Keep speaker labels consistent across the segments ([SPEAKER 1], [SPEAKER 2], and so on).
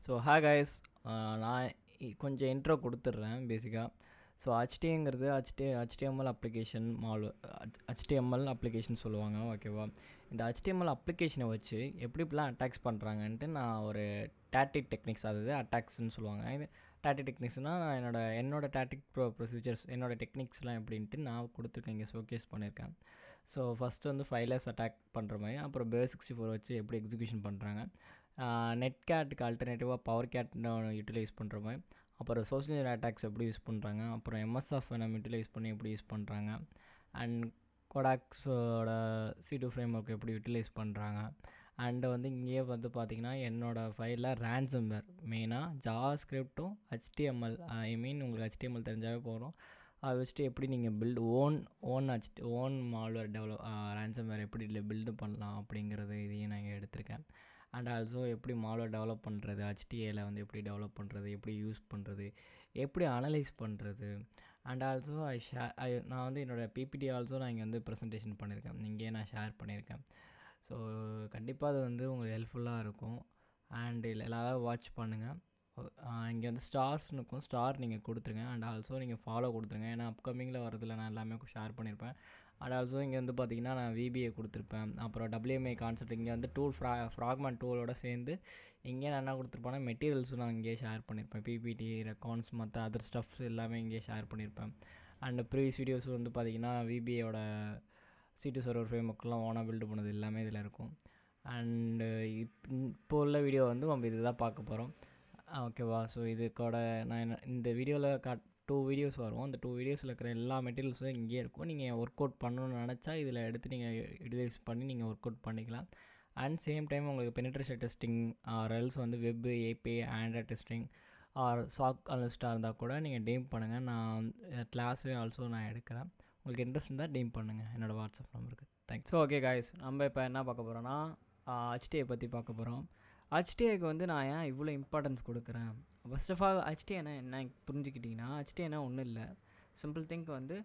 [SPEAKER 1] So hi guys, நான் கொஞ்சம் intro கொடுத்துட்றேன் பேசிக்காக. ஸோ ஹச்டிங்கிறது ஹச்டிஎம்எல் அப்ளிகேஷன் ஹச்டிஎம்எல் அப்ளிகேஷன் சொல்லுவாங்க, ஓகேவா? இந்த ஹச்டிஎம்எல் அப்ளிகேஷனை வச்சு எப்படி இப்படிலாம் அட்டாக்ஸ் பண்ணுறாங்கன்ட்டு நான் ஒரு டாட்டிக் டெக்னிக்ஸ், அதாவது அட்டாக்ஸ்ன்னு சொல்லுவாங்க. இது டாட்டிக் டெக்னிக்ஸ்னால் என்னோட டாட்டிக் ப்ரொசீஜர்ஸ், என்னோடய டெக்னிக்ஸ்லாம் எப்படின்ட்டு நான் கொடுத்துருக்கேன், இங்கே ஷோகேஸ் பண்ணியிருக்கேன். ஸோ ஃபஸ்ட்டு வந்து ஃபைலர்ஸ் அட்டாக் பண்ணுற மாதிரி, அப்புறம் பேஸ்64 வச்சு எப்படி எக்ஸிக்யூஷன் பண்ணுறாங்க, நெட்கேட்டுக்கு அல்டர்னேட்டிவாக பவர் கேட்னு யூட்டிலைஸ் பண்ணுற மாதிரி, அப்புறம் சோஷியல் மீடியா அட்டாக்ஸ் எப்படி யூஸ் பண்ணுறாங்க, அப்புறம் எம்எஸ்எஃப் நம்ம யூட்டிலைஸ் பண்ணி எப்படி யூஸ் பண்ணுறாங்க, அண்ட் கொடாக்ஸோட C2 ஃப்ரேம் ஒர்க் எப்படி யூட்டிலைஸ் பண்ணுறாங்க. அண்டு வந்து இங்கேயே வந்து பார்த்திங்கன்னா என்னோடய ஃபைலில் ரேன்சம்வேர் மெயினாக ஜாவாஸ்கிரிப்டும் HTML, உங்களுக்கு HTML தெரிஞ்சாவே போகிறோம், அதை வச்சுட்டு எப்படி நீங்கள் ஓன் மால்வேர் ரேன்சம்வேர் எப்படி பில்டு பண்ணலாம் அப்படிங்கிறது இதையும் நான் இங்கே எடுத்திருக்கேன். அண்ட் ஆல்சோ எப்படி மால்வேர் டெவலப் பண்ணுறது, HTML வந்து எப்படி டெவலப் பண்ணுறது, எப்படி யூஸ் பண்ணுறது, எப்படி அனலைஸ் பண்ணுறது. அண்ட் ஆல்சோ நான் வந்து என்னோடய பிபிடி ஆல்சோ நான் இங்கே வந்து ப்ரெசன்டேஷன் பண்ணியிருக்கேன், இங்கேயே நான் ஷேர் பண்ணியிருக்கேன். ஸோ கண்டிப்பாக அது வந்து உங்களுக்கு ஹெல்ப்ஃபுல்லாக இருக்கும். அண்ட் எல்லாரும் வாட்ச் பண்ணுங்கள். இங்கே வந்து ஸ்டார்ஸ்னு இருக்கும், ஸ்டார் நீங்கள் கொடுத்துருங்க. அண்ட் ஆல்சோ நீங்கள் ஃபாலோ கொடுத்துருங்க, ஏன்னா அப்கமிங்கில் வரதில் நான் எல்லாமே ஷேர் பண்ணியிருப்பேன். அண்ட் ஆல்சோ இங்கே வந்து பார்த்திங்கன்னா நான் VBA கொடுத்துருப்பேன், அப்புறம் WMI கான்செப்ட் இங்கே வந்து ஃப்ராக்மெண்ட் டூலோட சேர்ந்து இங்கே நான் என்ன கொடுத்துருப்பேன்னா மெட்டீரியல்ஸும் நான் இங்கேயே ஷேர் பண்ணியிருப்பேன். பிபிடி ரெக்கார்ட்ஸ் மற்ற அதர் ஸ்டஃப்ஸ் எல்லாமே இங்கேயே ஷேர் பண்ணியிருப்பேன். அண்ட் ப்ரீவியஸ் வீடியோஸ் வந்து பார்த்திங்கன்னா VBAயோட C2 சர்வர் ஃப்ரேம் ஒர்க்லாம் ஓனாக பில்டு பண்ணது எல்லாமே இதில் இருக்கும். அண்டு இப்போ உள்ள வீடியோ வந்து நம்ம இது தான் பார்க்க போகிறோம், ஓகேவா? ஸோ இதுக்கோட நான் இந்த வீடியோவில் 2 வீடியோஸ் வரும். அந்த 2 வீடியோஸில் இருக்கிற எல்லா மெட்டீரியல்ஸும் இங்கேயே இருக்கும். நீங்கள் ஒர்க் அவுட் பண்ணணும்னு நினச்சா இதில் எடுத்து நீங்கள் யூட்டிலைஸ் பண்ணி நீங்கள் ஒர்க் அவுட் பண்ணிக்கலாம். அண்ட் சேம் டைம் உங்களுக்கு பெனிட்ரேஷன் டெஸ்டிங் ரெல்ஸ் வந்து web API Android testing or SOC அனலிஸ்ட்டாக இருந்தால் கூட நீங்கள் டீம் பண்ணுங்கள். நான் கிளாஸே ஆல்சோ நான் எடுக்கிறேன். உங்களுக்கு இன்ட்ரெஸ்ட் இருந்தால் டீம் பண்ணுங்கள், என்னோடய வாட்ஸ்அப் நம்பருக்கு. தேங்க்ஸ். ஸோ ஓகே காய்ஸ், நம்ம இப்போ என்ன பார்க்க போகிறோன்னா HTA பற்றி பார்க்க போகிறோம். HTAக்கு வந்து நான் ஏன் இவ்வளோ இம்பார்ட்டன்ஸ் கொடுக்குறேன்? ஃபர்ஸ்ட் ஆஃப் ஆல் HTAனா என்ன புரிஞ்சுக்கிட்டிங்கன்னா, HTAனா ஒன்றும் இல்லை, சிம்பிள் திங்க் வந்து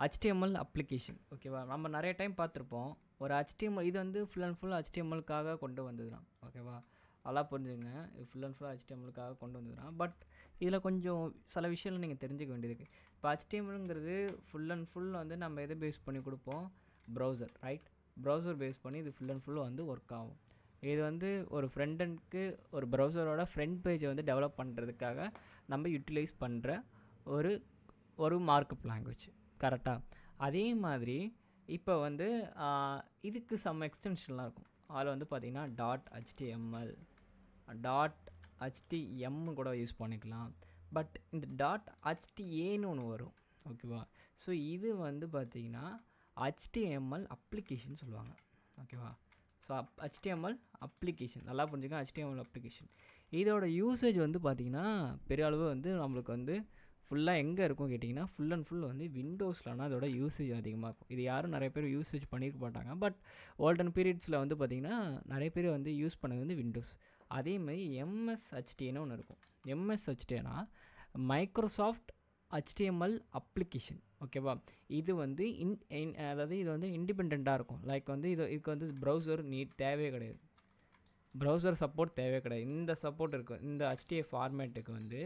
[SPEAKER 1] HTML அப்ளிகேஷன், ஓகேவா? நம்ம நிறைய டைம் பார்த்துருப்போம் ஒரு HTML, இது வந்து ஃபுல் அண்ட் ஃபுல் HTMLக்காக கொண்டு வந்தது தான், ஓகேவா? அதெல்லாம் புரிஞ்சுங்க, இது ஃபுல் அண்ட் ஃபுல் HTMLக்காக கொண்டு வந்ததுதான். பட் இதில் கொஞ்சம் சில விஷயங்கள் நீங்கள் தெரிஞ்சுக்க வேண்டியது. இப்போ HTMLங்கிறது ஃபுல் அண்ட் ஃபுல் வந்து நம்ம எதை பேஸ் பண்ணி கொடுப்போம்? Browser, right? ப்ரௌசர் பேஸ் பண்ணி இது ஃபுல் அண்ட் ஃபுல் வந்து ஒர்க் ஆகும். இது வந்து ஒரு ஃப்ரண்ட் ஒரு ப்ரௌசரோட ஃப்ரண்ட் பேஜை வந்து டெவலப் பண்ணுறதுக்காக நம்ம யூட்டிலைஸ் பண்ணுற ஒரு மார்க்கப் லாங்குவேஜ், கரெக்டாக? அதே மாதிரி இப்போ வந்து இதுக்கு சம் எக்ஸ்டென்ஷன்லாம் இருக்கும். அதில் வந்து பார்த்திங்கன்னா .htm கூட யூஸ் பண்ணிக்கலாம். பட் இந்த .htaன்னு ஒன்று வரும், ஓகேவா? ஸோ இது வந்து பார்த்திங்கன்னா HTML அப்ளிகேஷன் சொல்லுவாங்க, ஓகேவா? ஸோ HTML அப்ளிகேஷன் நல்லா புரிஞ்சுக்க, HTML அப்ளிகேஷன் இதோட யூசேஜ் வந்து பார்த்திங்கன்னா பெரிய அளவு வந்து நம்மளுக்கு வந்து ஃபுல்லாக எங்கே இருக்கும் கேட்டிங்கன்னா, ஃபுல் அண்ட் ஃபுல் வந்து விண்டோஸ்லனா அதோட யூசேஜ் அதிகமாக இருக்கும். இது யாரும் நிறைய பேர் யூசேஜ் பண்ணியிருக்க மாட்டாங்க. பட் ஓல்டன் பீரியட்ஸில் வந்து பார்த்திங்கன்னா நிறைய பேர் வந்து யூஸ் பண்ணது வந்து விண்டோஸ். அதேமாதிரி MSHTன்னு ஒன்று இருக்கும். MSHTனா மைக்ரோசாஃப்ட் HTML அப்ளிகேஷன், ஓகேவா? இது வந்து அதாவது இது வந்து இண்டிபெண்ட்டாக இருக்கும். லைக் வந்து இதுக்கு வந்து ப்ரௌசர் தேவையே கிடையாது, ப்ரௌசர் சப்போர்ட் தேவையே கிடையாது. இந்த சப்போர்ட் இருக்கும், இந்த HTA ஃபார்மேட்டுக்கு வந்து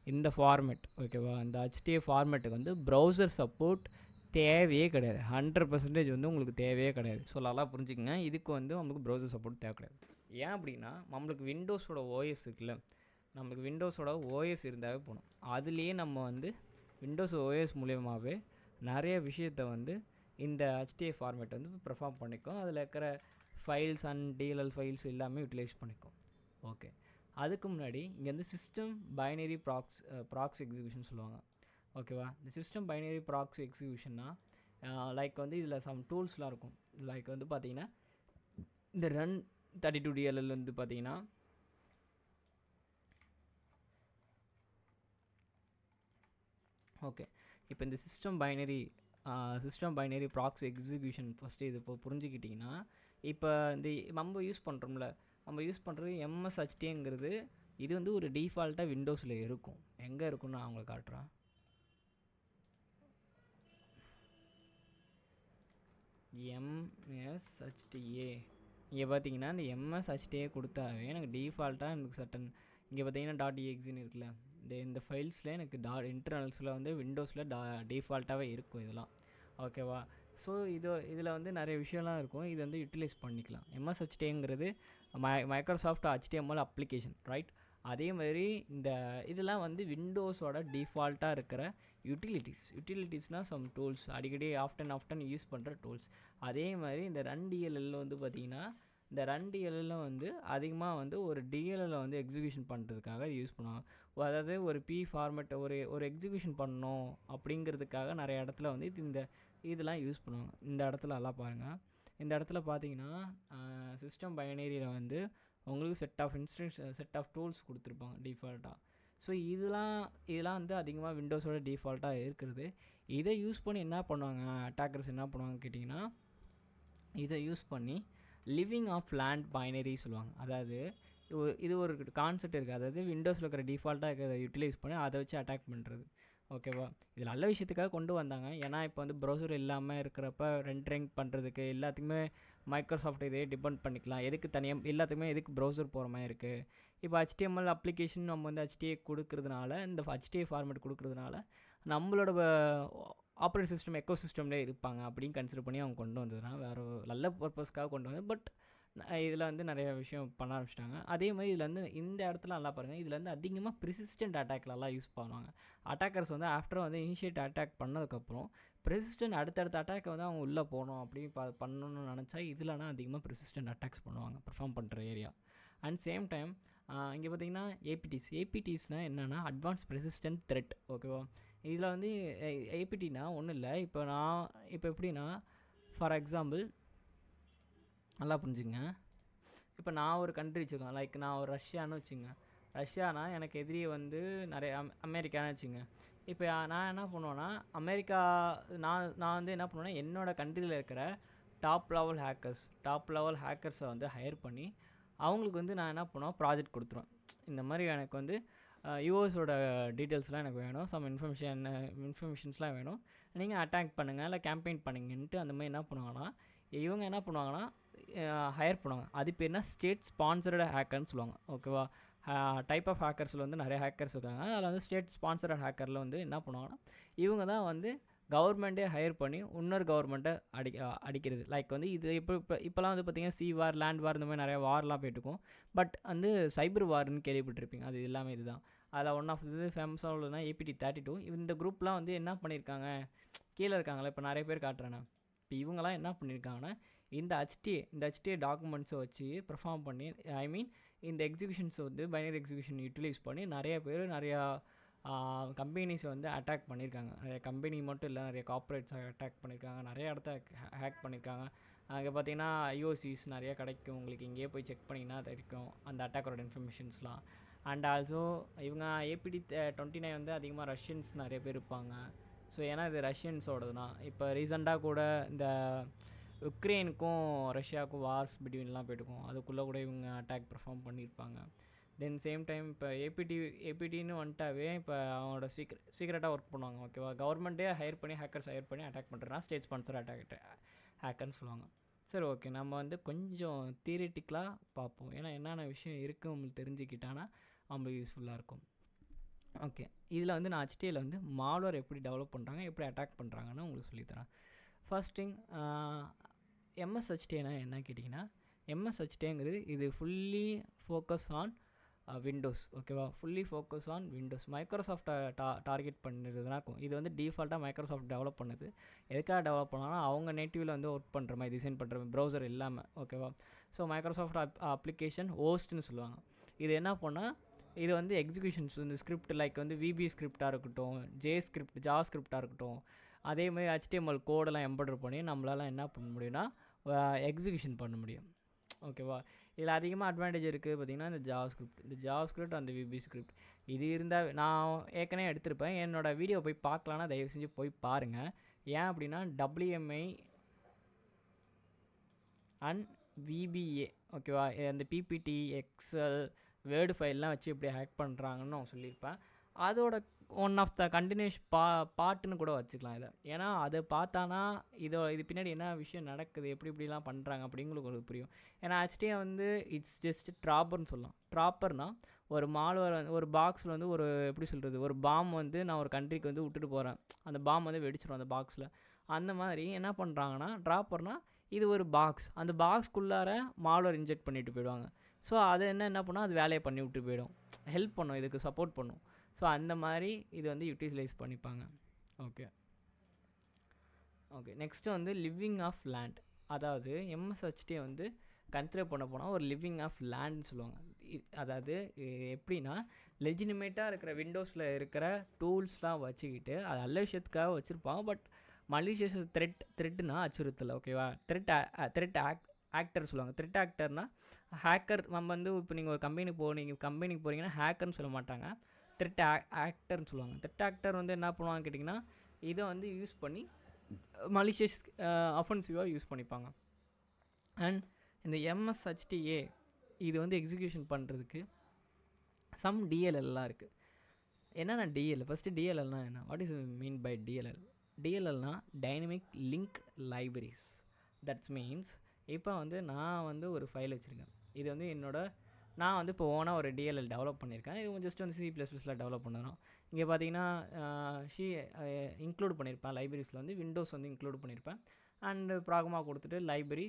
[SPEAKER 1] இந்த ஃபார்மேட், ஓகேவா? இந்த HTA ஃபார்மேட்டுக்கு வந்து ப்ரௌசர் சப்போர்ட் தேவையே கிடையாது. 100% வந்து உங்களுக்கு தேவையே கிடையாது. ஸோ நல்லா புரிஞ்சுக்கங்க, இதுக்கு வந்து நம்மளுக்கு ப்ரௌசர் சப்போர்ட் தேவை கிடையாது. ஏன் அப்படின்னா நம்மளுக்கு விண்டோஸோட OS இருக்குல்ல, நம்மளுக்கு விண்டோஸோட OS இருந்தாவே போகணும். அதுலேயே நம்ம வந்து விண்டோஸ் OS மூலியமாகவே நிறைய விஷயத்தை வந்து இந்த HTA ஃபார்மேட் வந்து பெர்ஃபார்ம் பண்ணிக்கும். அதில் இருக்கிற ஃபைல்ஸ் அண்ட் DLL ஃபைல்ஸ் எல்லாமே யூட்டிலைஸ் பண்ணிக்கும். ஓகே, அதுக்கு முன்னாடி இங்கே வந்து சிஸ்டம் பைனரி ப்ராக்ஸ் எக்ஸிக்யூஷன் சொல்லுவாங்க, ஓகேவா? இந்த சிஸ்டம் பைனரி ப்ராக்ஸ் எக்ஸிக்யூஷன்னா லைக் வந்து இதில் சம் டூல்ஸ்லாம் இருக்கும். லைக் வந்து பார்த்திங்கன்னா இந்த ரன் 32DLL வந்து பார்த்திங்கன்னா ஓகே. இப்போ இந்த சிஸ்டம் பைனரி ப்ராக்ஸ் எக்ஸிக்யூஷன் ஃபஸ்ட்டு இது இப்போ புரிஞ்சுக்கிட்டிங்கன்னா, இப்போ இந்த நம்ம யூஸ் பண்ணுறோம்ல, நம்ம யூஸ் பண்ணுறது MSHTங்கிறது இது வந்து ஒரு டிஃபால்ட்டாக விண்டோஸில் இருக்கும். எங்கே இருக்குன்னு நான் உங்களுக்கு காட்டுறேன். MSHTA இங்கே பார்த்தீங்கன்னா இந்த MSHTA கொடுத்தாவே எனக்கு டிஃபால்ட்டாக எனக்கு சட்டன் இங்கே பார்த்தீங்கன்னா .exeன்னு இருக்குல்ல, இந்த ஃபைல்ஸில் எனக்கு இன்டர்னல்ஸில் வந்து விண்டோஸில் டிஃபால்ட்டாகவே இருக்கும் இதெல்லாம். ஓகேவா? ஸோ இதில் வந்து நிறைய விஷயம்லாம் இருக்கும். இது வந்து யூட்டிலைஸ் பண்ணிக்கலாம். MSHTங்கிறது மைக்ரோசாஃப்ட் HTML அப்ளிகேஷன், ரைட்? அதே மாதிரி இதெல்லாம் வந்து விண்டோஸோட டிஃபால்ட்டாக இருக்கிற யூட்டிலிட்டிஸ்னால் சம் டூல்ஸ், அடிக்கடி ஆஃப்டன் யூஸ் பண்ணுற டூல்ஸ். அதே மாதிரி இந்த ரன் டிஎல்எல் வந்து பார்த்திங்கன்னா, இந்த ரன் டிஎல்எல் வந்து அதிகமாக வந்து ஒரு டிஎல்எல் வந்து எக்ஸிக்யூஷன் பண்ணுறதுக்காக யூஸ் பண்ணுவாங்க. அதாவது ஒரு ஃபார்மேட்டை ஒரு எக்ஸிக்யூஷன் பண்ணணும் அப்படிங்கிறதுக்காக நிறைய இடத்துல வந்து இதெல்லாம் யூஸ் பண்ணுவாங்க. இந்த இடத்துல எல்லாம் பாருங்கள். இந்த இடத்துல பார்த்தீங்கன்னா சிஸ்டம் பைனரியில் வந்து உங்களுக்கு செட் ஆஃப் டூல்ஸ் கொடுத்துருப்பாங்க டிஃபால்ட்டாக. ஸோ இதெல்லாம் வந்து அதிகமாக விண்டோஸோட டிஃபால்ட்டாக இருக்கிறது. இதை யூஸ் பண்ணி என்ன பண்ணுவாங்க அட்டாக்கர்ஸ், என்ன பண்ணுவாங்கன்னு கேட்டிங்கன்னா, இதை யூஸ் பண்ணி லிவிங் ஆஃப் லேண்ட் பைனரி சொல்லுவாங்க. அதாவது இது ஒரு கான்செப்ட் இருக்குது. அதாவது விண்டோஸில் இருக்கிற டிஃபால்ட்டாக இருக்கிறத யூட்டிலைஸ் பண்ணி அதை வச்சு அட்டாக் பண்ணுறது. ஓகேவா? இது நல்ல விஷயத்துக்காக கொண்டு வந்தாங்க. ஏன்னா இப்போ வந்து ப்ரௌசர் இல்லாமல் இருக்கிறப்ப ரெண்டரிங் பண்ணுறதுக்கு எல்லாத்துக்குமே மைக்ரோசாஃப்ட் இதே டிபெண்ட் பண்ணிக்கலாம். எதுக்கு தனியாக எல்லாத்துக்குமே எதுக்கு ப்ரௌசர் போகிற மாதிரி இருக்குது. இப்போ HTML அப்ளிகேஷன் நம்ம வந்து HTA கொடுக்கறதுனால, இந்த HTA ஃபார்மேட் கொடுக்கறதுனால நம்மளோட ஆப்ரேட்டிங் சிஸ்டம் எக்கோ சிஸ்டம்லேயே இருப்பாங்க அப்படின்னு கன்சிடர் பண்ணி அவங்க கொண்டு வந்ததுனா வேறு நல்ல பர்பஸ்க்காக கொண்டு வந்து. பட் இதில் வந்து நிறைய விஷயம் பண்ண ஆரம்பிச்சிட்டாங்க. அதே மாதிரி இதில் வந்து இந்த இடத்துல நல்லா பாருங்கள், இதில் வந்து அதிகமாக ப்ரிசிஸ்டன்ட் அட்டாக்லலாம் யூஸ் பண்ணுவாங்க. அட்டாக்கர்ஸ் வந்து ஆஃப்டர் வந்து இனிஷியேட் அட்டாக் பண்ணதுக்கப்புறம் ப்ரெசிஸ்டன்ட் அடுத்தடுத்த அட்டாக்கை வந்து அவங்க உள்ளே போகணும் அப்படின்னு பண்ணணும்னு நினச்சா இதில்னா அதிகமாக ப்ரெசிஸ்டன்ட் அட்டாக்ஸ் பண்ணுவாங்க பெர்ஃபார்ம் பண்ணுற ஏரியா. அண்ட் சேம் டைம் இங்கே பார்த்தீங்கன்னா ஏபிடிஸ்னால் என்னென்னா அட்வான்ஸ் ப்ரெசிஸ்டன்ட் த்ரெட். ஓகேவா? இதில் வந்து ஏபிடினா ஒன்றும் இல்லை. இப்போ எப்படின்னா, ஃபார் எக்ஸாம்பிள் நல்லா புரிஞ்சுங்க. இப்போ நான் ஒரு கண்ட்ரி வச்சுருக்கேன், லைக் நான் ஒரு ரஷ்யான்னு வச்சுங்க. ரஷ்யானா எனக்கு எதிரியை வந்து நிறைய அமெரிக்கான்னு வச்சுங்க. இப்போ நான் என்ன பண்ணுவேன்னா, நான் வந்து என்ன பண்ணுவேன்னா, என்னோடய கண்ட்ரியில் இருக்கிற டாப் லெவல் ஹேக்கர்ஸை வந்து ஹையர் பண்ணி அவங்களுக்கு வந்து நான் என்ன பண்ணுவேன், ப்ராஜெக்ட் கொடுத்துருவேன். இந்த மாதிரி எனக்கு வந்து யூஎஸோட டீட்டெயில்ஸ்லாம் எனக்கு வேணும், சம் இன்ஃபர்மேஷன்ஸ்லாம் வேணும், நீங்கள் அட்டாக் பண்ணுங்கள் இல்லை கேம்பெயின் பண்ணுங்கன்ட்டு அந்த மாதிரி என்ன பண்ணுவாங்கன்னா, இவங்க என்ன பண்ணுவாங்கன்னா ஹையர் பண்ணுவாங்க. அது பேர்னா ஸ்டேட் ஸ்பான்சர்டு ஹேக்கர்னு சொல்லுவாங்க. ஓகேவா? டைப் ஆஃப் ஹேக்கர்ஸில் வந்து நிறைய ஹேக்கர்ஸ் இருக்காங்க. அதில் வந்து ஸ்டேட் ஸ்பான்சர்டு ஹேக்கரில் வந்து என்ன பண்ணுவாங்கன்னா, இவங்க தான் வந்து கவர்மெண்ட்டே ஹையர் பண்ணி இன்னொரு கவர்மெண்ட்டை அடிக்கிறது. லைக் வந்து இது இப்போலாம் வந்து பார்த்திங்கன்னா வார், லேண்ட் வார், இந்த மாதிரி நிறையா வார்லாம் போய்ட்டுருக்கும். பட் வந்து சைபர் வார்னு கேள்விப்பட்டிருப்பீங்க. அது எல்லாமே இதுதான். அதில் ஒன் ஆஃப் இது ஃபேமஸாக உள்ளதுனா APT32. இந்த குரூப்லாம் வந்து என்ன பண்ணியிருக்காங்க, கீழே இருக்காங்களே இப்போ நிறைய பேர் காட்டுறேன்னா, இப்போ இவங்களாம் என்ன பண்ணியிருக்காங்கன்னா, இந்த HTA டாக்குமெண்ட்ஸை வச்சு பெர்ஃபார்ம் பண்ணி, ஐ மீன் இந்த எக்ஸிக்யூஷன்ஸை வந்து பைனரி எக்ஸிக்யூஷன் யூட்டிலைஸ் பண்ணி நிறைய பேர் நிறையா கம்பெனிஸை வந்து அட்டாக் பண்ணியிருக்காங்க. நிறைய கம்பெனி மட்டும் இல்லை, நிறைய கார்ப்பரேட்ஸை அட்டாக் பண்ணியிருக்காங்க, நிறைய இடத்த ஹேக் பண்ணியிருக்காங்க. அங்கே பார்த்தீங்கன்னா IOCs நிறையா கிடைக்கும் உங்களுக்கு, இங்கேயே போய் செக் பண்ணிங்கன்னா தெரியும் அந்த அட்டாக்கரோட இன்ஃபர்மேஷன்ஸ்லாம். அண்ட் ஆல்சோ இவங்க APT29 வந்து அதிகமாக ரஷ்யன்ஸ் நிறைய பேர் இருப்பாங்க. ஸோ ஏன்னா இது ரஷ்யன்ஸோடது தான். இப்போ ரீசெண்டாக கூட இந்த உக்ரைனுக்கும் ரஷ்யாவுக்கும் வார்ஸ் பிட்வீன்லாம் போய்ட்டுருக்கும், அதுக்குள்ளே கூட இவங்க அட்டாக் பெர்ஃபார்ம் பண்ணியிருப்பாங்க. தென் சேம் டைம் இப்போ ஏபிடின்னு வந்துட்டாவே இப்போ அவங்களோட சீக்ரெட்டாக ஒர்க் பண்ணுவாங்க. ஓகேவா? கவர்மெண்ட்டே ஹேக்கர்ஸ் ஹையர் பண்ணி அட்டாக் பண்ணுறதுனா ஸ்டேட் ஸ்பான்சர் ஹேக்கர்னு சொல்லுவாங்க. சரி, ஓகே, நம்ம வந்து கொஞ்சம் தியரிட்டிக்கலாக பார்ப்போம். ஏன்னா என்னென்ன விஷயம் இருக்குது உங்களுக்கு தெரிஞ்சுக்கிட்டானா நம்மளுக்கு யூஸ்ஃபுல்லாக இருக்கும். ஓகே, இதில் வந்து நான் HTML வந்து மால்வேர் எப்படி டெவலப் பண்ணுறாங்க, எப்படி அட்டாக் பண்ணுறாங்கன்னு உங்களுக்கு சொல்லித்தரேன். ஃபர்ஸ்ட் திங், MSHTனா என்ன கேட்டிங்கன்னா, MSHTங்கிறது இது ஃபுல்லி ஃபோக்கஸ் ஆன் விண்டோஸ். ஓகேவா? Fully focus on Windows. மைக்ரோசாஃப்ட்டை டார்கெட் பண்ணுறதுனா இது வந்து டிஃபால்ட்டாக மைக்ரோசாஃப்ட் டெவலப் பண்ணுது. எதுக்காக டெவலப் பண்ணாங்கன்னா அவங்க நேட்டிவில் வந்து ஒர்க் பண்ணுற மாதிரி, டிசைன் பண்ணுற மாதிரி, ப்ரௌசர் இல்லாமல். ஓகேவா? ஸோ மைக்ரோசாஃப்ட் அப்ளிகேஷன் ஹோஸ்ட்னு சொல்லுவாங்க. இது என்ன பண்ணால், இது வந்து எக்ஸிக்யூஷன்ஸ் இந்த ஸ்கிரிப்ட், லைக் வந்து VB ஸ்கிரிப்டாக இருக்கட்டும், ஜா ஸ்கிரிப்டாக இருக்கட்டும், அதே மாதிரி HTML கோடெல்லாம் எம்பர்டர் பண்ணி நம்மளால் என்ன பண்ண முடியும்னா எக்ஸிக்யூஷன் பண்ண முடியும். ஓகேவா? இதில் அதிகமாக அட்வான்டேஜ் இருக்குது பார்த்திங்கன்னா இந்த ஜாவா ஸ்கிரிப்ட் அந்த VB ஸ்கிரிப்ட். இது இருந்தால் நான் ஏற்கனவே எடுத்திருப்பேன். என்னோடய வீடியோ போய் பார்க்கலான்னா தயவு செஞ்சு போய் பாருங்கள். ஏன் அப்படின்னா WMI அண்ட் VBA, ஓகேவா, அந்த PPT, எக்ஸல், வேர்டு ஃபைல்லாம் வச்சு எப்படி ஹேக் பண்ணுறாங்கன்னு நான் சொல்லியிருப்பேன். அதோட ஒன் ஆஃப் த கண்டினியூஸ் பாட்டுன்னு கூட வச்சுக்கலாம் இதை. ஏன்னா அதை பார்த்தானா இது பின்னாடி என்ன விஷயம் நடக்குது, எப்படிலாம் பண்ணுறாங்க அப்படிங்களுக்கு ஒரு புரியும். ஏன்னா HTML வந்து இட்ஸ் ஜஸ்ட் ட்ராப்பர்னு சொல்லலாம். ட்ராப்பர்னால் ஒரு மால்வேர் வந்து ஒரு பாக்ஸில் வந்து ஒரு எப்படி சொல்கிறது, ஒரு பாம் வந்து நான் ஒரு கண்ட்ரிக்கு வந்து விட்டுட்டு போகிறேன், அந்த பாம் வந்து வெடிச்சிடும் அந்த பாக்ஸில். அந்த மாதிரி என்ன பண்ணுறாங்கன்னா ட்ராப்பர்னால் இது ஒரு பாக்ஸ், அந்த பாக்ஸ்க்குள்ளார மால்வேர் இன்ஜெக்ட் பண்ணிட்டு போயிடுவாங்க. ஸோ அது என்ன பண்ணால் அது வேலையை பண்ணி விட்டு போயிடும், ஹெல்ப் பண்ணும், இதுக்கு சப்போர்ட் பண்ணும். ஸோ அந்த மாதிரி இது வந்து யூட்டிலைஸ் பண்ணிப்பாங்க. ஓகே ஓகே நெக்ஸ்ட்டு வந்து லிவிங் ஆஃப் லேண்ட். அதாவது எம்எஸ்ஹெச்டி வந்து கன்சிடர் பண்ண போனால் ஒரு லிவிங் ஆஃப் லேண்ட்னு சொல்லுவாங்க. அதாவது எப்படின்னா லெஜினிமேட்டாக இருக்கிற விண்டோஸில் இருக்கிற டூல்ஸ்லாம் வச்சுக்கிட்டு அது நல்ல விஷயத்துக்காக வச்சுருப்பாங்க. பட் மலிஷியஸ் த்ரெட்னா அச்சுறுத்தல். ஓகேவா, த்ரெட் ஆக்டர் சொல்லுவாங்க. த்ரெட் ஆக்டர்னால் ஹேக்கர். நம்ம வந்து இப்போ நீங்கள் ஒரு கம்பெனிக்கு போகிறீங்கன்னா ஹேக்கர்னு சொல்ல மாட்டாங்க, த்ரெட் ஆக்டர்னு சொல்லுவாங்க. த்ரெட் ஆக்டர் வந்து என்ன பண்ணுவாங்கன்னு கேட்டிங்கன்னா இதை வந்து யூஸ் பண்ணி மலிஷியஸ் அஃபென்சிவாக யூஸ் பண்ணிப்பாங்க. அண்ட் இந்த எம்எஸ்ஹெச்டிஏ இது வந்து எக்ஸிக்யூஷன் பண்ணுறதுக்கு சம் டிஎல்எல்லாம் இருக்குது. என்னென்ன டிஎல்? ஃபஸ்ட்டு டிஎல்எல்னால் என்ன? What is mean by DLL? டிஎல்எல்னால் dynamic link libraries. That's means இப்போ வந்து நான் வந்து ஒரு ஃபைல் வச்சுருக்கேன், இது வந்து நான் வந்து இப்போ ஓனாக ஒரு டிஎல்எல் டெவலப் பண்ணியிருக்கேன். இது ஜஸ்ட் வந்து C++ல டெவலப் பண்ணுறோம். இங்கே பார்த்தீங்கன்னா இன்க்ளூட் பண்ணியிருப்பேன் லைப்ரரிஸில் வந்து விண்டோஸ் வந்து இன்க்ளூட் பண்ணியிருப்பேன். அண்டு ப்ராகமாக கொடுத்துட்டு லைப்ரரி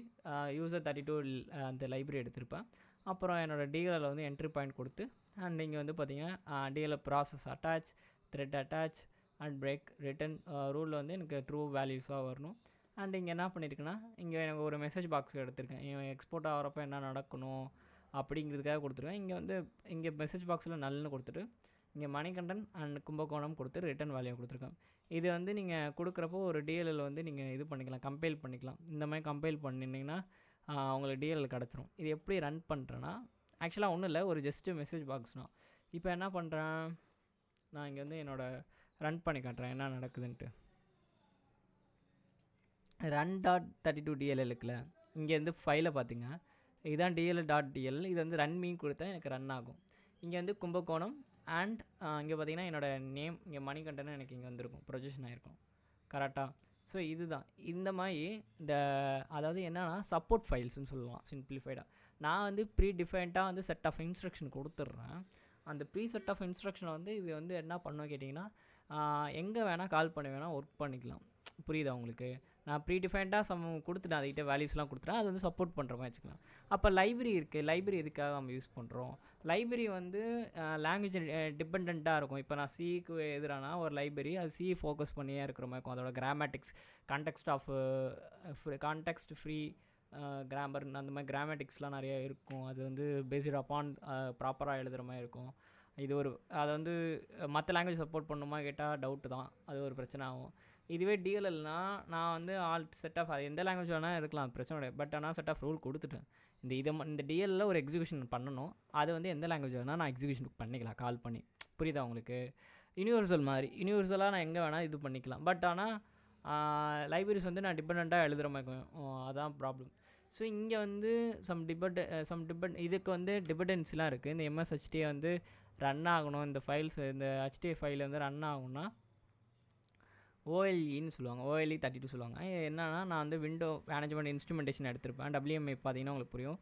[SPEAKER 1] யூசர் 32 அந்த லைப்ரரி எடுத்திருப்பேன். அப்புறம் என்னோடய டிஎல்எல் வந்து என்ட்ரி பாயிண்ட் கொடுத்து, அண்ட் இங்கே வந்து பார்த்தீங்கன்னா DLL process attach, thread attach and break return ரூலில் வந்து எனக்கு ட்ரூ வேல்யூஸாக வரணும். அண்ட் இங்கே என்ன பண்ணியிருக்கேன்னா இங்கே எனக்கு ஒரு மெசேஜ் பாக்ஸ் எடுத்திருக்கேன், இவன் எக்ஸ்போர்ட் ஆகிறப்ப என்ன நடக்கணும் அப்படிங்கிறதுக்காக கொடுத்துருக்கேன். இங்கே மெசேஜ் பாக்ஸில் நல்லுன்னு கொடுத்துட்டு இங்கே மணிகண்டன் அண்ட் கும்பகோணம் கொடுத்து ரிட்டன் வேல்யூ கொடுத்துருக்கேன். இது வந்து நீங்கள் கொடுக்குறப்போ ஒரு டிஎல்எல் வந்து நீங்கள் இது பண்ணிக்கலாம், கம்பைல் பண்ணிக்கலாம். இந்த மாதிரி கம்பைல் பண்ணிங்கன்னா உங்களுக்கு டிஎல்எல் கிடச்சிரும். இது எப்படி ரன் பண்ணுறேன்னா ஆக்சுவலாக ஒன்றும் இல்லை, ஒரு ஜஸ்ட்டு மெசேஜ் பாக்ஸ்னால். இப்போ என்ன பண்ணுறேன், நான் இங்கே வந்து ரன் பண்ணி காட்டுறேன் என்ன நடக்குதுன்ட்டு. run.32 DLL இருக்குல்ல, இங்கேருந்து ஃபைலை பார்த்திங்க, இதுதான் DLL.dll. இது வந்து ரன் மீன் கொடுத்தா எனக்கு ரன் ஆகும். இங்கே வந்து கும்பகோணம் அண்ட் இங்கே பார்த்திங்கன்னா என்னோடய நேம், இங்கே மணிகண்டன் எனக்கு இங்கே வந்திருக்கும், ப்ரொஜெக்ஷன் ஆகிருக்கும் கரெக்டாக. ஸோ இதுதான் இந்த மாதிரி அதாவது என்னென்னா சப்போர்ட் ஃபைல்ஸ்னு சொல்லலாம் சிம்பிளிஃபைடாக. நான் வந்து ப்ரீ டிஃபைன்டாக வந்து செட் ஆஃப் இன்ஸ்ட்ரக்ஷன் கொடுத்துட்றேன். அந்த ப்ரீ செட் ஆஃப் இன்ஸ்ட்ரக்ஷனை வந்து இது வந்து என்ன பண்ணோம் கேட்டிங்கன்னா எங்கே வேணால் கால் பண்ணி வேணால் ஒர்க் பண்ணிக்கலாம். புரியுதா உங்களுக்கு? நான் ப்ரீ டிஃபைன்டாக கொடுத்துட்டேன், அதுக்கிட்ட வேல்யூஸ்லாம் கொடுத்துட்டேன், அது வந்து சப்போர்ட் பண்ணுற மாதிரி வச்சுக்கலாம். அப்போ லைப்ரரி இருக்குது, லைப்ரரி எதுக்காக நம்ம யூஸ் பண்ணுறோம்? லைப்ரரி வந்து லாங்குவேஜ் டிபெண்ட்டாக இருக்கும். இப்போ நான் சிக்கு எதிரானா ஒரு லைப்ரரி அது சி ஃபோக்கஸ் பண்ணியே இருக்கிற மாதிரி இருக்கும். அதோட கிராமேட்டிக்ஸ் கான்டெக்ஸ்ட் ஃப்ரீ கிராமர் அந்த மாதிரி கிராமேட்டிக்ஸ்லாம் நிறைய இருக்கும். அது வந்து பேஸ்ட் அப்பான் ப்ராப்பராக எழுதுகிற மாதிரி இருக்கும். இது அதை வந்து மற்ற லாங்குவேஜ் சப்போர்ட் பண்ணுமா கேட்டால் டவுட்டு தான், அது ஒரு பிரச்சனை ஆகும். இதுவே டிஎல்எல்னால் நான் வந்து செட் ஆஃப் அது எந்த லாங்குவேஜ் வேணால் இருக்கலாம், பிரச்சனை கிடையாது. பட் ஆனால் செட் ஆஃப் ரூல் கொடுத்துட்டேன், இந்த டிஎல்லில் ஒரு எக்ஸிக்யூஷன் பண்ணணும், அது வந்து எந்த லாங்குவேஜ் வேணால் நான் எக்ஸிக்யூஷன் பண்ணிக்கலாம் கால் பண்ணி. புரியுதா உங்களுக்கு? யூனிவர்சல் மாதிரி, யூனிவர்சலாக நான் எங்கே வேணால் இது பண்ணிக்கலாம். பட் ஆனால் லைப்ரரிஸ் வந்து நான் டிபெண்ட்டாக எழுதுகிற மாதிரி அதான் ப்ராப்ளம். ஸோ இங்கே வந்து இதுக்கு வந்து டிபெண்டன்சிலாம் இருக்குது. இந்த எம்எஸ்ஹெச்டியை வந்து ரன் ஆகணும், இந்த ஃபைல்ஸ் இந்த HTA ஃபைல் வந்து ரன் ஆகணும்னா OLEன்னு சொல்லுவாங்க, OLE 32 சொல்லுவாங்க. என்னன்னா நான் வந்து விண்டோ மேனேஜ்மெண்ட் இன்ஸ்ட்ருமெண்டேஷன் எடுத்திருப்பேன். WMA பார்த்தீங்கன்னா உங்களுக்கு புரியும்.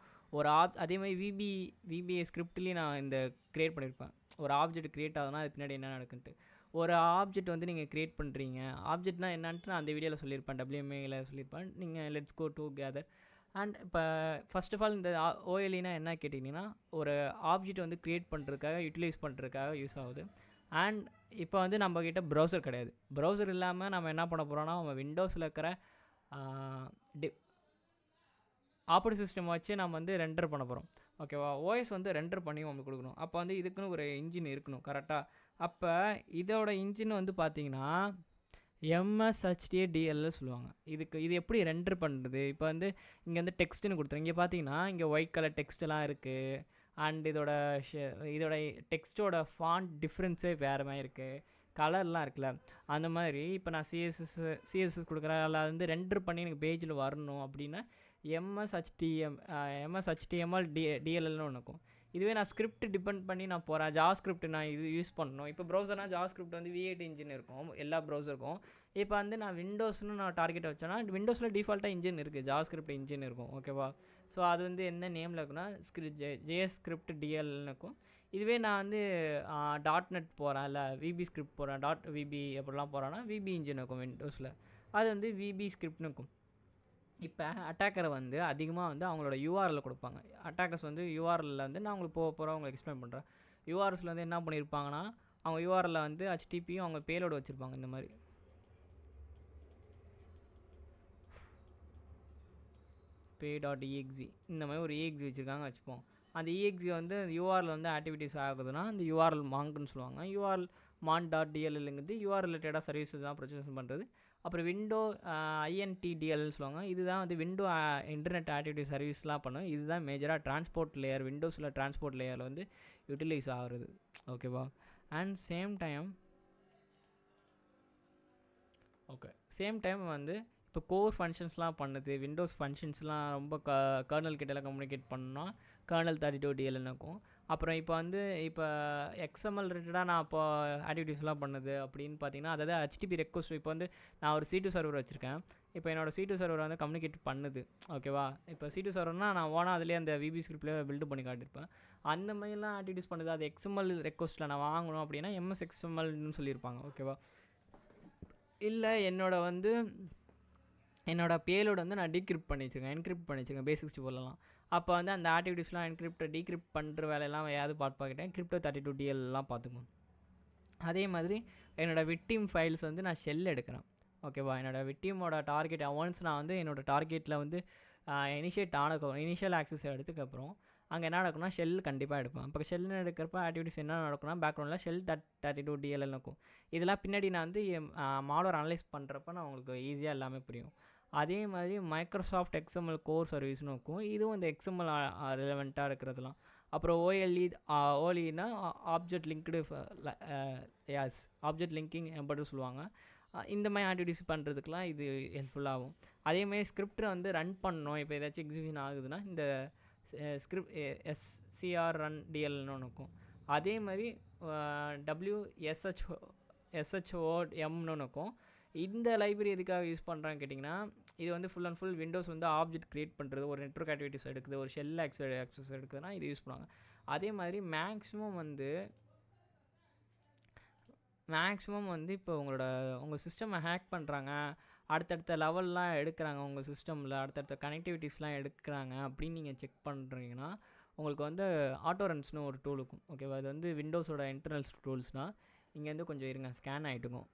[SPEAKER 1] அதே மாதிரி VBA ஸ்கிரிப்ட்லேயும் நான் இந்த க்ரியேட் பண்ணியிருப்பேன். ஒரு ஆப்ஜெக்ட் க்ரியேட் ஆகுதுன்னா அது பின்னாடி என்ன நடக்குன்ட்டு. ஒரு ஆப்ஜெக்ட் வந்து நீங்கள் க்ரியேட் பண்ணுறீங்க, ஆப்ஜெக்ட்னால் என்னன்ட்டு நான் அந்த வீடியோவில் சொல்லியிருப்பேன், WMAயில் சொல்லியிருப்பேன். நீங்கள் லெட்ஸ் கோ டுகெதர். அண்ட் இப்போ ஃபஸ்ட் ஆஃப் ஆல் இந்த OLEனா என்ன கேட்டிங்கன்னா ஒரு ஆப்ஜெக்ட் வந்து க்ரியேட் பண்ணுறதுக்காக யூட்டிலைஸ் பண்ணுறதுக்காக யூஸ் ஆகுது. அண்ட் இப்போ வந்து நம்மக்கிட்ட ப்ரௌசர் கிடையாது. ப்ரௌசர் இல்லாமல் நம்ம என்ன பண்ண போகிறோன்னா நம்ம விண்டோஸில் இருக்கிற ஆப்ரேட்டிங் சிஸ்டம் வச்சு நம்ம வந்து ரெண்டர் பண்ண போகிறோம். ஓகேவா? ஓஎஸ் வந்து ரெண்டர் பண்ணி நம்மளுக்கு கொடுக்கணும். அப்போ வந்து இதுக்குன்னு ஒரு இன்ஜின் இருக்கணும் கரெக்டாக. அப்போ இதோட இன்ஜின் வந்து பார்த்திங்கன்னா MSHTDL சொல்லுவாங்க. இது எப்படி ரெண்டர் பண்ணுறது? இப்போ வந்து இங்கே வந்து டெக்ஸ்ட்டுன்னு கொடுத்துருங்க. இங்கே பார்த்தீங்கன்னா இங்கே ஒயிட் கலர் டெக்ஸ்ட்டெல்லாம் இருக்குது. அண்ட் இதோட டெக்ஸ்ட்டோட ஃபாண்ட் டிஃப்ரென்ஸே வேறு மாதிரி இருக்குது, கலர்லாம் இருக்குல்ல. அந்த மாதிரி இப்போ நான் சிஎஸ்எஸ் கொடுக்குறேன், அதில் வந்து ரெண்டர் பண்ணி எனக்கு பேஜில் வரணும் அப்படின்னா MSHTML DLLனு ஒன்று இருக்கும். இதுவே நான் ஸ்கிரிப்ட் டிபெண்ட் பண்ணி நான் போகிறேன், ஜாவா ஸ்கிரிப்ட் நான் இது யூஸ் பண்ணணும். இப்போ ப்ரௌசர்னால் ஜாவா ஸ்கிரிப்ட் வந்து V8 இன்ஜின் இருக்கும் எல்லா ப்ரௌசருக்கும். இப்போ வந்து நான் விண்டோஸ்னு நான் டார்கெட் வச்சேன்னா விண்டோஸில் டிஃபால்ட்டாக இன்ஜின் இருக்குது, ஜாவா ஸ்கிரிப்ட் இன்ஜின் இருக்கும். ஓகேவா? ஸோ அது வந்து என்ன நேமில் இருக்குன்னா JS ஸ்கிரிப்ட் DLன்னு இருக்கும். இதுவே நான் வந்து டாட் நெட் போகிறேன், இல்லை விபி ஸ்கிரிப்ட் போகிறேன், டாட் விபி அப்படிலாம் போகிறேன்னா விபி இன்ஜின் இருக்கும் விண்டோஸில், அது வந்து விபி ஸ்கிரிப்ட்னு இருக்கும். இப்போ அட்டாக்கரை வந்து அதிகமாக வந்து அவங்களோட யூஆர்எல் கொடுப்பாங்க. அட்டாக்கர்ஸ் வந்து யூஆர்எல்ல வந்து நான் உங்களுக்கு போக உங்களுக்கு எக்ஸ்பிளைன் பண்ணுறேன். யூஆர்எல்ஸில் வந்து என்ன பண்ணியிருப்பாங்கன்னா, அவங்க யூஆர்எல்ல வந்து ஹெச்டிபியும் அவங்க பேலோடு வச்சுருப்பாங்க. இந்த மாதிரி pay.exe இந்த மாதிரி ஒரு exe வச்சுருக்காங்க வச்சுப்போம். அந்த exe வந்து யூஆர்எல் வந்து ஆக்டிவிட்டீஸ் ஆகுதுன்னா அந்த யூஆர்எல் மாங்க்னு சொல்லுவாங்க. யூஆர்எல் மான்.dllங்கிறது யூஆர் ரிலேட்டடாக சர்வீஸஸ் தான் ப்ரொசஸ் பண்ணுறது. அப்புறம் விண்டோ INTDLன்னு சொல்லுவாங்க. இதுதான் வந்து விண்டோ இன்டர்நெட் ஆக்டிவிட்டி சர்வீஸ்லாம் பண்ணும். இதுதான் மேஜராக டிரான்ஸ்போர்ட் லேயர், விண்டோஸில் டிரான்ஸ்போர்ட் லேயரில் வந்து யூட்டிலைஸ் ஆகுறது. ஓகேவா? அண்ட் சேம் டைம் வந்து இப்போ கோர் ஃபங்க்ஷன்ஸ்லாம் பண்ணுது, விண்டோஸ் ஃபங்க்ஷன்ஸ்லாம் ரொம்ப கர்னல் கிட்டலாம் கம்யூனிகேட் பண்ணால் கர்னல் 32DL இருக்கும். அப்புறம் இப்போ XML ரிலேட்டடாக நான் இப்போ ஆக்டிவிட்டீஸ்லாம் பண்ணுது அப்படின்னு பார்த்தீங்கன்னா, அதாவது HTTP ரெக்வஸ்ட். இப்போ வந்து நான் ஒரு C2 சர்வர் வச்சுருக்கேன். இப்போ என்னோடய C2 சர்வர் வந்து கம்யூனிகேட் பண்ணுது. ஓகேவா? இப்போ C2 சர்வர்னால் நான் ஓனாக அதிலே அந்த விபி ஸ்கிரிப்ட்லேயே பில்டு பண்ணி காட்டியிருப்பேன். அந்த மாதிரிலாம் ஆக்டிவிட்டீஸ் பண்ணுது. அது XML ரெக்வஸ்ட்டில் நான் வாங்கணும் அப்படின்னா MS XMLன்னு சொல்லியிருப்பாங்க. ஓகேவா? இல்லை என்னோட பேலோட வந்து நான் டீக்ரிப்ட் பண்ணி வச்சுருக்கேன், என்கிரிப்ட் பண்ணி வச்சுருக்கேன் base64லலாம். அப்போ வந்து அந்த ஆக்டிவிட்டீஸ்லாம் டீக்ரிப்ட் பண்ணுற வேலையெல்லாம் ஏதாவது பார்த்துக்கிட்டேன். கிரிப்டோ 32DLலாம் பார்த்துக்கணும். அதே மாதிரி என்னோடய விக்டிம் ஃபைல்ஸ் வந்து நான் ஷெல் எடுக்கிறேன். ஓகேவா? என்னோடய விக்டிமோட டார்கெட் ஒன்ஸ் நான் வந்து என்னோடய டார்கெட்டில் வந்து இனிஷியல் ஆக்சஸ் எடுத்துக்கப்புறம் அங்கே என்ன நடக்கும்னா ஷெல் கண்டிப்பாக எடுப்பேன். இப்போ ஷெல்னு எடுக்கிறப்ப ஆக்டிவிட்டிஸ் என்ன நடக்கும்னா பேக்ரவுண்டில் ஷெல் 32DL இருக்கும். இதெல்லாம் பின்னாடி நான் வந்து மாடல் அனலைஸ் பண்ணுறப்ப நான் உங்களுக்கு ஈஸியாக எல்லாமே புரியும். அதே மாதிரி மைக்ரோசாஃப்ட் XML கோர் சர்வீஸ்னு இருக்கும். இதுவும் இந்த XML ரிலவெண்ட்டாக இருக்கிறதுலாம். அப்புறம் OLEனா ஆப்ஜெக்ட் லிங்க்டு ஆப்ஜெக்ட் லிங்கிங் எம்பர்டு சொல்லுவாங்க. இந்த மாதிரி ஆக்டிவிட்டிஸ் பண்ணுறதுக்கெலாம் இது ஹெல்ப்ஃபுல்லாகும். அதேமாதிரி ஸ்கிரிப்டை வந்து ரன் பண்ணணும். இப்போ ஏதாச்சும் எக்ஸிக்யூஷன் ஆகுதுன்னா இந்த ஸ்கிரிப்ட் SCR run DLன்னு ஒன்று இருக்கும். அதே மாதிரி SHOMன்னு ஒன்று இருக்கும். இந்த லைப்ரரி எதுக்காக யூஸ் பண்ணுறான்னு கேட்டிங்கன்னா, இது வந்து ஃபுல் அண்ட் ஃபுல் விண்டோஸ் வந்து ஆப்ஜெக்ட் க்ரியேட் பண்ணுறது, ஒரு நெட்வொர்க் ஆக்டிவிட்டிஸ் எடுக்குது, ஒரு ஷெல் ஆக்சஸ் எடுக்குதுன்னா இது யூஸ் பண்ணுவாங்க. அதே மாதிரி மேக்ஸிமம் வந்து இப்போ உங்கள் சிஸ்டமை ஹேக் பண்ணுறாங்க, அடுத்தடுத்த லெவல்லாம் எடுக்கிறாங்க, உங்கள் சிஸ்டமில் அடுத்தடுத்த கனெக்டிவிட்டிஸ்லாம் எடுக்கிறாங்க அப்படின்னு நீங்கள் செக் பண்ணுறீங்கன்னா உங்களுக்கு வந்து ஆட்டோரன்ஸ்னு ஒரு டூல் இருக்கும். ஓகேவா? அது வந்து விண்டோஸோட இன்டர்னல்ஸ் டூல்ஸ்னால் இங்கேருந்து கொஞ்சம் இருங்க ஸ்கேன் ஆகிட்டுக்கும்.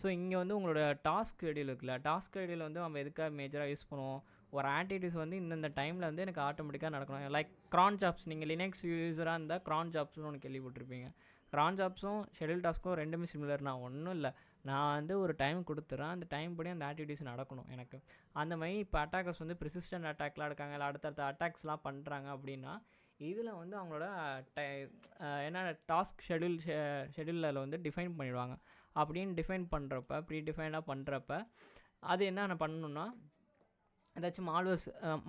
[SPEAKER 1] ஸோ இங்கே வந்து உங்களோட டாஸ்க் ஷெடியூல் இருக்குல்ல, டாஸ்க் ஷெடியூல் வந்து நம்ம எதுக்காக மேஜராக யூஸ் பண்ணுவோம், ஒரு ஆக்டிவிட்டிஸ் வந்து இந்த டைமில் வந்து எனக்கு ஆட்டோமேட்டிக்காக நடக்கணும். லைக் க்ரான் ஜாப்ஸ், நீங்கள் லினக்ஸ் யூஸராக இருந்தால் க்ரான் ஜாப்ஸ்னு ஒன்று கேள்விப்பட்டிருப்பீங்க. க்ரான் ஜாப்ஸும் ஷெடியூல் டாஸ்க்கும் ரெண்டுமே சிமிலர். நான் ஒன்றும் இல்லை, நான் வந்து ஒரு டைம் கொடுத்துட்றேன், அந்த டைம் படி அந்த ஆக்டிவிட்டிஸ் நடக்கணும் எனக்கு. அந்த மாதிரி இப்போ அட்டாக்கர்ஸ் வந்து ப்ரிசிஸ்டன்ட் அட்டாக்லாம் எடுக்காங்க, இல்லை அடுத்தடுத்த அட்டாக்ஸ்லாம் பண்ணுறாங்க அப்படின்னா இதில் வந்து அவங்களோட என்ன டாஸ்க் ஷெடியூலில் வந்து டிஃபைன் பண்ணிடுவாங்க. அப்படின்னு டிஃபைன் பண்ணுறப்ப ப்ரீடிஃபைனாக பண்ணுறப்ப அது என்னென்ன பண்ணணுன்னா, ஏதாச்சும்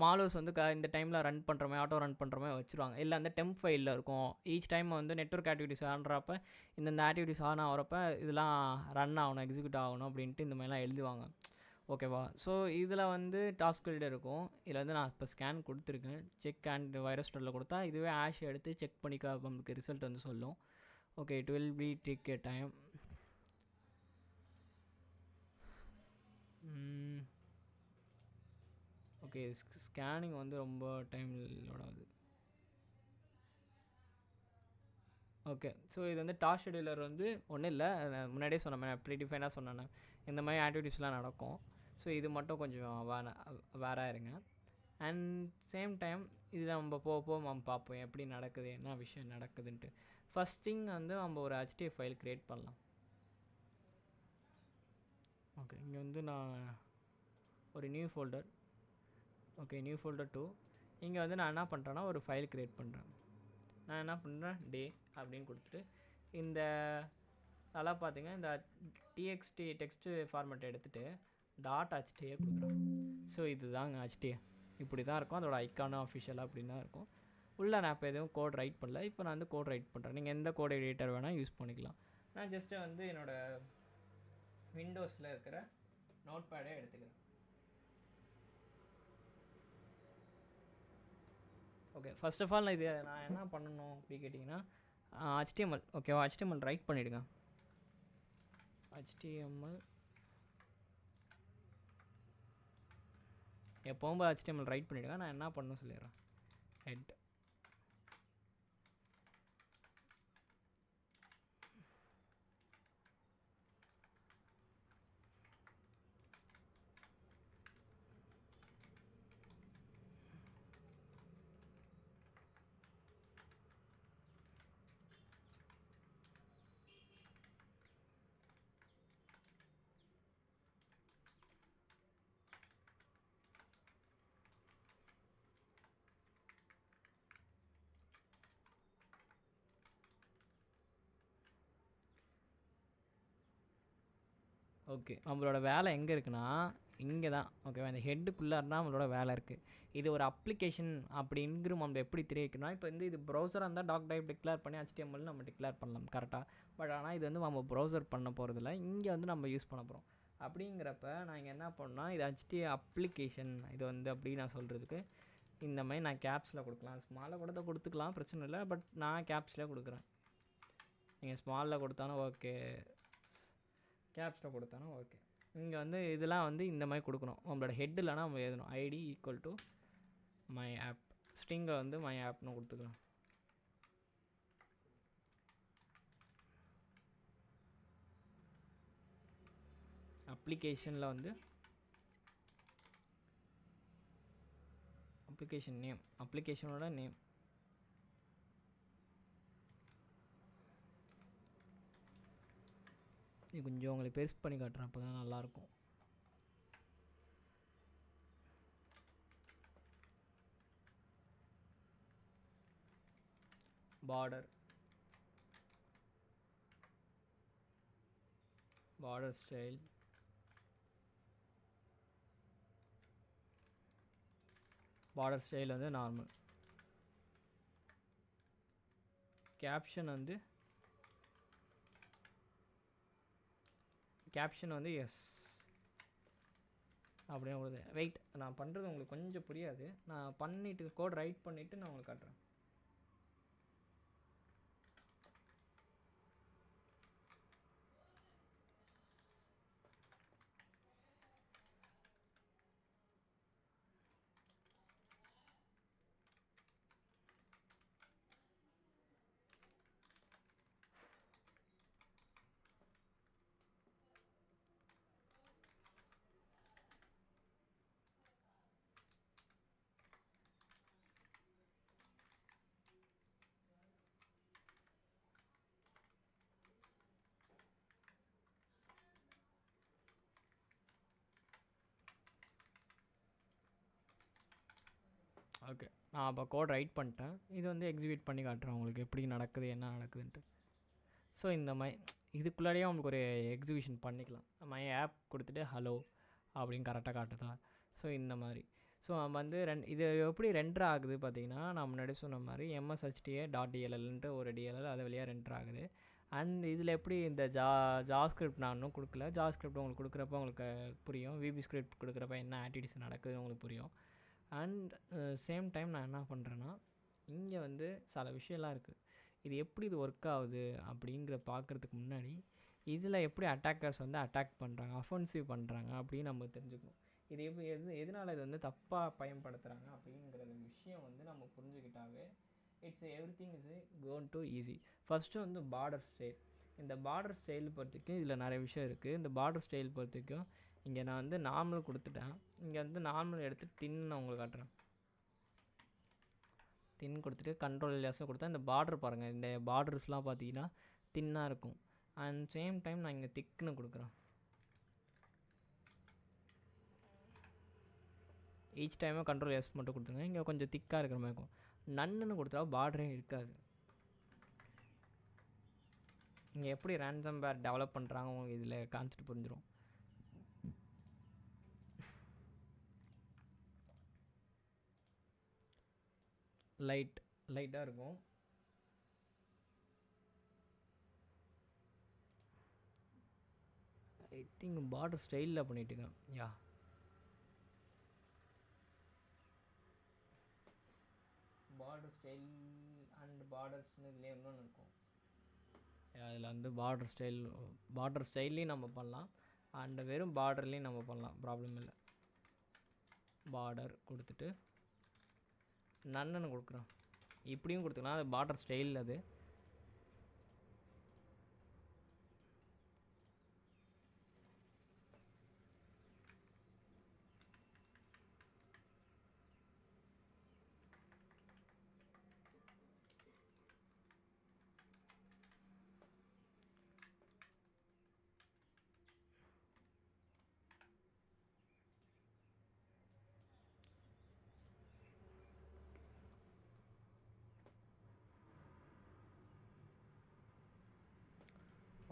[SPEAKER 1] மால்வேர்ஸ் வந்து இந்த டைமில் ரன் பண்ணுற மாதிரி ஆட்டோ ரன் பண்ணுற மாதிரி வச்சுருவாங்க. இல்லை அந்த டெம்ப் ஃபைலில் இருக்கும். ஈச் டைம் வந்து நெட்வொர்க் ஆக்டிவிட்டிஸ் ஆடுறப்ப இந்த ஆக்டிவிட்டிஸ் ஆன் ஆகிறப்ப இதெல்லாம் ரன் ஆகணும், எக்ஸிக்யூட் ஆகணும் அப்படின்ட்டு இந்த மாதிரிலாம் எழுதுவாங்க. ஓகேவா? ஸோ இதில் வந்து டாஸ்க் பில்டர் இருக்கும். இதில் வந்து நான் இப்போ ஸ்கேன் கொடுத்துருக்கேன். செக் அண்ட் வைரஸ் ஸ்டோரில் கொடுத்தா இதுவே ஆஷ் எடுத்து செக் பண்ணிக்க நமக்கு ரிசல்ட் வந்து சொல்லும். Okay, it will be take a time. Okay, scanning வந்து ரொம்ப டைம் லோட் ஆகுது. ஓகே, ஸோ இது வந்து டாஸ்க் ஷெடியூலர் வந்து ஒன்றும் இல்லை, முன்னாடியே சொன்னேன், ப்ரீடிஃபைனாக சொன்னேன் இந்த மாதிரி ஆக்டிவிட்டீஸ்லாம் நடக்கும். ஸோ இது மட்டும் கொஞ்சம் வேறாக இருங்க. அண்ட் சேம் டைம் இது நம்ம போக நம்ம பார்ப்போம் எப்படி நடக்குது, என்ன விஷயம் நடக்குதுன்ட்டு. ஃபஸ்ட் திங் வந்து நம்ம ஒரு HTML ஃபைல் க்ரியேட் பண்ணலாம். ஓகே, இங்கே வந்து நான் ஒரு new folder, okay new folder 2, இங்கே வந்து நான் என்ன பண்ணுறேன்னா ஒரு ஃபைல் க்ரியேட் பண்ணுறேன். நான் என்ன பண்ணுறேன் டே அப்படின்னு கொடுத்துட்டு இந்த நல்லா பார்த்திங்க இந்த TXT டெக்ஸ்ட் ஃபார்மேட்டை எடுத்துகிட்டு .html கொடுக்குறேன். ஸோ இதுதாங்க HTML, இப்படி தான் இருக்கும். அதோட ஐக்கானும் அஃபிஷியலாக அப்படி தான் இருக்கும். உள்ளே நான் இப்போ எதுவும் கோட் ரைட் பண்ணல, இப்போ நான் வந்து கோட் ரைட் பண்ணுறேன். நீங்கள் எந்த கோட் எடிட்டர் வேணால் யூஸ் பண்ணிக்கலாம். நான் ஜஸ்ட்டு வந்து என்னோடய விண்டோஸில் இருக்கிற நோட் பேடை எடுத்துக்கிறேன். ஓகே, ஃபர்ஸ்ட் ஆஃப் ஆல் நான் என்ன பண்ணணும் அப்படி கேட்டிங்கன்னா, ஹெச்டிஎம்எல் ஓகேவா, ஹெச்டிஎம்எல் ரைட் பண்ணிவிடுங்க. ஹெச்டிஎம்எல் எப்போவும் ஹெச்டிஎம்எல் ரைட் பண்ணிவிடுங்க. நான் என்ன பண்ணணும் சொல்லிடுறேன். Head okay. நம்மளோட வேலை எங்கே இருக்குன்னா இங்கே தான். ஓகேவா, இந்த ஹெட்டுக்குள்ளாருனா நம்மளோட வேலை இருக்குது. இது ஒரு அப்ளிகேஷன் அப்படிங்கிற நம்ம எப்படி தெரிவிக்கணும்னா, இப்போ வந்து இது ப்ரௌசராக இருந்தால் டாக் டைப் டிக்ளேர் பண்ணி HTML நம்ம டிக்ளேர் பண்ணலாம் கரெக்டாக. பட் ஆனால் இது வந்து நம்ம ப்ரௌசர் பண்ண போகிறதில்ல, இங்கே வந்து நம்ம யூஸ் பண்ண போகிறோம். அப்படிங்கிறப்ப நான் இங்கே என்ன பண்ணால், இது அப்ளிகேஷன் இது வந்து அப்படி நான் சொல்கிறதுக்கு இந்த மாதிரி நான் கேப்ஸில் கொடுக்கலாம். ஸ்மாலில் கூட கொடுத்துக்கலாம், பிரச்சனை இல்லை. பட் நான் கேப்ஸில் கொடுக்குறேன். நீங்கள் ஸ்மாலில் கொடுத்தாலும் ஓகே, கேப்ஸில் கொடுத்தாலும் ஓகே. இங்கே வந்து இதெல்லாம் வந்து இந்த மாதிரி கொடுக்கணும். நம்மளோட ஹெட் இல்லைனா நம்ம எழுதணும் ID equal to my app, ஸ்ட்ரிங்கை வந்து மை ஆப்னு கொடுத்துக்கலாம். அப்ளிகேஷனில் வந்து அப்ளிகேஷன் நேம், அப்ளிகேஷனோட நேம். இது கொஞ்சம் உங்களுக்கு பெருசு பண்ணி காட்டுறேன், அப்போ தான் நல்லாயிருக்கும். Border, border style, border style வந்து நார்மல். கேப்ஷன் வந்து எஸ் அப்படியே உங்களுக்கு. வெயிட், நான் பண்ணுறது உங்களுக்கு கொஞ்சம் புரியாது. நான் பண்ணிவிட்டு கோட் ரைட் பண்ணிவிட்டு நான் உங்களுக்கு காட்டுறேன். ஓகே, நான் அப்போ கோட் ரைட் பண்ணிட்டேன். இது வந்து எக்ஸிக்யூட் பண்ணி காட்டுறேன் உங்களுக்கு எப்படி நடக்குது, என்ன நடக்குதுன்ட்டு. ஸோ இந்த மாதிரி இதுக்குள்ளாடியே உங்களுக்கு ஒரு எக்ஸிக்யூஷன் பண்ணிக்கலாம். மை ஆப் கொடுத்துட்டு ஹலோ அப்படின்னு கரெக்டாக காட்டுதா. ஸோ இந்த மாதிரி. ஸோ நம்ம வந்து இது எப்படி ரெண்டர் ஆகுது பார்த்தீங்கன்னா, நான் முன்னாடி சொன்ன மாதிரி msHTA.dll ஒரு DLL அது வழியாக ரெண்டர் ஆகுது. அண்ட் இதில் எப்படி இந்த ஜாஸ்கிரிப்ட் நான் இன்னும் கொடுக்கல. ஜாஸ்கிரிப்ட் உங்களுக்கு கொடுக்குறப்ப உங்களுக்கு புரியும். விபி ஸ்கிரிப்ட் கொடுக்குறப்ப என்ன ஆக்டிவிட்டிஸ் நடக்குது உங்களுக்கு புரியும். அண்ட் சேம் டைம் நான் என்ன பண்ணுறேன்னா, இங்கே வந்து சில விஷயம்லாம் இருக்குது. இது எப்படி இது ஒர்க் ஆகுது அப்படிங்கிற பார்க்குறதுக்கு முன்னாடி இதில் எப்படி அட்டாக்கர்ஸ் வந்து அட்டாக் பண்ணுறாங்க, அஃபென்சிவ் பண்ணுறாங்க அப்படின்னு நம்ம தெரிஞ்சுக்கணும். இது எப்படி எதனால் இது வந்து தப்பாக பயன்படுத்துகிறாங்க அப்படிங்கிற விஷயம் வந்து நம்ம புரிஞ்சுக்கிட்டாவே everything is gone to easy. First வந்து பார்டர் ஸ்டைல். இந்த பார்டர் ஸ்டைல் பொறுத்தவரைக்கும் இதில் நிறைய விஷயம் இருக்குது. இந்த பார்டர் ஸ்டைல் பொறுத்தவரைக்கும் இங்கே நான் வந்து நார்மல் கொடுத்துட்டேன். இங்கே வந்து நார்மல் எடுத்து நான் உங்களுக்கு காட்டுறேன். தின் கொடுத்துட்டு கண்ட்ரோல் எல்எஸும் கொடுத்தா இந்த பார்டர் பாருங்கள். இந்த பார்டர்ஸ்லாம் பார்த்தீங்கன்னா தின்னாக இருக்கும். அண்ட் சேம் டைம் நான் இங்கே திக்குன்னு கொடுக்குறேன். ஈச் டைமும் கண்ட்ரோல் எஸ் மட்டும் கொடுத்துருங்க. இங்கே கொஞ்சம் திக்காக இருக்கிற மாதிரி இருக்கும். நன்னுன்னு கொடுத்தா பார்டரே இருக்காது. இங்கே எப்படி ரேண்டம் பேர் டெவலப் பண்ணுறாங்க உங்களுக்கு இதில் கான்செப்ட் புரிஞ்சிடும். லைட்டாக இருக்கும். ஐ திங்க் பார்டர் ஸ்டைலில் பண்ணிட்டுருக்கேன். யா, பார்டர் ஸ்டைல் அண்ட் பார்டர்ஸ்னு இதுலேயே இன்னொன்று இருக்கும். அதில் வந்து பார்டர் ஸ்டைல்லையும் நம்ம பண்ணலாம், அண்ட் வெறும் பார்டர்லேயும் நம்ம பண்ணலாம், ப்ராப்ளம் இல்லை. பார்டர் கொடுத்துட்டு நன்னு கொடுக்குறோம், இப்படியும் கொடுத்துக்கலாம், அது பார்டர் ஸ்டைல் அது.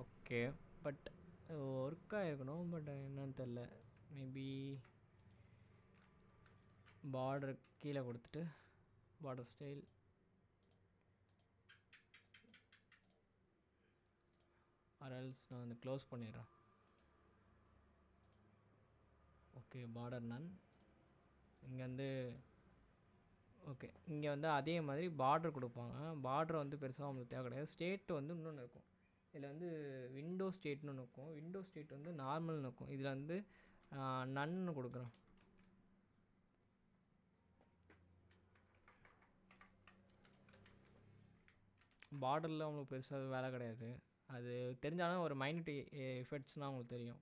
[SPEAKER 1] ஓகே, பட் ஒர்க்காக இருக்கணும், பட் என்னன்னு தெரில. மேபி பார்டர் கீழே கொடுத்துட்டு பார்டர் ஸ்டைல், ஆர்எல்ஸ் நான் வந்து க்ளோஸ் பண்ணிடுறேன். ஓகே, பார்டர் நன். இங்கே வந்து ஓகே, இங்கே வந்து அதே மாதிரி பார்டர் கொடுப்பாங்க. பார்டர் வந்து பெருசாக அவங்களுக்கு தேவை கிடையாது. ஸ்டேட் வந்து இன்னொன்று இருக்கும், இதில் வந்து விண்டோ ஸ்டேட்னு ஒன்று இருக்கும். விண்டோ ஸ்டேட் வந்து நார்மல்னு இருக்கும், இதில் வந்து நன்னு கொடுக்குறோம். பார்டரில் அவங்களுக்கு பெருசாக வேலை கிடையாது, அது தெரிஞ்சாலும் ஒரு மைனூட் எஃபெக்ட்ஸ்னால் அவங்களுக்கு தெரியும்.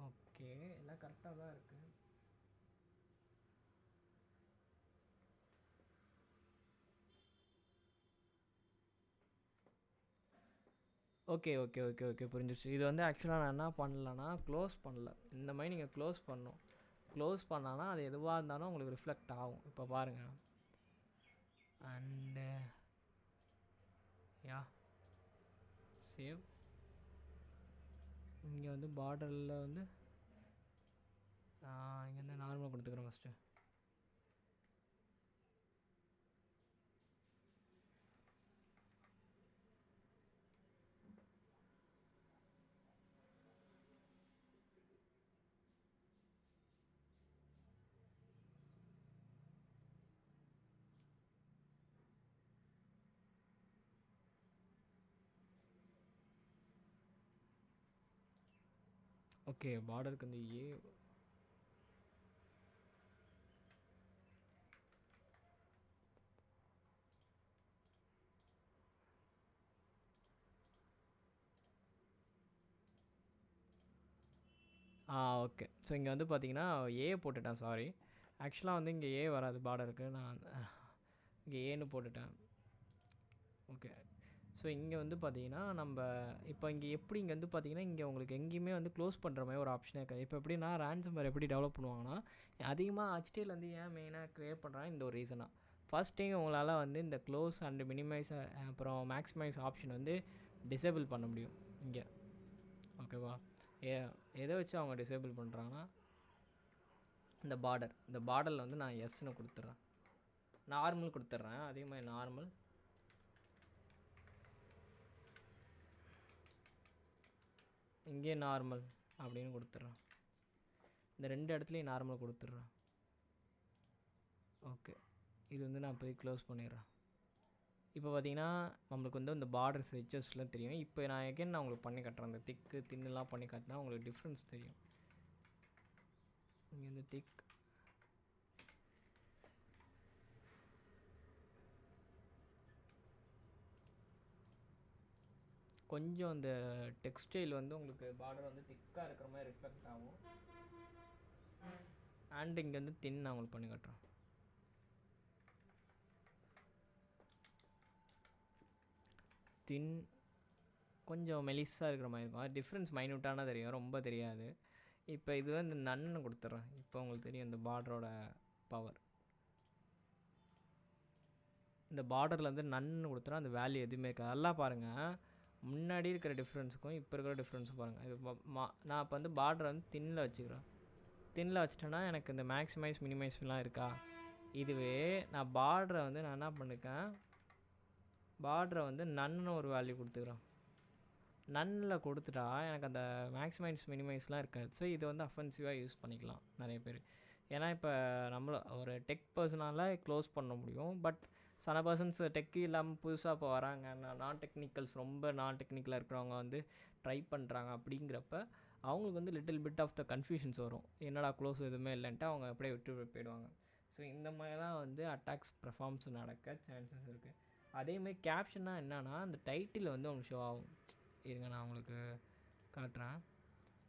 [SPEAKER 1] ஓகே, எல்லாம் கரெக்டாக தான் இருக்குது. ஓகே ஓகே ஓகே ஓகே புரிஞ்சிடுச்சு. இது வந்து ஆக்சுவலாக நான் என்ன பண்ணலன்னா க்ளோஸ் பண்ணல, இந்த மாதிரி நீங்கள் க்ளோஸ் பண்ணணும். க்ளோஸ் பண்ணான்னா அது எதுவாக இருந்தாலும் உங்களுக்கு ரிஃப்ளெக்ட் ஆகும். இப்போ பாருங்கள், அண்டு யா சேவ். இங்கே வந்து பார்டரில் வந்து இங்கே வந்து நார்மலாக கொடுத்துக்கிறேன் ஃபஸ்ட்டு. ஓகே, பார்டருக்கு வந்து ஏ ஓகே. ஸோ இங்கே வந்து பார்த்தீங்கன்னா ஏ போட்டுட்டேன், சாரி. ஆக்சுவலாக வந்து இங்கே ஏ வராது பார்டருக்கு, நான் இங்கே ஏன்னு போட்டுட்டேன். ஓகே, ஸோ இங்கே வந்து பார்த்தீங்கன்னா நம்ம இப்போ இங்கே எப்படி இங்கே வந்து பார்த்தீங்கன்னா இங்கே உங்களுக்கு எங்கேயுமே வந்து க்ளோஸ் பண்ணுற மாதிரி ஒரு ஆப்ஷனே இருக்காது. இப்போ எப்படின்னா ransomware எப்படி டெவலப் பண்ணுவாங்கன்னா, அதிகமாக HTML வந்து ஏன் மெயினாக க்ரியேட் பண்ணுறாங்க, இந்த ஒரு ரீசனாக. ஃபஸ்ட் டைம் உங்களால் வந்து இந்த க்ளோஸ் அண்ட் மினிமைஸ் அப்புறம் மேக்ஸிமைஸ் ஆப்ஷன் வந்து டிசேபிள் பண்ண முடியும் இங்கே. ஓகேவா, எதை வச்சு அவங்க டிசேபிள் பண்ணுறாங்கன்னா, இந்த பார்டரில் வந்து நான் எஸ்ன்னு கொடுத்துட்றேன், நார்மல் கொடுத்துட்றேன். அதே மாதிரி நார்மல், இங்கே நார்மல் அப்படின்னு கொடுத்துட்றேன். இந்த ரெண்டு இடத்துலையும் நார்மல் கொடுத்துட்றேன். ஓகே, இது வந்து நான் போய் க்ளோஸ் பண்ணிடுறேன். இப்போ பார்த்தீங்கன்னா நம்மளுக்கு வந்து இந்த பார்டர் ஸ்விட்சஸ்லாம் தெரியும். இப்போ நான் எகைன் நான் உங்களுக்கு பண்ணி காட்டுறேன், அந்த திக்கு தின்னெலாம் பண்ணி காட்டினா உங்களுக்கு டிஃப்ரென்ஸ் தெரியும். இங்கே இந்த திக் கொஞ்சம் அந்த டெக்ஸ்டைல் வந்து உங்களுக்கு பார்டர் வந்து திக்காக இருக்கிற மாதிரி ரிஃப்ளெக்ட் ஆகும். அண்ட் இங்கே வந்து தின் நான் உங்களுக்கு பண்ணி காட்டுறேன். தின் கொஞ்சம் மெலிஸாக இருக்கிற மாதிரி இருக்கும், அது டிஃப்ரென்ஸ் மைன்யூட்டான தெரியும், ரொம்ப தெரியாது. இப்போ இது வந்து நன்னு கொடுத்துட்றேன். இப்போ உங்களுக்கு தெரியும் இந்த பார்டரோட பவர். இந்த பார்டரில் வந்து நன்னு கொடுத்துறேன், அந்த வேல்யூ எதுவுமே இருக்காது. நல்லா பாருங்கள், முன்னாடி இருக்கிற டிஃப்ரென்ஸுக்கும் இப்போ இருக்கிற டிஃப்ரென்ஸும் பாருங்கள். இது நான் இப்போ வந்து பார்டரை வந்து தின்னில் வச்சுக்கிறேன். தின்னில் வச்சிட்டேன்னா எனக்கு இந்த மேக்ஸிமைஸ் மினிமைஸ்லாம் இருக்கா. இதுவே நான் பார்டரை வந்து நான் என்ன பண்ணிருக்கேன், பார்டரை வந்து நன்னு ஒரு வேல்யூ கொடுத்துக்கிறேன். நன்னில் கொடுத்துட்டா எனக்கு அந்த மேக்ஸிமைஸ் மினிமைஸ்லாம் இருக்காது. ஸோ இது வந்து அஃபென்சிவாக யூஸ் பண்ணிக்கலாம் நிறைய பேர். ஏன்னா இப்போ நம்மள ஒரு டெக் பர்சனால் க்ளோஸ் பண்ண முடியும். பட் சில பர்சன்ஸ் டெக்கு இல்லாமல் புதுசாக இப்போ வராங்க, நான் டெக்னிக்கலாக இருக்கிறவங்க வந்து ட்ரை பண்ணுறாங்க. அப்படிங்கிறப்ப அவங்களுக்கு வந்து little bit of the confusions வரும். என்னடா க்ளோஸ் எதுவுமே இல்லைன்ட்டு அவங்க அப்படியே விட்டு போயிடுவாங்க. ஸோ இந்த மாதிரிலாம் வந்து அட்டாக்ஸ் பெர்ஃபார்ம்ஸ் நடக்க சான்சஸ் இருக்குது. அதேமாதிரி கேப்ஷன்னா என்னன்னா, அந்த டைட்டில் வந்து உங்களுக்கு ஷோ ஆகும். இருங்க நான் உங்களுக்கு காட்டுறேன்.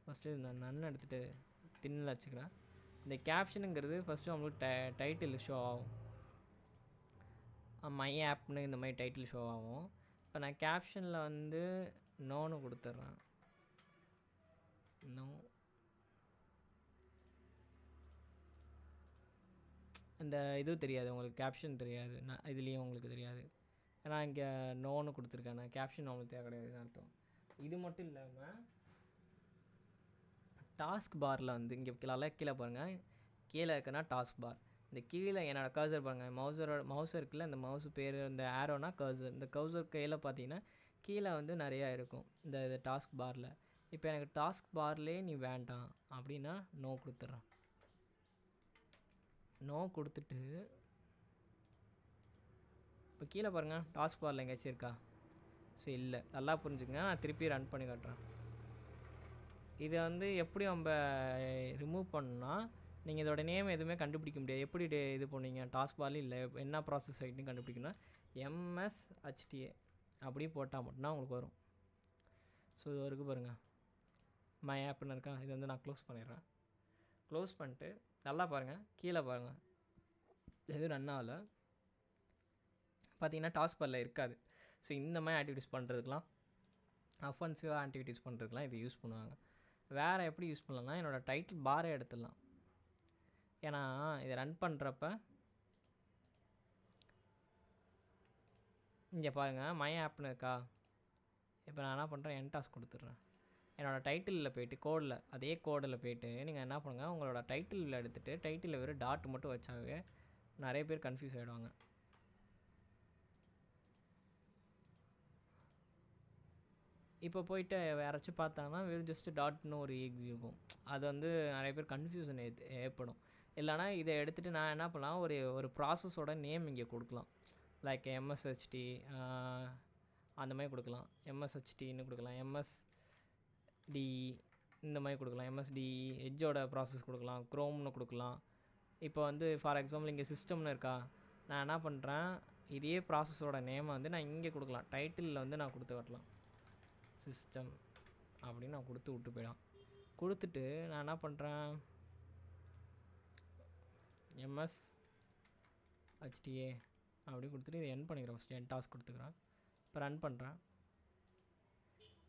[SPEAKER 1] ஃபஸ்ட்டு இந்த நன் எடுத்துகிட்டு தின்னில் வச்சுக்கிறேன். இந்த கேப்ஷனுங்கிறது ஃபஸ்ட்டு அவங்களுக்கு டைட்டில் ஷோ ஆகும். மை ஆப்னு இந்த மாதிரி டைட்டில் ஷோ ஆகும். இப்போ நான் கேப்ஷனில் வந்து நோன்னு கொடுத்துட்றேன். நோ, இந்த இது தெரியாது உங்களுக்கு, கேப்ஷன் தெரியாது. நான் இதுலேயும் உங்களுக்கு தெரியாது. ஏன்னா இங்கே நோன்னு கொடுத்துருக்கேன். நான் கேப்ஷன் அவங்களுக்கு தேவை கிடையாதுன்னு அர்த்தம். இது மட்டும் இல்லாமல் டாஸ்க் பாரில் வந்து இங்கே கீழே பாருங்கள், கீழே இருக்குன்னா டாஸ்க் பார். இந்த கீழே என்னோடய கர்சர் பாருங்கள், மவுசர் இருக்குல்ல, இந்த மவுஸ் பேர் இந்த ஆரோனா கர்சர். இந்த கர்சர் கையில் பார்த்தீங்கன்னா கீழே வந்து நிறையா இருக்கும் இந்த டாஸ்க் பாரில். இப்போ எனக்கு டாஸ்க் பார்லேயே நீ வேண்டாம் அப்படின்னா நோ கொடுத்துட்றேன். நோ கொடுத்துட்டு இப்போ கீழே பாருங்கள், டாஸ்க் பாரில் எங்கேயாச்சும் இருக்கா? ஸோ இல்லை, நல்லா புரிஞ்சுக்கங்க. நான் திருப்பி ரன் பண்ணி காட்டுறேன். இதை வந்து எப்படி நம்ம ரிமூவ் பண்ணால், நீங்கள் இதோட நேம் எதுவுமே கண்டுபிடிக்க முடியாது. எப்படி இது பண்ணீங்க டாஸ்க் பார்லையும் இல்லை, என்ன ப்ராசஸ் ஆகிட்டுன்னு கண்டுபிடிக்கணும்னா MSHTA அப்படி போட்டால் மட்டும்தான் உங்களுக்கு வரும். ஸோ இது வரைக்கும் பாருங்கள், மை ஆப்னு இருக்கா. இது வந்து நான் க்ளோஸ் பண்ணிடுறேன். க்ளோஸ் பண்ணிட்டு நல்லா பாருங்கள், கீழே பாருங்கள், எதுவும் ரன் ஆகலை. பார்த்தீங்கன்னா டாஸ்க் பாரில் இருக்காது. ஸோ இந்த மாதிரி ஆக்டிவிட்டீஸ் பண்ணுறதுக்கெலாம், அஃபென்சிவாக ஆக்டிவிட்டீஸ் பண்ணுறதுக்கெலாம் இது யூஸ் பண்ணுவாங்க. வேறு எப்படி யூஸ் பண்ணலாம்னா, என்னோடய டைட்டில் பாரே எடுத்துடலாம். ஏன்னா இதை ரன் பண்ணுறப்ப இங்கே பாருங்கள், மை ஆப்னு இருக்கா. இப்போ நான் என்ன பண்ணுறேன், என்டாஸ் கொடுத்துட்றேன். என்னோடய டைட்டிலில் போய்ட்டு அதே கோடில் போய்ட்டு நீங்கள் என்ன பண்ணுங்கள், உங்களோட டைட்டிலில் எடுத்துகிட்டு டைட்டிலில் வெறும் டாட் மட்டும் வச்சாவே நிறைய பேர் கன்ஃபியூஸ் ஆகிடுவாங்க. இப்போ போயிட்டு யாராச்சும் பார்த்தாங்கன்னா வெறும் ஜஸ்ட்டு டாட்னு ஒரு இருக்கும். அது வந்து நிறைய பேர் கன்ஃபியூஷன் ஏற்படும். இல்லைனா இதை எடுத்துகிட்டு நான் என்ன பண்ணலாம், ஒரு ப்ராசஸோட நேம் இங்கே கொடுக்கலாம். லைக் MSHT அந்த மாதிரி கொடுக்கலாம். MSHTன்னு கொடுக்கலாம், MSD இந்த மாதிரி கொடுக்கலாம். MSD எட்ஜோட ப்ராசஸ் கொடுக்கலாம், க்ரோம்னு கொடுக்கலாம். இப்போ வந்து ஃபார் எக்ஸாம்பிள் இங்கே சிஸ்டம்னு இருக்கா, நான் என்ன பண்ணுறேன், இதே ப்ராசஸோட நேமை வந்து நான் இங்கே கொடுக்கலாம். டைட்டிலில் வந்து நான் கொடுத்து வரலாம், சிஸ்டம் அப்படின்னு நான் கொடுத்து விட்டு போயிடலாம். கொடுத்துட்டு நான் என்ன பண்ணுறேன், MSHTA அப்படி கொடுத்துட்டு இதை என் பண்ணிக்கிறேன். ஃபஸ்ட்டு என் டாஸ்க் கொடுத்துக்கிறேன். இப்போ ரன் பண்ணுறேன்.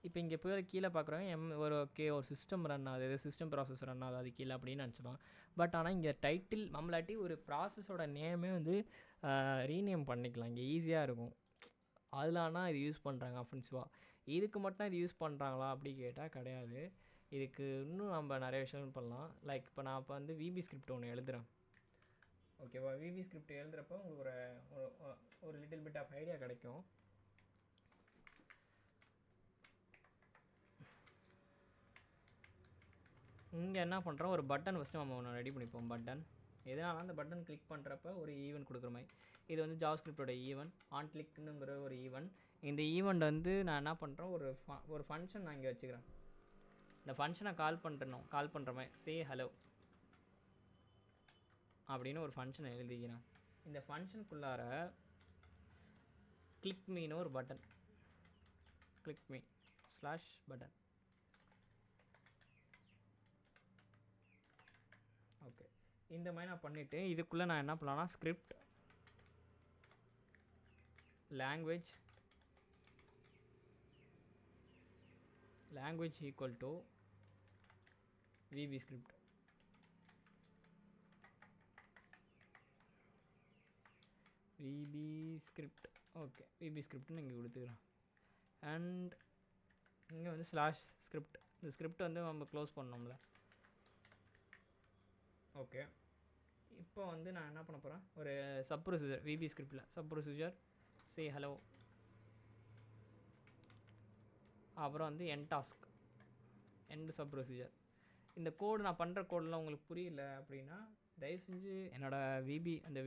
[SPEAKER 1] இப்போ இங்கே போய் கீழே பார்க்குறவங்க ஒரு சிஸ்டம் ரன் ஆகுது, எது சிஸ்டம் ப்ராசஸ் ரன் ஆகுது, அது கீழே அப்படின்னு நினச்சிப்பாங்க. பட் ஆனால் இங்கே டைட்டில் நம்மளாட்டி ஒரு ப்ராசஸோட நேமே வந்து ரீநேம் பண்ணிக்கலாம். இங்கே ஈஸியாக இருக்கும். அதில் ஆனால் இது யூஸ் பண்ணுறாங்க அஃபென்சிவாக. இதுக்கு மட்டும் இது யூஸ் பண்ணுறாங்களா அப்படி கேட்டால் கிடையாது. இதுக்கு இன்னும் நம்ம நிறைய விஷயம் பண்ணலாம். லைக் இப்போ நான் வந்து விபி ஸ்கிரிப்ட் ஒன்று எழுதுகிறேன். ஓகேவா, விபி ஸ்கிரிப்ட் எழுதுகிறப்போ உங்களுக்கு ஒரு லிட்டில் பிட் ஆஃப் ஐடியா கிடைக்கும். இங்கே என்ன பண்ணுறோம், ஒரு பட்டன் ஃபஸ்ட்டு நம்ம ஒன்று ரெடி பண்ணிப்போம். பட்டன் எதனால அந்த பட்டன் கிளிக் பண்ணுறப்ப ஒரு ஈவெண்ட் கொடுக்குற மாதிரி. இது வந்து ஜாவாஸ்கிரிப்டோட ஈவெண்ட், ஆன் கிளிக்னுங்கிற ஒரு ஈவெண்ட். இந்த ஈவெண்ட் வந்து நான் என்ன பண்ணுறேன், ஒரு ஃபங்க்ஷன் நான் இங்கே வச்சுக்கிறேன். இந்த ஃபங்க்ஷனை கால் பண்ணுற மாதிரி சே ஹலோ அப்படின்னு ஒரு ஃபங்க்ஷனை எழுதிக்கிறேன். இந்த ஃபங்க்ஷனுக்குள்ளார கிளிக் மீன்னு ஒரு button, click me /button. Okay, இந்த மாதிரி நான் பண்ணிவிட்டு இதுக்குள்ளே நான் என்ன பண்ணலாம்னா, script language equal to VB script. VB script okay, VB ஸ்கிரிப்ட்னு இங்கே கொடுத்துக்கிறேன். அண்ட் இங்கே வந்து /ஸ்கிரிப்ட். இந்த ஸ்கிரிப்ட் வந்து நம்ம க்ளோஸ் பண்ணோம்ல. ஓகே, இப்போ வந்து நான் என்ன பண்ண போகிறேன், ஒரு சப் ப்ரொசீஜர் விபி ஸ்கிரிப்டில் சப் ப்ரொசீஜர் சே ஹலோ, அப்புறம் வந்து என் டாஸ்க் எண்ட் சப் ப்ரொசீஜர். இந்த கோடு நான் பண்ணுற கோடெலாம் உங்களுக்கு புரியல அப்படின்னா தயவு செஞ்சு என்னோடய விபி அந்த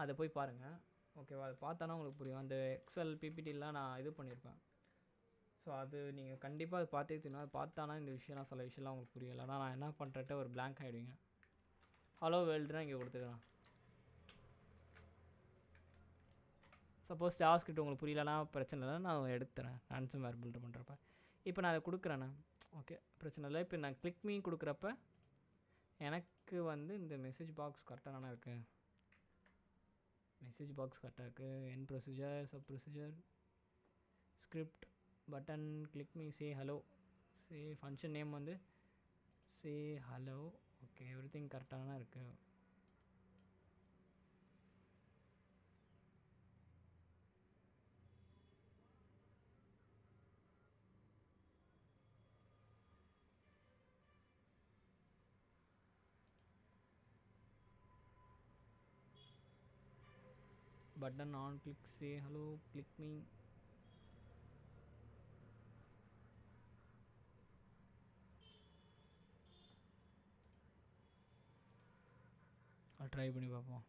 [SPEAKER 1] அதை போய் பாருங்கள். ஓகேவா? அதை பார்த்தானா உங்களுக்கு புரியும். அந்த எக்ஸல் பிபிடிலாம் நான் இது பண்ணியிருப்பேன். ஸோ அது நீங்கள் கண்டிப்பாக அது பார்த்துக்கிட்டீங்கன்னா அது பார்த்தானா இந்த விஷயம்லாம் சில விஷயம்லாம் உங்களுக்கு புரியும். இல்லைனா நான் என்ன பண்ணுறேன்ட்டு ஒரு பிளாங்க் ஆகிடுவீங்க. ஹலோ வேர்ல்டுனா இங்கே கொடுத்துக்கலாம். சப்போஸ் ஜாவாஸ்கிரிப்ட் உங்களுக்கு புரியலனா பிரச்சனை இல்லை, நான் எடுத்துறேன் ரேன்சம் வேர் பில்ட் பண்ணுறப்ப. இப்போ நான் அதை கொடுக்குறேண்ணே, ஓகே பிரச்சனை இல்லை. இப்போ நான் கிளிக் மீ கொடுக்குறப்ப எனக்கு வந்து இந்த மெசேஜ் பாக்ஸ் கரெக்டாக தானே இருக்குது. மெசேஜ் பாக்ஸ் கரெக்டாக இருக்குது. என் procedure, sub procedure, script, button, click me, say hello, say function name வந்து say hello. Okay everything கரெக்டாக தானே இருக்குது. button on, click say hello, click me. Try பண்ணி பார்ப்போம்.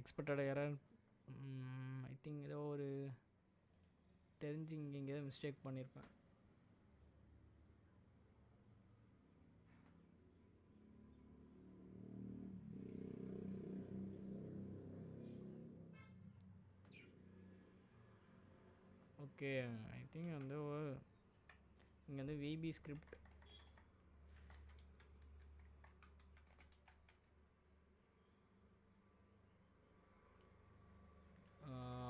[SPEAKER 1] எக்ஸ்பெக்டட் எரர், ஐ திங்க் ஏதோ ஒரு தெரிஞ்சு இங்கே எங்கேயாவது மிஸ்டேக் பண்ணியிருப்பேன். ஓகே ஐ திங்க் வந்து இங்கே வந்து விபி ஸ்கிரிப்ட்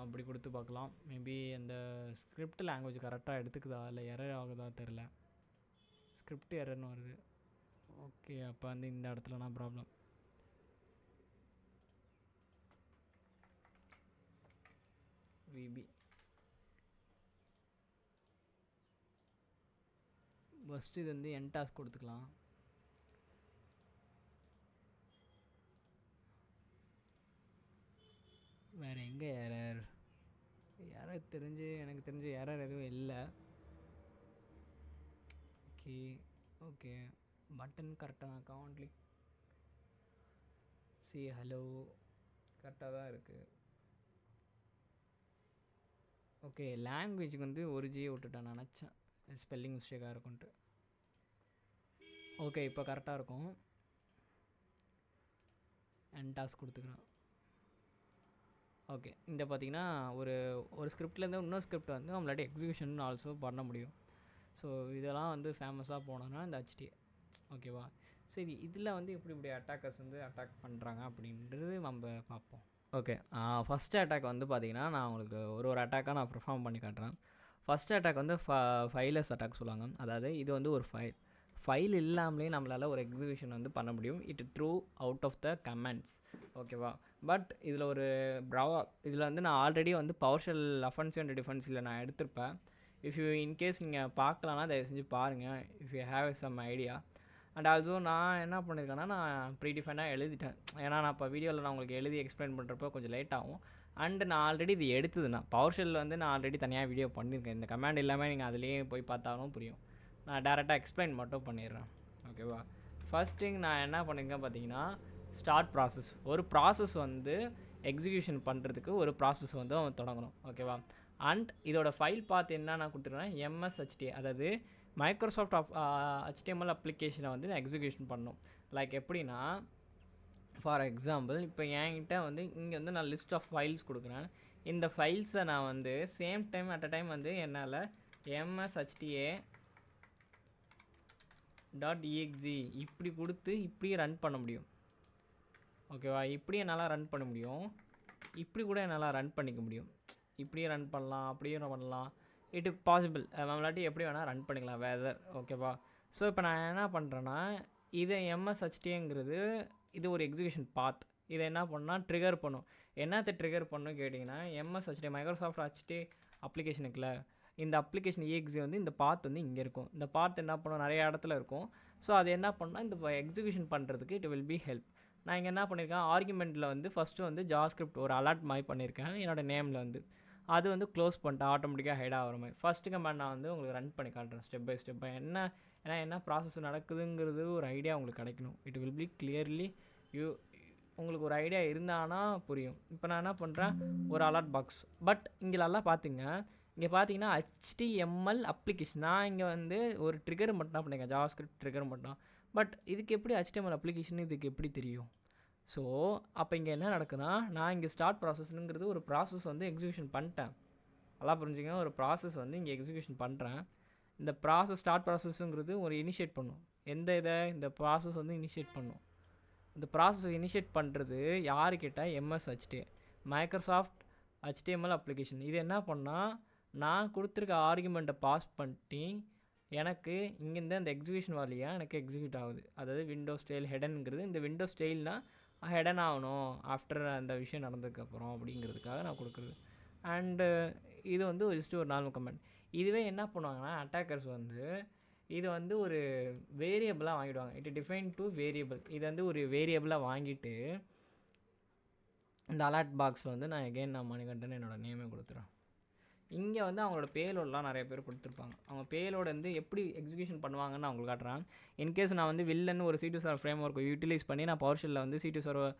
[SPEAKER 1] அப்படி கொடுத்து பார்க்கலாம். மேபி அந்த ஸ்கிரிப்ட் லாங்குவேஜ் கரெக்டாக எடுத்துக்குதா இல்லை எரர் ஆகுதா தெரில. ஸ்கிரிப்ட் எரர்னு வருது. ஓகே அப்போ வந்து இந்த இடத்துலனா ப்ராப்ளம். விபி ஃபஸ்ட்டு இது வந்து என் டாஸ்க் கொடுத்துக்கலாம். வேறு எங்கே எரர் எனக்கு தெரிஞ்சு எரர் எதுவும் இல்லை. ஓகே ஓகே பட்டன் கரெக்டாக அக்கௌண்ட் கிளிக் சி ஹலோ கரெக்டாக தான் இருக்குது. ஓகே லாங்குவேஜுக்கு வந்து ஒரு ஜியை விட்டுட்டேன், நினச்சேன் ஸ்பெல்லிங் மிஸ்டேக்காக இருக்கும்ன்ட்டு. ஓகே இப்போ கரெக்டாக இருக்கும். அண்ட் டாஸ்க் கொடுத்துக்கிறேன். ஓகே இந்த பார்த்திங்கன்னா ஒரு ஸ்கிரிப்ட்லேருந்து இன்னொரு ஸ்கிரிப்ட் வந்து நம்மளாட்டி எக்ஸிக்யூஷன் ஆல்சோ பண்ண முடியும். ஸோ இதெல்லாம் வந்து ஃபேமஸாக போனோன்னா இந்த HTA. ஓகேவா? சரி இதில் வந்து இப்படி அட்டாக்கர்ஸ் வந்து அட்டாக் பண்ணுறாங்க அப்படின்றது நம்ம பார்ப்போம். ஓகே ஃபஸ்ட்டு அட்டாக் வந்து பார்த்திங்கன்னா நான் உங்களுக்கு ஒரு அட்டாக்காக நான் பெர்ஃபார்ம் பண்ணி காட்டுறேன். ஃபஸ்ட்டு அட்டாக் வந்து ஃபைலஸ் அட்டாக் சொல்லுவாங்க. அதாவது இது வந்து ஒரு ஃபைல் இல்லாமலே நம்மளால் ஒரு எக்ஸிக்யூஷன் வந்து பண்ண முடியும். It true out of the comments. ஓகேவா? பட் இதில் இதில் வந்து நான் ஆல்ரெடி வந்து பவர்ஷெல் அஃபென்சிவ் அண்ட் டிஃபென்ஸில் நான் எடுத்திருப்பேன். இஃப் யூ இன்கேஸ் நீங்கள் பார்க்கலான்னா தயவு செஞ்சு பாருங்கள், if you have some idea. And also நான் என்ன பண்ணியிருக்கேன்னா நான் ப்ரீடிஃபைனாக எழுதிட்டேன். ஏன்னா நான் இப்போ வீடியோவில் நான் உங்களுக்கு எழுதி எக்ஸ்பிளைன் பண்ணுறப்போ கொஞ்சம் லேட் ஆகும். அண்டு நான் ஆல்ரெடி இது எடுத்ததுண்ணா பவர்ஷெல் வந்து நான் ஆல்ரெடி தனியாக வீடியோ பண்ணியிருக்கேன். இந்த கமெண்ட் இல்லாமல் நீங்கள் அதிலேயே போய் பார்த்தாலும் புரியும். நான் டேரெக்டாக எக்ஸ்பிளைன் மட்டும் பண்ணிடுறேன். ஓகேவா? ஃபர்ஸ்ட் திங் நான் என்ன பண்ணியிருக்கேன் பார்த்தீங்கன்னா ஸ்டார்ட் ப்ராசஸ். ஒரு ப்ராசஸ் வந்து எக்ஸிக்யூஷன் பண்ணுறதுக்கு ஒரு ப்ராசஸ் வந்து அவன் தொடங்கணும். ஓகேவா? அண்ட் இதோட ஃபைல் பார்த்து என்ன நான் கொடுத்துருக்கேன்னா MSHTA, அதாவது மைக்ரோசாஃப்ட் HTML அப்ளிகேஷனை வந்து நான் எக்ஸிக்யூஷன் பண்ணணும். லைக் எப்படின்னா ஃபார் எக்ஸாம்பிள் இப்போ என்கிட்ட வந்து இங்கே வந்து நான் லிஸ்ட் ஆஃப் ஃபைல்ஸ் கொடுக்குறேன். இந்த ஃபைல்ஸை நான் வந்து same time at a time வந்து என்னால் MSHTA.exe இப்படி கொடுத்து இப்படியே ரன் பண்ண முடியும். ஓகேவா? இப்படி என்னால் ரன் பண்ண முடியும். இப்படி கூட என்னால் ரன் பண்ணிக்க முடியும். இப்படியே ரன் பண்ணலாம், அப்படியே பண்ணலாம். It is possible. நம்மளாட்டி எப்படி வேணால் ரன் பண்ணிக்கலாம் வேதர். ஓகேவா? ஸோ இப்போ நான் என்ன பண்ணுறேன்னா இதை MSHTA இது ஒரு எக்ஸிக்யூஷன் பாத். இதை என்ன பண்ணால் ட்ரிகர் பண்ணும். என்னத்தை ட்ரிகர் பண்ணணும் கேட்டிங்கன்னா MSHTA மைக்ரோசாஃப்ட் HTA அப்ளிகேஷனுக்குள்ள இந்த அப்ளிகேஷன் EXE வந்து இந்த பாத் வந்து இங்கே இருக்கும். இந்த பாத் என்ன பண்ணும், நிறைய இடத்துல இருக்கும். ஸோ அது என்ன பண்ணால் இந்த எக்ஸிக்யூஷன் பண்ணுறதுக்கு இட் வில் பி ஹெல்ப். நான் இங்கே என்ன பண்ணியிருக்கேன், ஆர்குமெண்ட்டில் வந்து ஃபஸ்ட்டு வந்து ஜாவாஸ்கிரிப்ட் ஒரு அலர்ட் மாதிரி பண்ணியிருக்கேன் என்னோடய நேமில் வந்து. அது வந்து க்ளோஸ் பண்ணிட்டேன், ஆட்டோமேட்டிக்காக ஹைட் ஆகிற மாதிரி. ஃபஸ்ட்டு கமெண்ட் நான் வந்து உங்களுக்கு ரன் பண்ணி காட்டுறேன் ஸ்டெப் பை ஸ்டெப்பாக. ஏன்னா என்ன ப்ராசஸ் நடக்குதுங்கிறது ஒரு ஐடியா உங்களுக்கு கிடைக்கணும். இட் வில் பி கிளியர்லி உங்களுக்கு ஒரு ஐடியா இருந்தானா புரியும். இப்போ நான் என்ன பண்ணுறேன், ஒரு அலர்ட் பாக்ஸ். பட் இங்கே நல்லா பார்த்துங்க, இங்கே பார்த்தீங்கன்னா HTML அப்ளிகேஷன். நான் இங்கே வந்து ஒரு ட்ரிகர் மட்டும் தான் பண்ணியிருக்கேன், ஜாவாஸ்கிரிப்ட் ட்ரிகர் மட்டும். பட் இதுக்கு எப்படி HTML அப்ளிகேஷன் இதுக்கு எப்படி தெரியும்? ஸோ அப்போ இங்கே என்ன நடக்குன்னா, நான் இங்கே ஸ்டார்ட் ப்ராசஸ்ங்கிறது ஒரு ப்ராசஸ் வந்து எக்ஸிக்யூஷன் பண்ணிட்டேன். நல்லா புரிஞ்சுங்க, ஒரு ப்ராசஸ் வந்து இங்கே எக்ஸிக்யூஷன் பண்ணுறேன். இந்த ப்ராசஸ் ஸ்டார்ட் ப்ராசஸ்ங்கிறது ஒரு இனிஷியேட் பண்ணும். இந்த ப்ராசஸ் வந்து இனிஷியேட் பண்ணும். இந்த ப்ராசஸ் இனிஷியேட் பண்ணுறது யார் கேட்டால் MSHT, மைக்ரோசாஃப்ட் HTML அப்ளிகேஷன். இது என்ன பண்ணால், நான் கொடுத்துருக்க ஆர்குமெண்ட்டை பாஸ் பண்ணி எனக்கு இங்கேருந்து அந்த எக்ஸிக்யூஷன் வழியாக எனக்கு எக்ஸிக்யூட் ஆகுது. அதாவது விண்டோஸ் ஸ்டைல் ஹெடனுங்கிறது, இந்த விண்டோஸ் ஸ்டைல்னால் ஹெடன் ஆகணும் ஆஃப்டர் அந்த விஷயம் நடந்ததுக்கப்புறம் அப்படிங்கிறதுக்காக நான் கொடுக்குறது. அண்டு இது வந்து ஜஸ்ட்டு ஒரு நார்மல் கமெண்ட். இதுவே என்ன பண்ணுவாங்கன்னா, அட்டாக்கர்ஸ் வந்து இது வந்து ஒரு வேரியபிளாக வாங்கிடுவாங்க. It define to variable. இது வந்து ஒரு வேரியபிளாக வாங்கிட்டு இந்த அலர்ட் பாக்ஸில் வந்து நான் மணிகண்டன் என்னோடய நேமே கொடுத்துறேன். இங்கே வந்து அவங்களோட பேலோடலாம் நிறைய பேர் கொடுத்துருப்பாங்க. அவங்க பேலோடு வந்து எப்படி எக்ஸிக்யூஷன் பண்ணுவாங்கன்னு நான் உங்களுக்கு காட்டுறேன். இன்கேஸ் நான் வந்து வில்லன்னு ஒரு C2 சர்வர் ஃப்ரேம் ஒர்க்கை யூட்டிலைஸ் பண்ணி நான் PowerShellல வந்து C2 சர்வர்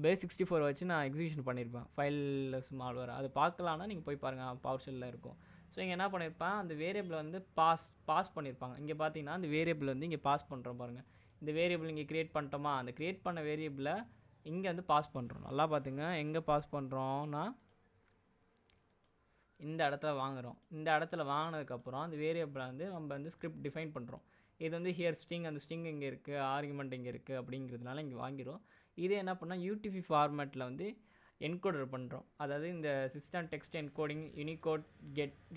[SPEAKER 1] base64 வச்சு நான் எக்ஸிக்யூஷன் பண்ணியிருப்பேன், ஃபைல்லெஸ் மால்வேர். அது பார்க்கலான்னா நீங்கள் போய் பாருங்கள், PowerShellல இருக்கும். ஸோ இங்கே என்ன பண்ணியிருப்பேன், அந்த வேரியபிளை வந்து பாஸ் பண்ணியிருப்பாங்க. இங்கே பார்த்தீங்கன்னா அந்த வேரியபிள் வந்து இங்கே பாஸ் பண்ணுறோம் பாருங்கள். இந்த வேரியபிள் இங்கே க்ரியேட் பண்ணிட்டோமா, அந்த க்ரியேட் பண்ண வேரியபிளை இங்கே வந்து பாஸ் பண்ணுறோம். நல்லா பார்த்துங்க, எங்கே பாஸ் பண்ணுறோன்னா இந்த இடத்துல வாங்குகிறோம். இந்த இடத்துல வாங்கினதுக்கப்புறம் அந்த வேரியபிளை வந்து நம்ம வந்து ஸ்கிரிப்ட் டிஃபைன் பண்ணுறோம். இது வந்து ஹியர் ஸ்ட்ரிங், அந்த ஸ்ட்ரிங் இங்கே இருக்குது, ஆர்குமெண்ட் இங்கே இருக்குது அப்படிங்கிறதுனால இங்கே வாங்கிடும். இதே என்ன பண்ணால் UTF ஃபார்மேட்டில் வந்து என்கோடர் பண்ணுறோம். அதாவது இந்த system text encoding Unicode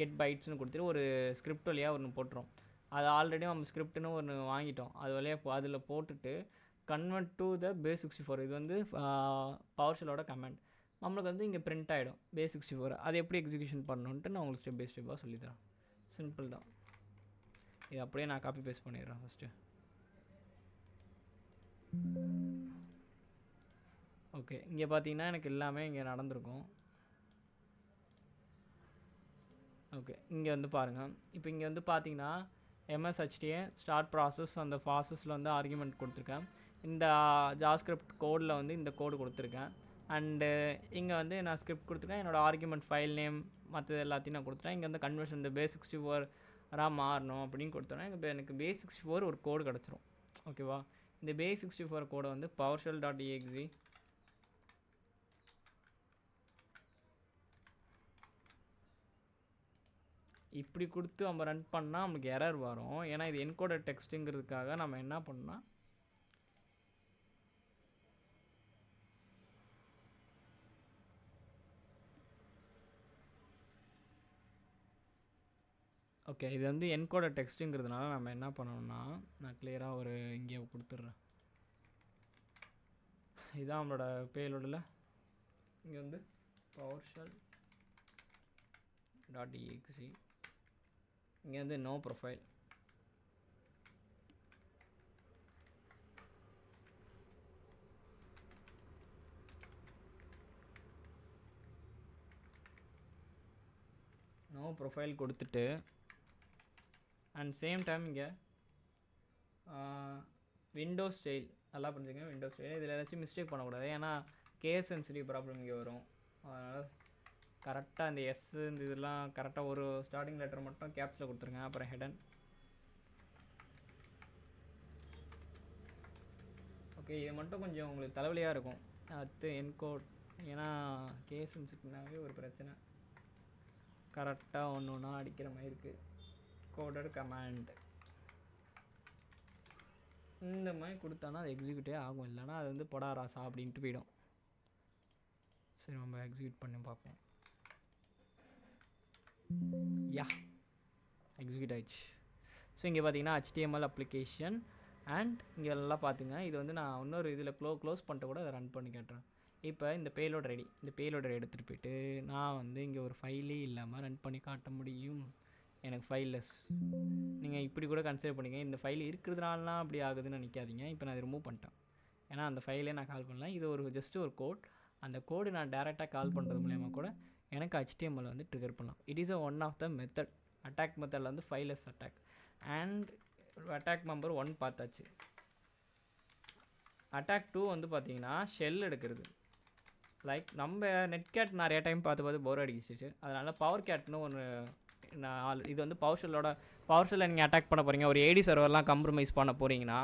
[SPEAKER 1] get பைட்ஸ்னு கொடுத்துட்டு ஒரு ஸ்கிரிப்ட் வழியாக ஒன்று போட்டுரும். அது ஆல்ரெடி நம்ம ஸ்கிரிப்ட்னு ஒன்று வாங்கிட்டோம், அது வழியாக அதில் போட்டுட்டு கன்வெர்ட் டு த base64. இது வந்து PowerShellோட கமெண்ட். நம்மளுக்கு வந்து இங்கே பிரிண்ட் ஆகிடும் base64. அது எப்படி எக்ஸிக்யூஷன் பண்ணணுன்ட்டு நான் உங்களுக்கு ஸ்டெப் பை ஸ்டெப்பாக சொல்லித்தரேன். சிம்பிள் தான். இது அப்படியே நான் காப்பி பேஸ்ட் பண்ணிடுறேன் ஃபஸ்ட்டு. ஓகே, இங்கே பார்த்தீங்கன்னா எனக்கு எல்லாமே இங்கே நடந்திருக்கும். ஓகே, இங்கே வந்து பாருங்கள். இப்போ இங்கே வந்து பார்த்தீங்கன்னா MSHTA ஸ்டார்ட் ப்ராசஸ், அந்த ப்ராசஸில் வந்து ஆர்குமெண்ட் கொடுத்துருக்கேன். இந்த ஜாவாஸ்கிரிப்ட் கோடில் வந்து இந்த கோடு கொடுத்துருக்கேன். அண்டு இங்கே வந்து நான் ஸ்கிரிப்ட் கொடுத்துருக்கேன், என்னோடய ஆர்குமெண்ட் ஃபைல் நேம் மற்றது எல்லாத்தையும் நான் கொடுத்துட்டேன். இங்கே வந்து கன்வர்ஷன் இந்த base64 மாறணும் அப்படின்னு கொடுத்தோன்னா இங்கே எனக்கு base64 ஒரு கோடு கிடச்சிரும். ஓகேவா, இந்த base64 கோடை வந்து PowerShell.exe இப்படி கொடுத்து நம்ம ரன் பண்ணால் நமக்கு எரர் வரும். ஏன்னா இது என்கோடட் டெக்ஸ்ட்டுங்கிறதுக்காக நம்ம என்ன பண்ணால் ஓகே, இது வந்து என்கோடட் டெக்ஸ்ட்டுங்கிறதுனால நம்ம என்ன பண்ணணும்னா, நான் கிளியராக ஒரு இங்கே கொடுத்துட்றேன். இதுதான் நம்மளோட பேலோடில். இங்கே வந்து PowerShell.exe, இங்கே வந்து நோ ப்ரொஃபைல். நோ ப்ரொஃபைல் கொடுத்துட்டு அண்ட் சேம் டைம் இங்கே விண்டோஸ் ஸ்டைல். நல்லா புரிஞ்சுங்க, விண்டோஸ் ஸ்டைல். இதில் ஏதாச்சும் மிஸ்டேக் பண்ணக்கூடாது, ஏன்னா கேஸ் சென்சிட்டிவ் ப்ராப்ளம் இங்கே வரும். அதனால் கரெக்டாக இந்த இந்த இதெல்லாம் கரெக்டாக ஒரு ஸ்டார்டிங் லெட்டர் மட்டும் கேப்ஸில் கொடுத்துருங்க. அப்புறம் ஹெடன். ஓகே, இது மட்டும் கொஞ்சம் உங்களுக்கு தலைவலியாக இருக்கும். அடுத்து என்கோட், ஏன்னா கேஸ் சென்சிட்டிவ்னாவே ஒரு பிரச்சனை. கரெக்டாக ஒன்று ஒன்றா அடிக்கிற மாதிரி இருக்குது. கோடட் கமாண்ட் இந்த மாதிரி கொடுத்தானா அது எக்ஸிக்யூட்டே ஆகும், இல்லைனா அது வந்து பொடா ராசா அப்படின்ட்டு போயிடும். சரி, நம்ம எக்ஸிக்யூட் பண்ணி பார்ப்போம். யா, எக்ஸிக்யூட் ஆயிடுச்சு. ஸோ இங்கே பார்த்தீங்கன்னா HTML அப்ளிகேஷன் அண்ட் இங்கே எல்லாம் பார்த்துங்க. இது வந்து நான் இன்னொரு இதில் க்ளோஸ் பண்ணிட்டு கூட அதை ரன் பண்ணி கேட்டுறேன். இப்போ இந்த பேலோட் ரெடி. இந்த பேலோடை எடுத்துகிட்டு போய்ட்டு நான் வந்து இங்கே ஒரு ஃபைலே இல்லாமல் ரன் பண்ணி காட்ட முடியும். எனக்கு ஃபைல்லெஸ். நீங்கள் இப்படி கூட கன்சிடர் பண்ணிங்க. இந்த ஃபைல் இருக்கிறதுனாலாம் அப்படி ஆகுதுன்னு நினைக்காதீங்க. இப்போ நான் அதை ரிமூவ் பண்ணிட்டேன். ஏன்னா அந்த ஃபைலே நான் கால் பண்ணல. இது ஒரு ஜஸ்ட் ஒரு கோட். அந்த கோடு நான் டேரெக்டாக கால் பண்ணுறது மூலயமா கூட எனக்கு HTML வந்து ட்ரிகர் பண்ணலாம். It is one of the method. Attack மெத்தடில் வந்து fileless attack and attack number 1 பார்த்தாச்சு. அட்டாக் 2 வந்து பார்த்தீங்கன்னா ஷெல் எடுக்கிறது. லைக் நம்ம நெட்கேட் நிறைய டைம் பார்த்து போர் அடிச்சிச்சு. அதனால் பவர் கேட்னு ஒன்று இது வந்து பவர் ஷெல்லில் நீங்கள் அட்டாக் பண்ண போகிறீங்க, ஒரு ஏடி சர்வர்லாம் கம்ப்ரமைஸ் பண்ண போகிறீங்கன்னா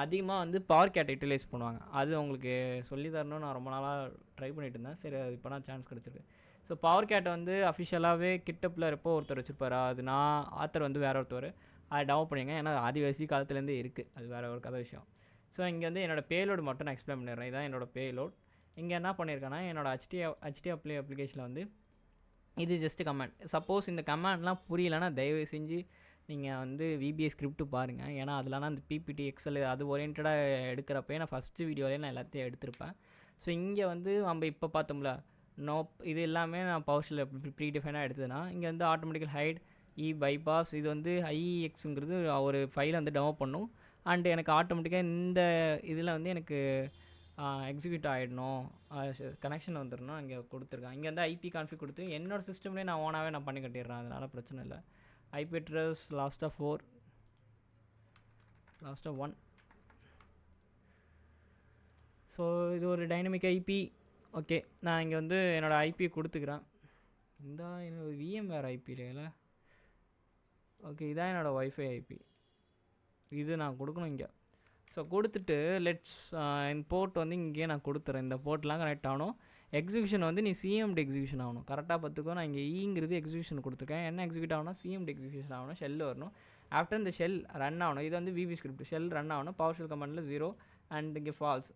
[SPEAKER 1] அதிகமாக வந்து பவர் கேட் யூட்டிலைஸ் பண்ணுவாங்க. அது உங்களுக்கு சொல்லி தரணும்னு நான் ரொம்ப நாளாக ட்ரை பண்ணிட்டு இருந்தேன். சரி, அது இப்போ நான் சான்ஸ் கிடச்சிருக்கு. ஸோ பவர் கேட் வந்து அஃபிஷியலாகவே கிட்டப்பில் இருப்போ ஒருத்தர் வச்சுருப்பார். அது நான் ஆத்தர் வந்து வேறு ஒருத்தர் அதை டவுன் பண்ணிங்க. ஏன்னா ஆதிவாசி காலத்துலேருந்தே இருக்குது, அது வேறு ஒரு கதை விஷயம். ஸோ இங்கே வந்து என்னோடய பேலோடு மட்டும் நான் எக்ஸ்பிளைன் பண்ணிடுறேன். இதான் என்னோடய பேலோட். இங்கே என்ன பண்ணியிருக்கேன்னா என்னோடய HTML அப்ளிகேஷனில் வந்து இது ஜஸ்ட்டு கமெண்ட். சப்போஸ் இந்த கமெண்ட்லாம் புரியலைன்னா தயவு செஞ்சு நீங்கள் வந்து VBA ஸ்கிரிப்ட் பாருங்கள். ஏன்னா அதெல்லாம் அந்த PPT எக்ஸல் அது ஓரியன்டாக எடுக்கிறப்பே நான் ஃபஸ்ட்டு வீடியோலேயே நான் எல்லாத்தையும் எடுத்திருப்பேன். ஸோ இங்கே வந்து நம்ம இப்போ பார்த்தோம்ல இது எல்லாமே நான் பவர்ஷெல் ப்ரீ டிஃபைனாக எடுத்ததுன்னா இங்கே வந்து ஆட்டோமேட்டிக்கல் ஹைட் பைபாஸ் இது வந்து IEXங்கிறது ஒரு ஃபைலை வந்து டவுன்லோட் பண்ணும். அண்டு எனக்கு ஆட்டோமேட்டிக்காக இந்த இதில் வந்து எனக்கு எக்ஸிக்யூட் ஆகிடணும், கனெக்ஷன் வந்துடணும் இங்கே கொடுத்துருக்கேன். இங்கே வந்து IP கான்ஃபிக் கொடுத்து என்னோடய சிஸ்டம்லேயே நான் ஓனாகவே நான் பண்ணி கட்டிடுறேன். அதனால் பிரச்சனை இல்லை. IP address லாஸ்ட்டாக 4 லாஸ்ட்டாக 1. ஸோ இது ஒரு டைனமிக் IP. ஓகே, நான் இங்கே வந்து என்னோடய IP கொடுத்துக்கிறேன். என்னோட VMware IP இல்லைங்களா? ஓகே, இதான் என்னோடய வைஃபை IP. இது நான் கொடுக்கணும் இங்கே. ஸோ கொடுத்துட்டு லெட்ஸ் போர்ட் வந்து இங்கேயே நான் கொடுத்துறேன். இந்த போர்ட்லாம் கனெக்ட் ஆகணும். எக்ஸிக்யூஷன் வந்து நீ CMD எக்ஸிக்யூஷன் ஆகணும். கரெக்டாக பார்த்துக்கோ. நான் இங்கே ஈங்கிறது எக்ஸிக்யூஷன் கொடுத்துருக்கேன். என்ன எக்ஸிக்யூட் ஆகணும்? CMD எக்ஸிக்யூஷன் ஆகணும். ஷெல் வரணும். ஆஃப்டர் இந்த ஷெல் ரன் ஆகணும். இது வந்து VB ஸ்கிரிப்ட். ஷெல் ரன் ஆகணும். பவர் ஷெல் கமாண்டில் 0 அண்ட் இங்கே ஃபால்ஸ்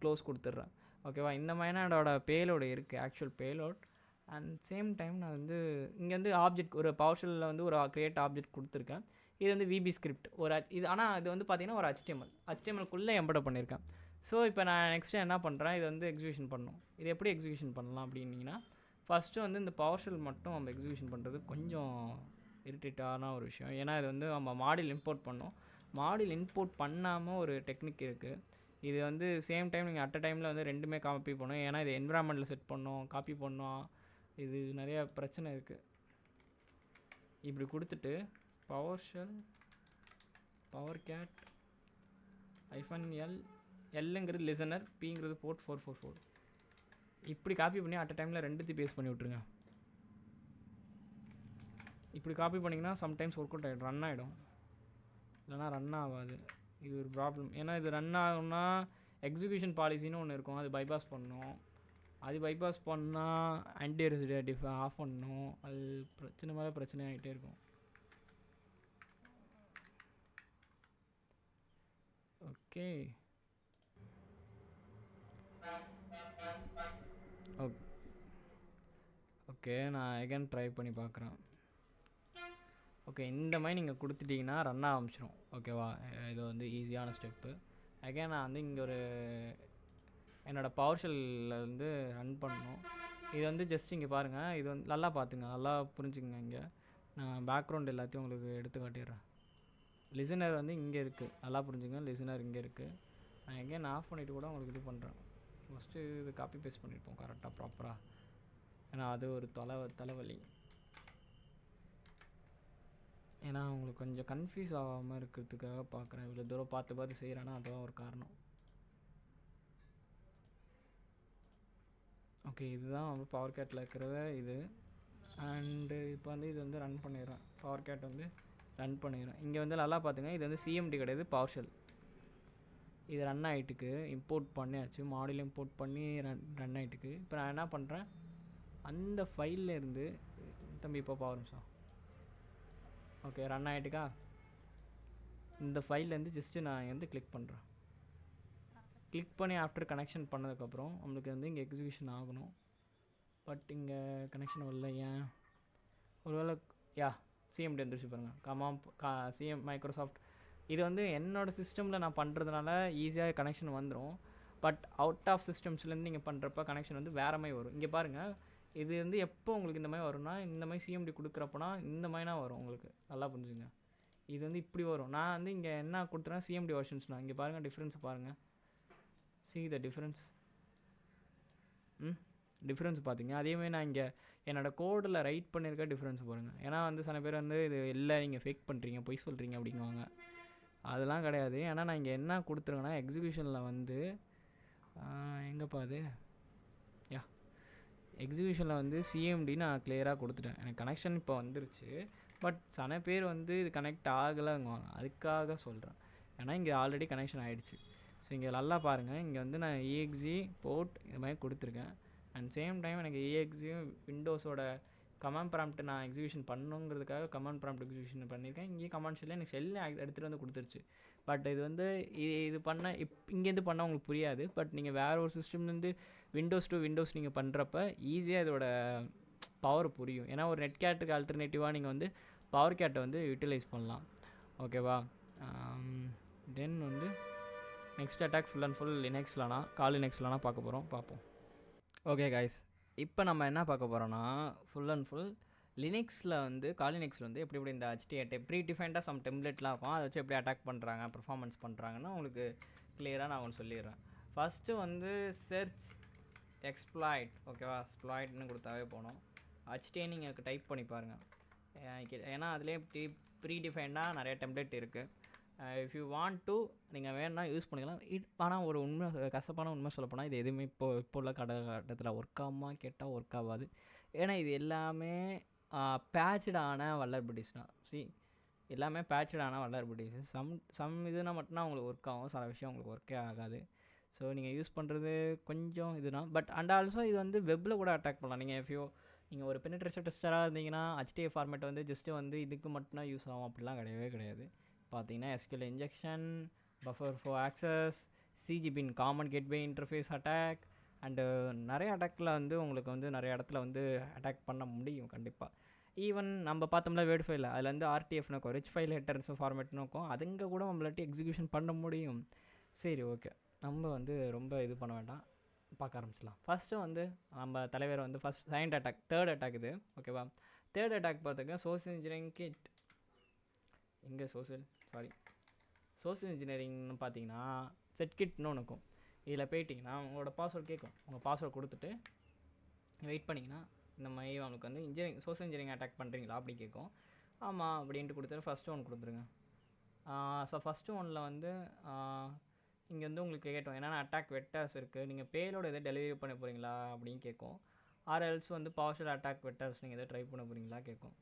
[SPEAKER 1] க்ளோஸ் கொடுத்துட்றேன். ஓகேவா? இந்த மாதிரி என்னோட பேலோடு இருக்குது, actual payload. And same time நான் வந்து இங்கே வந்து ஆப்ஜெக்ட் ஒரு பவர் ஷெல்லில் வந்து ஒரு கிரியேட் ஆப்ஜெக்ட் கொடுத்துருக்கேன். இது வந்து VB ஸ்கிரிப்ட் இது. ஆனால் இது வந்து பார்த்திங்கன்னா ஒரு HTMLக்குள்ளே எம்பெட் பண்ணியிருக்கேன். ஸோ இப்போ நான் நெக்ஸ்ட்டு என்ன பண்ணுறேன், இது வந்து எக்ஸிக்யூஷன் பண்ணணும். இது எப்படி எக்ஸிக்யூஷன் பண்ணலாம் அப்படின்னீங்கன்னா, ஃபஸ்ட்டு வந்து இந்த பவர் ஷெல் மட்டும் நம்ம எக்ஸிக்யூஷன் பண்ணுறது கொஞ்சம் இரிட்டேட்டான ஒரு விஷயம். ஏன்னா இது வந்து நம்ம மாடியூல் இம்போர்ட் பண்ணோம். மாடியூல் இம்போர்ட் பண்ணாமல் ஒரு டெக்னிக் இருக்குது. இது வந்து சேம் டைம் நீங்கள் அட் அ டைமில் வந்து ரெண்டுமே காப்பி பண்ணணும். ஏன்னா இது என்விரான்மெண்ட்டில் செட் பண்ணோம், காப்பி பண்ணோம், இது நிறையா பிரச்சனை இருக்குது. இப்படி கொடுத்துட்டு power shell power cat -L Lங்கிறது லிசனர், Pங்கிறது போர்ட் 444. இப்படி காப்பி பண்ணி அட் அ டைமில் ரெண்டுத்தையும் பேஸ்ட் பண்ணி விட்ருங்க. இப்படி காப்பி பண்ணிங்கன்னா சம்டைம்ஸ் ஒர்க் அவுட் ஆகிடும், ரன் ஆகிடும். இல்லைனா ரன் ஆகாது. இது ஒரு ப்ராப்ளம். ஏன்னா இது ரன் ஆகும்னா எக்ஸிக்யூஷன் பாலிசின்னு ஒன்று இருக்கும், அது பைபாஸ் பண்ணணும். அது பைபாஸ் பண்ணால் ஆன்டி ஆஃப் பண்ணணும். அது பிரச்சனை மேலே பிரச்சனை ஆகிட்டே இருக்கும். ஓகே, ஓகே, நான் அகைன் ட்ரை பண்ணி பார்க்குறேன். ஓகே, இந்த மாதிரி நீங்கள் கொடுத்துட்டிங்கன்னா ரன் ஆரம்பிச்சிடும். ஓகேவா? இது வந்து ஈஸியான ஸ்டெப்பு. அகைன் நான் வந்து இங்கே ஒரு என்னோடய பவர் ஷெல்லில் வந்து ரன் பண்ணணும். இது வந்து ஜஸ்ட் இங்கே பாருங்கள். இது வந்து நல்லா பார்த்துங்க, நல்லா புரிஞ்சுங்க. இங்கே நான் பேக்ரவுண்ட் எல்லாத்தையும் உங்களுக்கு எடுத்து காட்டிடுறேன். லிசனர் வந்து இங்கே இருக்குது, நல்லா புரிஞ்சுங்க. லிசனர் இங்கே இருக்குது. நான் எங்கேயும் ஆஃப் பண்ணிவிட்டு கூட உங்களுக்கு இது பண்ணுறேன். ஃபஸ்ட்டு இது காப்பி பேஸ்ட் பண்ணியிருப்போம் கரெக்டாக ப்ராப்பராக. ஏன்னா அது ஒரு தலைவலி. ஏன்னா உங்களுக்கு கொஞ்சம் கன்ஃபியூஸ் ஆகாமல் இருக்கிறதுக்காக பார்க்குறேன். இவ்வளோ தூரம் பார்த்து செய்கிறேன்னா அதுதான் ஒரு காரணம். ஓகே, இதுதான் வந்து பவர் கேட்டில் இருக்கிறத இது. அண்டு இப்போ வந்து இது வந்து ரன் பண்ணிடுறேன். பவர் கேட் வந்து ரன் பண்ணிடுறேன். இங்கே வந்து நல்லா பார்த்துங்க, இது வந்து CMD கிடையாது, பவர் ஷெல். இது ரன் ஆகிட்டுக்கு இம்போர்ட் பண்ணியாச்சு, மாடியூல் இம்போர்ட் பண்ணி ரன் ஆகிட்டுக்கு. இப்போ நான் என்ன பண்ணுறேன், அந்த ஃபைலில் இருந்து தம்பி இப்போ பவர் நிமிஷம். ஓகே, ரன் ஆகிட்டுக்கா. இந்த ஃபைல்லேருந்து ஜஸ்ட்டு நான் வந்து கிளிக் பண்ணுறேன். கிளிக் பண்ணி ஆஃப்டர் கனெக்ஷன் பண்ணதுக்கப்புறம் நம்மளுக்கு வந்து இங்கே எக்ஸிக்யூஷன் ஆகணும். பட் இங்கே கனெக்ஷன் வரல. ஏன்? ஒருவேளை CMD வந்துருச்சு பாருங்கள். மைக்ரோசாஃப்ட். இது வந்து என்னோடய சிஸ்டமில் நான் பண்ணுறதுனால ஈஸியாக கனெக்ஷன் வந்துடும். பட் அவுட் ஆஃப் சிஸ்டம்ஸ்லேருந்து நீங்கள் பண்ணுறப்ப கனெக்ஷன் வந்து வேறு மாதிரி வரும். இங்கே பாருங்கள், இது வந்து எப்போ உங்களுக்கு இந்த மாதிரி வரும்னா, இந்த மாதிரி CMD கொடுக்குறப்பனா இந்த மாதிரினா வரும். உங்களுக்கு நல்லா புரிஞ்சுங்க. இது வந்து இப்படி வரும். நான் வந்து இங்கே என்ன கொடுத்துறேன், CMD வெர்ஷன்ஸ். நான் இங்கே பாருங்கள், டிஃப்ரென்ஸ் பாருங்கள்.
[SPEAKER 2] see the difference. டிஃப்ரென்ஸ் பார்த்தீங்க. அதேமாதிரி நான் இங்கே என்னோடய கோடில் ரைட் பண்ணியிருக்க டிஃப்ரென்ஸ் பாருங்கள். ஏன்னா வந்து சில பேர் வந்து இது இல்லை நீங்கள் ஃபேக் பண்ணுறீங்க, பொய் சொல்கிறீங்க அப்படிங்குவாங்க. அதெல்லாம் கிடையாது. ஏன்னா நான் இங்கே என்ன கொடுத்துருக்கேன்னா எக்ஸிக்யூஷனில் வந்து எங்கேப்பா அது எக்ஸிக்யூஷனில் வந்து சிஎம்டி நான் கிளியராக கொடுத்துட்டேன். எனக்கு கனெக்ஷன் இப்போ வந்துருச்சு. பட் சில பேர் வந்து இது கனெக்ட் ஆகலைங்குவாங்க. அதுக்காக சொல்கிறேன். ஏன்னா இங்கே ஆல்ரெடி கனெக்ஷன் ஆகிடுச்சு. ஸோ இங்கே நல்லா பாருங்கள். இங்கே வந்து நான் EXE போர்ட் இது மாதிரி கொடுத்துருக்கேன். அண்ட் சேம் டைம் எனக்கு EXEயும் விண்டோஸோட கமாண்ட் ப்ராம்ப்ட் நான் எக்ஸிக்யூஷன் பண்ணுங்கிறதுக்காக கமாண்ட் ப்ராம்ப்ட் எக்ஸிக்யூஷன் பண்ணியிருக்கேன். இங்கேயும் கமாண்ட் ஷெல்லில் எனக்கு ஷெல்லை எடுத்துகிட்டு வந்து கொடுத்துருச்சு. பட் இது வந்து இது பண்ண இங்கேருந்து பண்ணால் உங்களுக்கு புரியாது. பட் நீங்கள் வேறு ஒரு சிஸ்டம்லேருந்து விண்டோஸ் டு விண்டோஸ் நீங்கள் பண்ணுறப்ப ஈஸியாக இதோட பவர் புரியும். ஏன்னா ஒரு நெட் கேட்டுக்கு ஆல்டர்னேட்டிவாக நீங்கள் வந்து பவர் கேட்டை வந்து யூட்டிலைஸ் பண்ணலாம். ஓகேவா? தென் வந்து next attack full and full லினக்ஸ்லனா லினக்ஸ்லனா பார்க்க போகிறோம். பார்ப்போம்.
[SPEAKER 1] ஓகே கைஸ், இப்போ நம்ம என்ன பார்க்க போகிறோன்னா ஃபுல் அண்ட் ஃபுல் லினக்ஸில் வந்து லினக்ஸில் வந்து எப்படி இந்த HTAT ப்ரீ டிஃபைன்டாக சம் டெம்ப்ளேட்லாம் இருக்கும். அதை வச்சு எப்படி அட்டாக் பண்ணுறாங்க, பர்ஃபார்மன்ஸ் பண்ணுறாங்கன்னு உங்களுக்கு கிளியராக நான் ஒன்று சொல்லிடுறேன். ஃபஸ்ட்டு வந்து சர்ச் எக்ஸ்ப்ளாய்ட். ஓகேவா? எக்ஸ்ப்ளாய்ட்னு கொடுத்தாவே போகணும். HTA நீங்கள் டைப் பண்ணி பாருங்கள். ஏன்னா அதுலேயே ப்ரீ டிஃபைன்டாக நிறைய டெம்ப்ளேட் இருக்குது. இஃப் யூ வாண்ட் டு நீங்கள் வேணுன்னா யூஸ் பண்ணிக்கலாம். ஆனால் ஒரு உண்மை கசப்பான உண்மை சொல்லப்போனால் இது எதுவுமே இப்போ உள்ள காலகட்டத்தில் ஒர்க் ஆகுமா கேட்டால் ஒர்க் ஆகாது. ஏன்னா இது எல்லாமே பேட்ச்டான வல்லர்பிலிட்டிஸ் தான். எல்லாமே பேட்ச்டான வல்லர்பிலிட்டிஸ். சம் இதுனா மட்டும்தான் உங்களுக்கு ஒர்க் ஆகும். சில விஷயம் உங்களுக்கு ஒர்க்கே ஆகாது. ஸோ நீங்கள் யூஸ் பண்ணுறது கொஞ்சம் இதுதான். பட் அண்ட் ஆல்சோ இது வந்து வெப்பில் கூட அட்டாக் பண்ணலாம். நீங்கள் ஒரு பெனிட்ரேஷன் டெஸ்டராக இருந்தீங்கன்னா HTA ஃபார்மேட் வந்து ஜஸ்ட்டு வந்து இதுக்கு மட்டும்தான் யூஸ் ஆகும் அப்படிலாம் கிடையவே கிடையாது. பார்த்தீங்கன்னா SQL injection, buffer for access, CGBin common gateway interface attack and நிறைய அட்டாக்கில் வந்து உங்களுக்கு வந்து நிறைய இடத்துல வந்து அட்டாக் பண்ண முடியும் கண்டிப்பாக. ஈவன் நம்ம பார்த்தோம்னா வேர்ட் ஃபைல் அதில் வந்து RTFனு இருக்கும், ரிச் ஃபைல் ஹெட்டர்ஸ் ஃபார்மேட்னு இருக்கும். அதுங்க கூட நம்மளாட்டி எக்ஸிக்யூஷன் பண்ண முடியும். சரி, ஓகே, நம்ம வந்து ரொம்ப இது பண்ண வேண்டாம், பார்க்க ஆரம்பிச்சிடலாம். ஃபஸ்ட்டு வந்து நம்ம தலைவர் வந்து செகண்ட் அட்டாக், தேர்ட் அட்டாக் இது. ஓகேவா? தேர்ட் அட்டாக் பார்த்துக்க சோஷியல் இன்ஜினியரிங் கிட் எங்கே சோஷியல் இன்ஜினியரிங்னு பார்த்தீங்கன்னா செட் கிட்னு ஒன்று இருக்கும். இதில் போயிட்டிங்கன்னா உங்களோட பாஸ்வேர்ட் கேட்கும். உங்கள் பாஸ்வேர்ட் கொடுத்துட்டு வெயிட் பண்ணிங்கன்னா இந்த மாதிரி அவனுக்கு வந்து சோஷியல் இன்ஜினியரிங் அட்டாக் பண்ணுறீங்களா அப்படி கேட்கும். ஆமாம் அப்படின்ட்டு கொடுத்துட்டு ஃபஸ்ட்டு ஒன் கொடுத்துருங்க. ஸோ ஃபஸ்ட்டு ஒன்னில் வந்து இங்கே வந்து உங்களுக்கு கேட்டோம் என்னென்ன அட்டாக் வெக்டர்ஸ் இருக்குது, நீங்கள் பேலோட எதை டெலிவரி பண்ண போகிறீங்களா அப்படின்னு கேட்கும். ஆர்எல்ஸ் வந்து பவர்ஷெல் அட்டாக் வெக்டர்ஸ் நீங்கள் எதை ட்ரை பண்ண போகிறீங்களா கேட்கும்.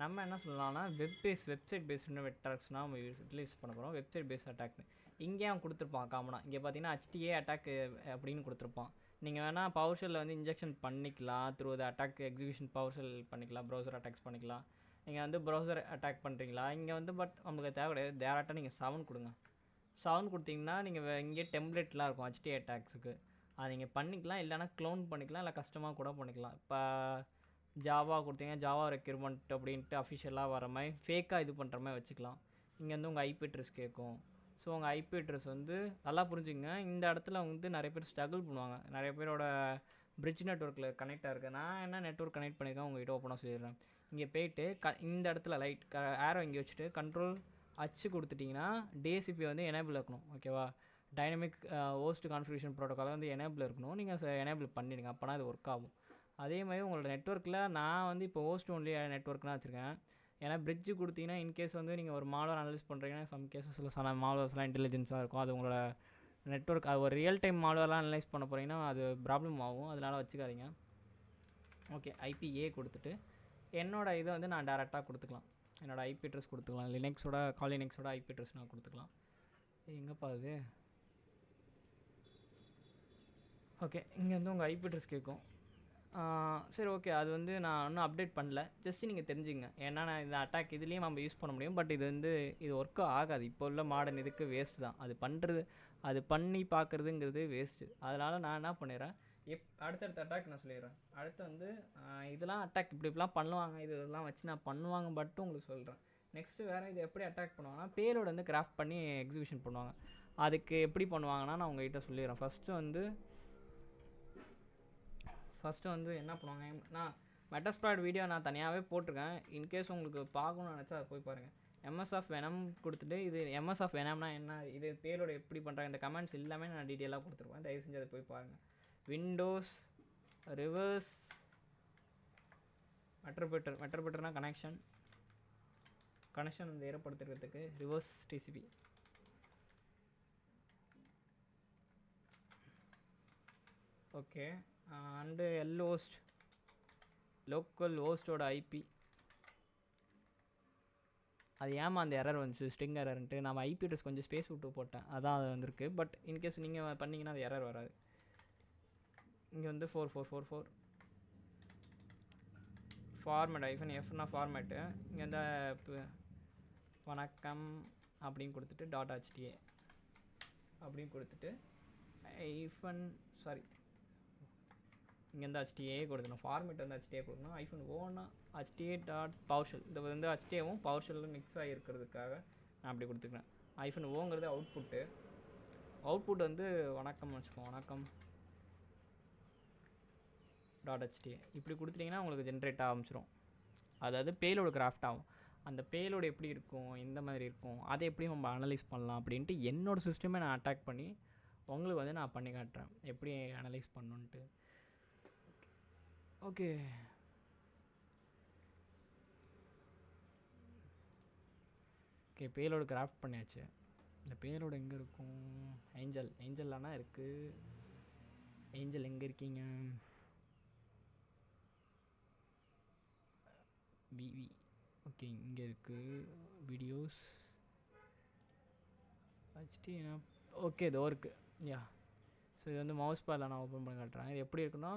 [SPEAKER 1] நம்ம என்ன சொல்லலாம்னா வெப்சைட் பேஸ்டு வெக்டர்ஸ்னால் நம்ம யூட்டிலைஸ் பண்ண போகிறோம். வெப்சைட் பேஸ்ட் அட்டாக்னு இங்கேயே அவன் கொடுத்துருப்பான் காமனாக. இங்கே பார்த்தீங்கன்னா HTA அட்டாக் அப்படின்னு கொடுத்துருப்பான். நீங்கள் வேணால் பவர்ஷெல்லில் வந்து இன்ஜெக்ஷன் பண்ணிக்கலாம். Through the attack execution PowerShell பண்ணிக்கலாம், ப்ரௌசர் அட்டாக்ஸ் பண்ணிக்கலாம். நீங்கள் வந்து ப்ரௌசர் அட்டாக் பண்ணுறீங்களா இங்கே வந்து, பட் நம்மளுக்கு தேவை கிடையாது. டேரெக்டாக நீங்கள் 7 கொடுங்க. 7 கொடுத்தீங்கன்னா நீங்கள் இங்கே டெம்ப்ளேட்லாம் இருக்கும் HTA அட்டாக்ஸுக்கு, அதை நீங்கள் பண்ணிக்கலாம். இல்லைனா க்ளோன் பண்ணிக்கலாம், இல்லை கஸ்டமாக கூட பண்ணிக்கலாம். இப்போ ஜாவா கொடுத்தீங்கன்னா ஜாவா ரெக்யூர்மெண்ட் அப்படின்ட்டு அஃபிஷியலாக வர மாதிரி ஃபேக்காக இது பண்ணுற மாதிரி வச்சுக்கலாம். இங்கே வந்து உங்கள் IP அட்ரஸ் கேட்கும். ஸோ உங்கள் IP அட்ரஸ் வந்து நல்லா புரிஞ்சுங்க. இந்த இடத்துல வந்து நிறைய பேர் ஸ்ட்ரகிள் பண்ணுவாங்க. நிறைய பேரோட பிரிட்ஜ் நெட்ஒர்க்கில் கனெக்ட் ஆகிருக்கு. நான் என்ன நெட்ஒர்க் கனெக்ட் பண்ணியிருக்கேன் உங்கள்கிட்ட ஓப்பனாக சொல்லிடுறேன். இங்கே போய்ட்டு இந்த இடத்துல லைட் ஏரோ இங்கே வச்சுட்டு கண்ட்ரோல் H கொடுத்துட்டிங்கன்னா DHCP வந்து எனேபிள் இருக்கணும். ஓகேவா? டைனமிக் ஹோஸ்ட் கான்ஃபிகரேஷன் ப்ரோட்டோக்கால் வந்து எனேபிள் இருக்கணும். நீங்கள் எனேபிள் பண்ணிடுங்க, அப்போனா இது ஒர்க் ஆகும். அதே மாதிரி உங்களோட நெட்ஒர்க்கில் நான் வந்து இப்போ ஹோஸ்ட் ஒன்லி நெட்ஒர்க்லாம் வச்சுருக்கேன். ஏன்னா பிரிட்ஜு கொடுத்தீங்கன்னா இன்கேஸ் வந்து நீங்கள் ஒரு மால்வேர் அனலைஸ் பண்ணுறீங்கன்னா சம் கேஸஸில் சில மால்வேர்ஸ்லாம் இன்டெலிஜென்ஸாக இருக்கும். அது உங்களோட நெட்ஒர்க் அது ஒரு ரியல் டைம் மால்வேர்லாம் அனலைஸ் பண்ண போகிறீங்கன்னா அது ப்ராப்ளம் ஆகும். அதனால் வச்சுக்காதீங்க. ஓகே, IPA கொடுத்துட்டு என்னோடய இதை வந்து நான் டேரெக்டாக கொடுத்துக்கலாம். என்னோடய IP அட்ரஸ் கொடுத்துக்கலாம். லினக்ஸோட IP அட்ரஸ் நான் கொடுத்துக்கலாம். எங்கேப்பா அது? ஓகே, இங்கே வந்து உங்கள் IP அட்ரஸ் கேட்கும். சரி, ஓகே, அது வந்து நான் இன்னும் அப்டேட் பண்ணல. ஜஸ்ட்டு நீங்கள் தெரிஞ்சுங்க. ஏன்னா நான் இந்த அட்டாக் இதுலேயும் நம்ம யூஸ் பண்ண முடியும். பட் இது ஒர்க்கு ஆகாது. இப்போ உள்ள மாடர்ன் இதுக்கு வேஸ்ட்டு தான். அது பண்ணி பார்க்குறதுங்கிறது வேஸ்ட்டு. அதனால் நான் என்ன பண்ணிடுறேன், அடுத்தடுத்த அட்டாக் நான் சொல்லிடுறேன். அடுத்து வந்து இதெல்லாம் அட்டாக் இப்படிலாம் பண்ணுவாங்க, இதெல்லாம் வச்சு நான் பண்ணுவாங்க மட்டும் உங்களுக்கு சொல்கிறேன். நெக்ஸ்ட்டு வேறு இது எப்படி அட்டாக் பண்ணுவாங்கன்னா பேலோடு வந்து கிராஃப்ட் பண்ணி எக்ஸிக்யூஷன் பண்ணுவாங்க. அதுக்கு எப்படி பண்ணுவாங்கன்னா நான் உங்கள்கிட்ட சொல்லிடுறேன். ஃபஸ்ட்டு வந்து என்ன பண்ணுவாங்க, நான் மெட்டாஸ்ப்ளாய்ட் வீடியோ நான் தனியாகவே போட்டிருக்கேன். இன்கேஸ் உங்களுக்கு பார்க்கணும்னு நினச்சா அதை போய் பாருங்கள்.
[SPEAKER 2] எம்எஸ் ஆஃப் வெனம் கொடுத்துட்டு இது எம்எஸ் ஆஃப் வெனம்னா என்ன, இது பேரோட எப்படி பண்ணுறாங்க, இந்த கமெண்ட்ஸ் எல்லாமே நான் டீட்டெயிலாக கொடுத்துருப்பேன். தயவு செஞ்சு அதை போய் பாருங்கள். விண்டோஸ் ரிவர்ஸ் மெட்ரோபெட்டர்னா கனெக்ஷன் வந்து ஏற்படுத்துறதுக்கு reverse TCP. Okay. And L host local ஹோஸ்டோட ஐபி. அது ஏமா அந்த எரர் வந்துச்சு, ஸ்ட்ரிங் எரர்ன்ட்டு. நம்ம ஐபி அட்ரஸ் கொஞ்சம் ஸ்பேஸ் விட்டு போட்டேன், அதான் அது வந்திருக்கு. பட் இன்கேஸ் நீங்கள் பண்ணிங்கன்னா அது எரர் வராது. இங்கே வந்து 4444 ஃபார்மேட் -Fனா ஃபார்மேட்டு. இங்கே இந்த வணக்கம் அப்படின்னு கொடுத்துட்டு .hta அப்படின்னு கொடுத்துட்டு இங்கே வந்து HTA கொடுக்கணும். ஃபார்மேட் வந்து HTA கொடுக்கணும். -ஓனா HTA.PowerShell. இது வந்து HTAவும் PowerShell மிக்ஸ் ஆகிருக்கிறதுக்காக நான் அப்படி கொடுத்துக்கிறேன். -ஓங்கிறது அவுட்புட் வந்து வணக்கம் வச்சுப்போம். வணக்கம் .hta இப்படி கொடுத்துட்டிங்கன்னா உங்களுக்கு ஜென்ரேட் ஆரம்பிச்சிடும். அதாவது பேலோடு கிராஃப்ட் ஆகும். அந்த பேலோடு எப்படி இருக்கும், எந்த மாதிரி இருக்கும், அதை எப்படி நம்ம அனலைஸ் பண்ணலாம் அப்படின்ட்டு என்னோடய சிஸ்டமே நான் அட்டாக் பண்ணி உங்களுக்கு வந்து நான் பண்ணி காட்டுறேன் எப்படி அனலைஸ் பண்ணணுன்ட்டு. ஓகே. பேலோடு கிராஃப்ட் பண்ணியாச்சு. இந்த பேலோடு எங்கே இருக்கும், ஏஞ்சல்லானா இருக்குது. ஏஞ்சல் எங்கே இருக்கீங்க? விவி. ஓகே, இங்கே இருக்குது. Videos HTA. ஓகே, இதோ இருக்குது. யா. ஸோ இது வந்து மவுஸ் பேடில் நான் ஓப்பன் பண்ணி காட்டுறேன். இது எப்படி இருக்குன்னா,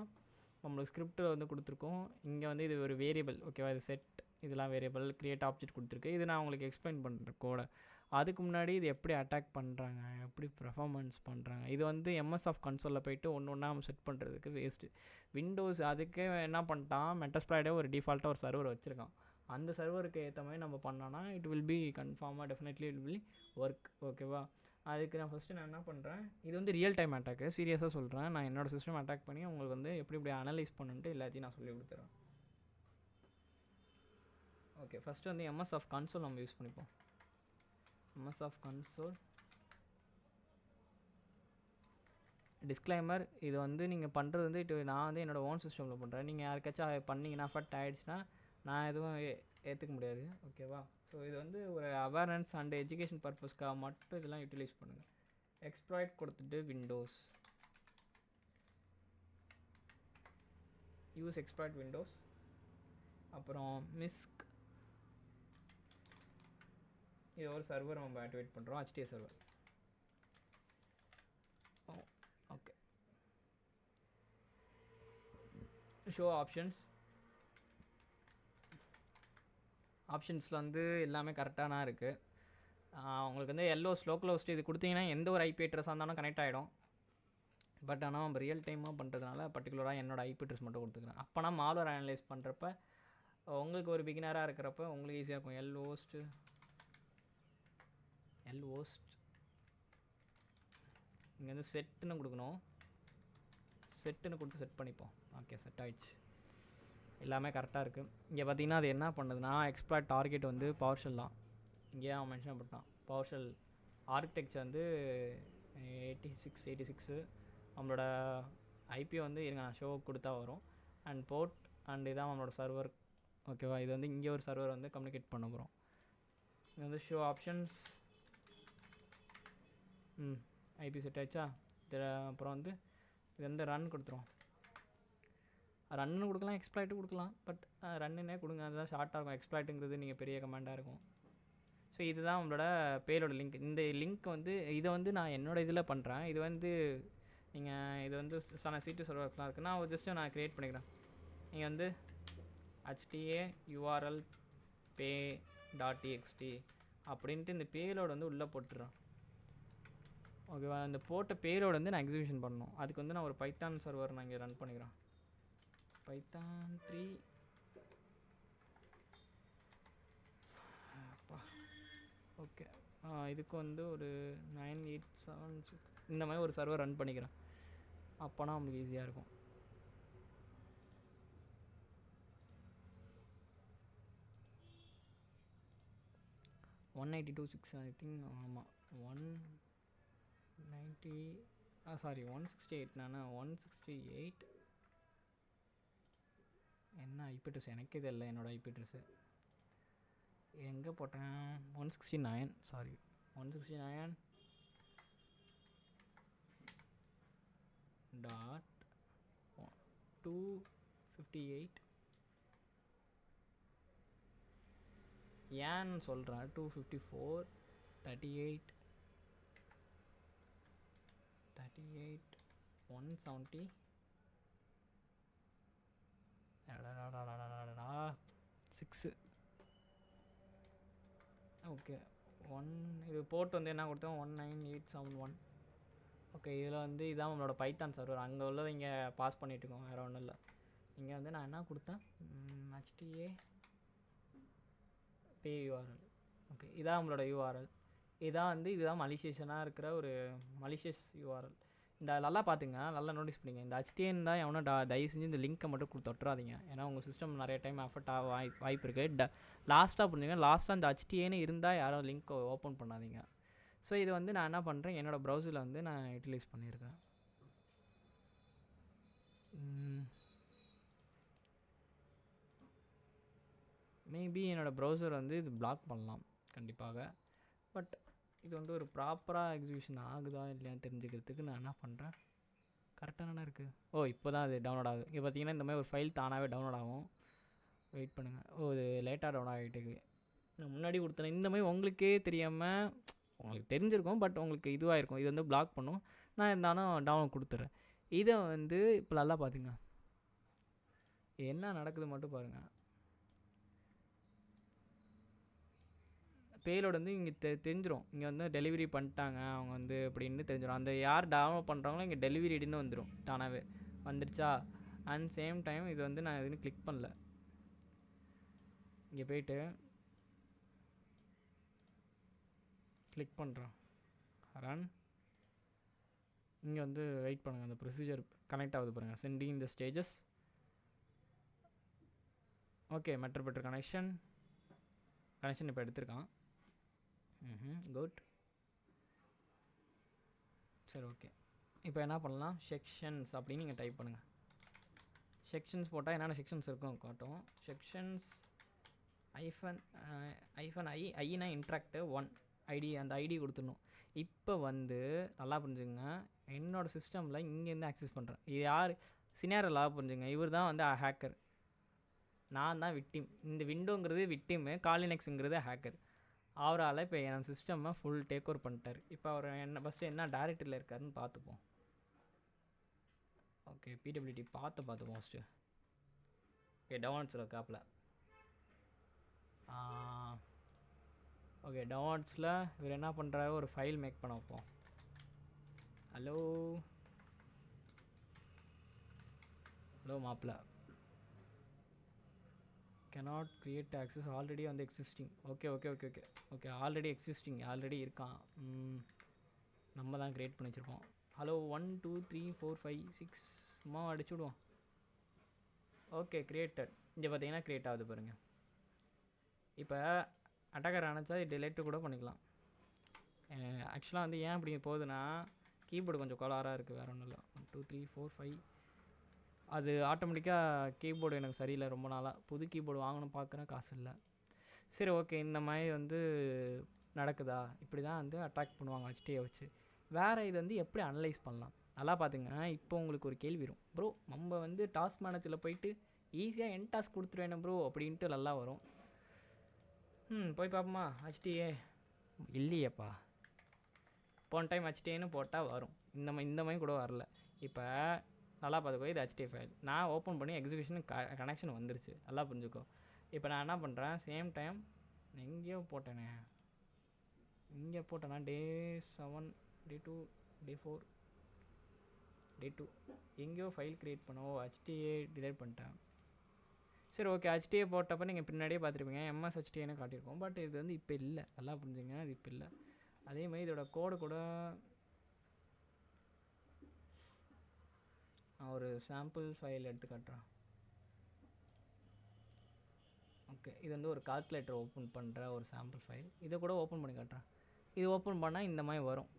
[SPEAKER 2] நம்மளுக்கு ஸ்கிரிப்டில் வந்து கொடுத்துருக்கோம். இங்கே வந்து இது ஒரு வேரியபிள். ஓகேவா, இது செட், இதெல்லாம் வேரியபிள். கிரியேட் ஆப்ஜெக்ட் கொடுத்துருக்கு. இது நான் உங்களுக்கு எக்ஸ்பிளைன் பண்ணுறேன் கோட. அதுக்கு முன்னாடி இது எப்படி அட்டாக் பண்ணுறாங்க, எப்படி பெர்ஃபார்மன்ஸ் பண்ணுறாங்க. இது வந்து MS ஆஃப் கன்சோலில் போய்ட்டு ஒன்று ஒன்றா நம்ம செட் பண்ணுறதுக்கு வேஸ்ட்டு. விண்டோஸ் அதுக்கே என்ன பண்ணிட்டான், மெட்டாஸ்ப்ளாய்டே ஒரு டிஃபால்ட்டாக ஒரு சர்வர் வச்சுருக்கான். அந்த சர்வருக்கு ஏற்ற மாதிரி நம்ம பண்ணோன்னா இட் வில் பி கன்ஃபார்மாக டெஃபினெட்லி இட் வில் ஒர்க். ஓகேவா. அதுக்கு நான் ஃபஸ்ட்டு நான் என்ன பண்ணுறேன், இது வந்து ரியல் டைம் அட்டாக்கு, சீரியஸாக சொல்கிறேன். நான் என்னோடய சிஸ்டம் அட்டாக் பண்ணி உங்களுக்கு வந்து எப்படி அனலைஸ் பண்ணுன்ட்டு எல்லாத்தையும் நான் சொல்லி கொடுத்துறேன். ஓகே, ஃபஸ்ட்டு வந்து MS ஆஃப் கன்சோல் நம்ம யூஸ் பண்ணிப்போம். MS of console disclaimer. இது வந்து நீங்கள் பண்ணுறது வந்து நான் வந்து என்னோடய ஓன் சிஸ்டமில் பண்ணுறேன். நீங்கள் யாருக்காச்சும் பண்ணிங்கன்னா அஃபெக்ட் ஆகிடுச்சுன்னா நான் எதுவும் ஏற்றுக்க முடியாது. ஓகேவா. ஸோ இது வந்து ஒரு அவேர்னஸ் அண்ட் எஜுகேஷன் பர்பஸ்க்காக மட்டும் இதெல்லாம் யூட்டிலைஸ் பண்ணுங்கள். எக்ஸ்ப்ளாய்ட் கொடுத்துட்டு விண்டோஸ் யூஸ் எக்ஸ்ப்ளாய்ட் விண்டோஸ். அப்புறம் மிஸ்க், இது ஒரு சர்வர் நம்ம ஆக்டிவேட் பண்ணுறோம், HTA சர்வர். ஓகே. ஷோ ஆப்ஷன்ஸில் வந்து எல்லாமே கரெக்டாக தான் இருக்குது. உங்களுக்கு வந்து லோக்கல் ஹோஸ்ட் இது கொடுத்தீங்கன்னா எந்த ஒரு ஐபி அட்ரஸாக இருந்தாலும் கனெக்ட் ஆகிடும். பட் ஆனால் நம்ம ரியல் டைமாக பண்ணுறதுனால பர்டிகுலராக என்னோடய ஐபி அட்ரஸ் மட்டும் கொடுத்துக்கிறேன். அப்போனா மால்வேர் அனலைஸ் பண்ணுறப்ப உங்களுக்கு ஒரு பிகினராக இருக்கிறப்ப உங்களுக்கு ஈஸியாக இருக்கும். எல்ஹோஸ்ட் இங்கே வந்து செட்டுன்னு கொடுக்கணும். செட்டுன்னு கொடுத்து செட் பண்ணிப்போம். ஓகே, செட் ஆகிடுச்சு. எல்லாமே கரெக்டாக இருக்குது. இங்கே பார்த்தீங்கன்னா அது என்ன பண்ணுதுன்னா, எக்ஸ்ப்ளாய்ட் டார்கெட் வந்து PowerShell தான். இங்கே அவன் மென்ஷன் பண்ணிட்டான். PowerShell ஆர்கிடெக்சர் வந்து 86 நம்மளோட ஐபி வந்து இருங்க நான் ஷோ கொடுத்தா வரும். அண்ட் போர்ட் அண்ட் இதான் நம்மளோட சர்வர். ஓகேவா. இது வந்து இங்கே ஒரு சர்வர் வந்து கம்யூனிகேட் பண்ண போகிறோம். இது வந்து ஷோ ஆப்ஷன்ஸ். ஐபி செட் ஆகிடுச்சா. இதில் அப்புறம் வந்து இது வந்து ரன் கொடுத்துரும். ரன்னு கொடுக்கலாம், எக்ஸ்ப்ளாய்ட்டு கொடுக்கலாம். பட் ரன்னுன்னே கொடுங்க, அதுதான் ஷார்ட்டாக இருக்கும். எக்ஸ்ப்ளாய்ட்டுங்கிறது நீங்கள் பெரிய கமாண்டாக இருக்கும். ஸோ இதுதான் உங்களோட பேரோட லிங்க். இந்த லிங்க் வந்து இதை வந்து நான் என்னோடய இதில் பண்ணுறேன். இது வந்து நீங்கள் இது வந்து C2 சர்வர்ஸ்லாம் இருக்குது. நான் ஜஸ்ட்டு நான் க்ரியேட் பண்ணிக்கிறேன். நீங்கள் வந்து HTA URL pay.txt அப்படின்ட்டு இந்த பேலோடு வந்து உள்ளே போட்டுடுறேன். ஓகேவா. இந்த போட்ட பேலோடு வந்து நான் எக்ஸிக்யூஷன் பண்ணணும். அதுக்கு வந்து நான் ஒரு பைத்தான் சர்வர் நான் இங்கே ரன் பண்ணிக்கிறேன். Python 3 okay. இதுக்கு வந்து ஒரு 9876 இந்த மாதிரி ஒரு சர்வர் ரன் பண்ணிக்கிறேன். அப்போனா நம்மளுக்கு ஈஸியாக இருக்கும். 192.6 ஐ திங்க். ஆமாம் 190 சாரி 168. நான் 168 என்ன ஐபி அட்ரஸ் எனக்கே தெரியல. என்னோடய ஐபி அட்ரஸ்ஸு எங்கே போட்டேன்? 169 சாரி 169 டாட் 258 ஏன்னு சொல்கிறேன். 254 38 170 6. ஓகே இது போட்டு வந்து என்ன கொடுத்தோம்? 19871. ஓகே இதில் வந்து இதான் நம்மளோட பைத்தான் சர்வர். அங்கே உள்ளதை இங்கே பாஸ் பண்ணிட்டுருக்கோம், வேறு ஒன்றும் இல்லை. இங்கே வந்து நான் என்ன கொடுத்தேன்? HTA பே யூஆர்எல். ஓகே இதான் நம்மளோட யூஆர்எல். இதுதான் மலிஷியஸனாக இருக்கிற ஒரு மலிஷியஸ் யூஆர்எல். இந்த நல்லா பார்த்துங்க, நல்லா நோட்டீஸ் பண்ணிங்க. இந்த HTN தான் எவனோ தயவு செஞ்சு இந்த லிங்க்கை மட்டும் தொட்டுறாதீங்க. ஏன்னா உங்கள் சிஸ்டம் நிறைய டைம் அஃபெக்ட் ஆக வாய்ப்பு இருக்குது. லாஸ்ட்டாக புரிஞ்சுங்க, லாஸ்ட்டாக இந்த HTN இருந்தால் யாரும் லிங்க்கை ஓப்பன் பண்ணாதீங்க. ஸோ இது வந்து நான் என்ன பண்ணுறேன், என்னோடய ப்ரௌசரில் வந்து நான் யூட்டிலைஸ் பண்ணியிருக்கேன். மேபி என்னோடய ப்ரௌசர் வந்து இது பிளாக் பண்ணலாம் கண்டிப்பாக. பட் இது வந்து ஒரு ப்ராப்பராக எக்ஸிக்யூஷன் ஆகுதா இல்லையான்னு தெரிஞ்சுக்கிறதுக்கு நான் என்ன பண்ணுறேன். கரெக்டாக தானே இருக்குது. இப்போ தான் அது டவுன்லோட் ஆகுது. இங்கே பார்த்தீங்கன்னா இந்த மாதிரி ஒரு ஃபைல் தானாகவே டவுன்லோட் ஆகும். வெயிட் பண்ணுங்கள். இது லேட்டாக டவுன்லோட் ஆகிட்டு நான் முன்னாடி கொடுத்தேன். இந்த மாதிரி உங்களுக்கே தெரியாமல் உங்களுக்கு தெரிஞ்சிருக்கும், பட் உங்களுக்கு இதுவாக இருக்கும். இது வந்து பிளாக் பண்ணும். நான் இருந்தாலும் டவுன்லோட் கொடுத்துட்றேன். இதை வந்து இப்போ நல்லா பார்த்துங்க, என்ன நடக்குது மட்டும் பாருங்கள். பேலோடு வந்து இங்கே தெரிஞ்சிடும். இங்கே வந்து டெலிவரி பண்ணிட்டாங்க அவங்க வந்து அப்படின்னு தெரிஞ்சிடும். அந்த யார் டவுன்லோட் பண்ணுறாங்களோ இங்கே டெலிவரின்னு வந்துடும், தானாகவே வந்துடுச்சா. அண்ட் சேம் டைம் இது வந்து நான் எதுவும் கிளிக் பண்ணல. இங்கே போயிட்டு கிளிக் பண்ணுறேன், ரன். இங்கே வந்து வெயிட் பண்ணுங்கள், அந்த ப்ரொசீஜர் கனெக்ட் ஆகுது பாருங்கள். சென்டிங் இந்த ஸ்டேஜஸ். ஓகே பெட்டர் கனெக்ஷன் இப்போ எடுத்திருக்கான். குட். சரி ஓகே. இப்போ என்ன பண்ணலாம், செக்ஷன்ஸ் அப்படின்னு நீங்கள் டைப் பண்ணுங்கள். செக்ஷன்ஸ் போட்டால் என்னென்ன செக்ஷன்ஸ் இருக்கும் காட்டும். செக்ஷன்ஸ் ஐனா இன்ட்ராக்டிவ் 1 ஐடி, அந்த ஐடி கொடுத்துடணும். இப்போ வந்து நல்லா புரிஞ்சுங்க, என்னோடய சிஸ்டமில் இங்கேருந்து ஆக்சஸ் பண்ணுறேன். இது யார் சினாரியோலா புரிஞ்சுங்க. இவர் தான் வந்து ஹேக்கர், நான் தான் விக்டிம். இந்த விண்டோங்கிறது விக்டிமு, காலினெக்ஸுங்கிறது ஹேக்கர். அவரால் இப்போ என் சிஸ்டம்மை ஃபுல் டேக் ஓவர் பண்ணிட்டார். இப்போ அவர் ஃபஸ்ட்டு என்ன டைரக்டரியில் இருக்காருன்னு பார்த்துப்போம். ஓகே பிடபிள்யூடி பார்த்துப்போம் ஃபஸ்ட்டு. ஓகே டவுன்லோட்ஸில் இருக்காப்பில். ஓகே டவுன்லோட்ஸில் இவர் என்ன பண்ணுறாரு, ஒரு ஃபைல் மேக் பண்ண வைப்போம். ஹலோ மாப்பிள்ள, cannot create access already on the existing. Okay already existing, already இருக்கான். நம்ம தான் க்ரியேட் பண்ணி வச்சுருப்போம். ஹலோ 1 2 3 4 5 6 சும்மா அடிச்சு விடுவோம். Okay created. இங்கே பார்த்தீங்கன்னா க்ரியேட் ஆகுது பாருங்கள். இப்போ அட்டாக்கர் நினச்சா டிலேட்டு கூட பண்ணிக்கலாம். ஆக்சுவலாக வந்து ஏன் அப்படி போகுதுன்னா, கீபோர்டு கொஞ்சம் கோளாறாக இருக்குது, வேறு ஒன்றும் இல்லை. 1 2 3 4 5 அது ஆட்டோமேட்டிக்காக கீபோர்டு எனக்கு சரியில்லை. ரொம்ப நாளாக புது கீபோர்டு வாங்கணும் பார்க்குறேன், காசு இல்லை. சரி ஓகே, இந்த மாதிரி வந்து நடக்குதா, இப்படி தான் வந்து அட்டாக் பண்ணுவாங்க HTA வச்சு. வேறு இது வந்து எப்படி அனலைஸ் பண்ணலாம் நல்லா பார்த்துங்க. இப்போ உங்களுக்கு ஒரு கேள்வி வரும், ப்ரோ நம்ம வந்து டாஸ்க் மேனேஜரில் போயிட்டு ஈஸியாக என் டாஸ்க் கொடுத்துருவேன் ப்ரோ அப்படின்ட்டு நல்லா வரும். போய் பார்ப்போமா. HTA இல்லையேப்பா, போன டைம் HTAன்னு போட்டால் வரும், இந்த மாதிரி கூட வரல. இப்போ நல்லா பார்த்துக்கோ, இது HTA ஃபைல் நான் ஓப்பன் பண்ணி எக்ஸிக்யூஷன் கனெக்ஷன் வந்துருச்சு, நல்லா புரிஞ்சுக்கோ. இப்போ நான் என்ன பண்ணுறேன், சேம் டைம் எங்கேயோ போட்டேனே, இங்கே போட்டேன்னா டே 7 டே 2 டே 4 டே 2 எங்கேயோ ஃபைல் க்ரியேட் பண்ணோம், HTA டிலைட் பண்ணிட்டேன். சரி ஓகே, HTA போட்டப்போ நீங்கள் பின்னாடியே பார்த்துருப்பீங்க, HTAன்னு காட்டியிருக்கோம். பட் இது வந்து இப்போ இல்லை, நல்லா புரிஞ்சுங்க, இது இப்போ இல்லை. அதேமாதிரி இதோட கோடு கூட ஒரு சாம்பிள் ஃபைல் எடுத்து காட்டுறேன். ஓகே, இது வந்து ஒரு கால்குலேட்டர் ஓப்பன் பண்ணுற ஒரு சாம்பிள் ஃபைல். இதை கூட ஓப்பன் பண்ணி காட்டுறேன். இது ஓப்பன் பண்ணால் இந்த மாதிரி வரும்.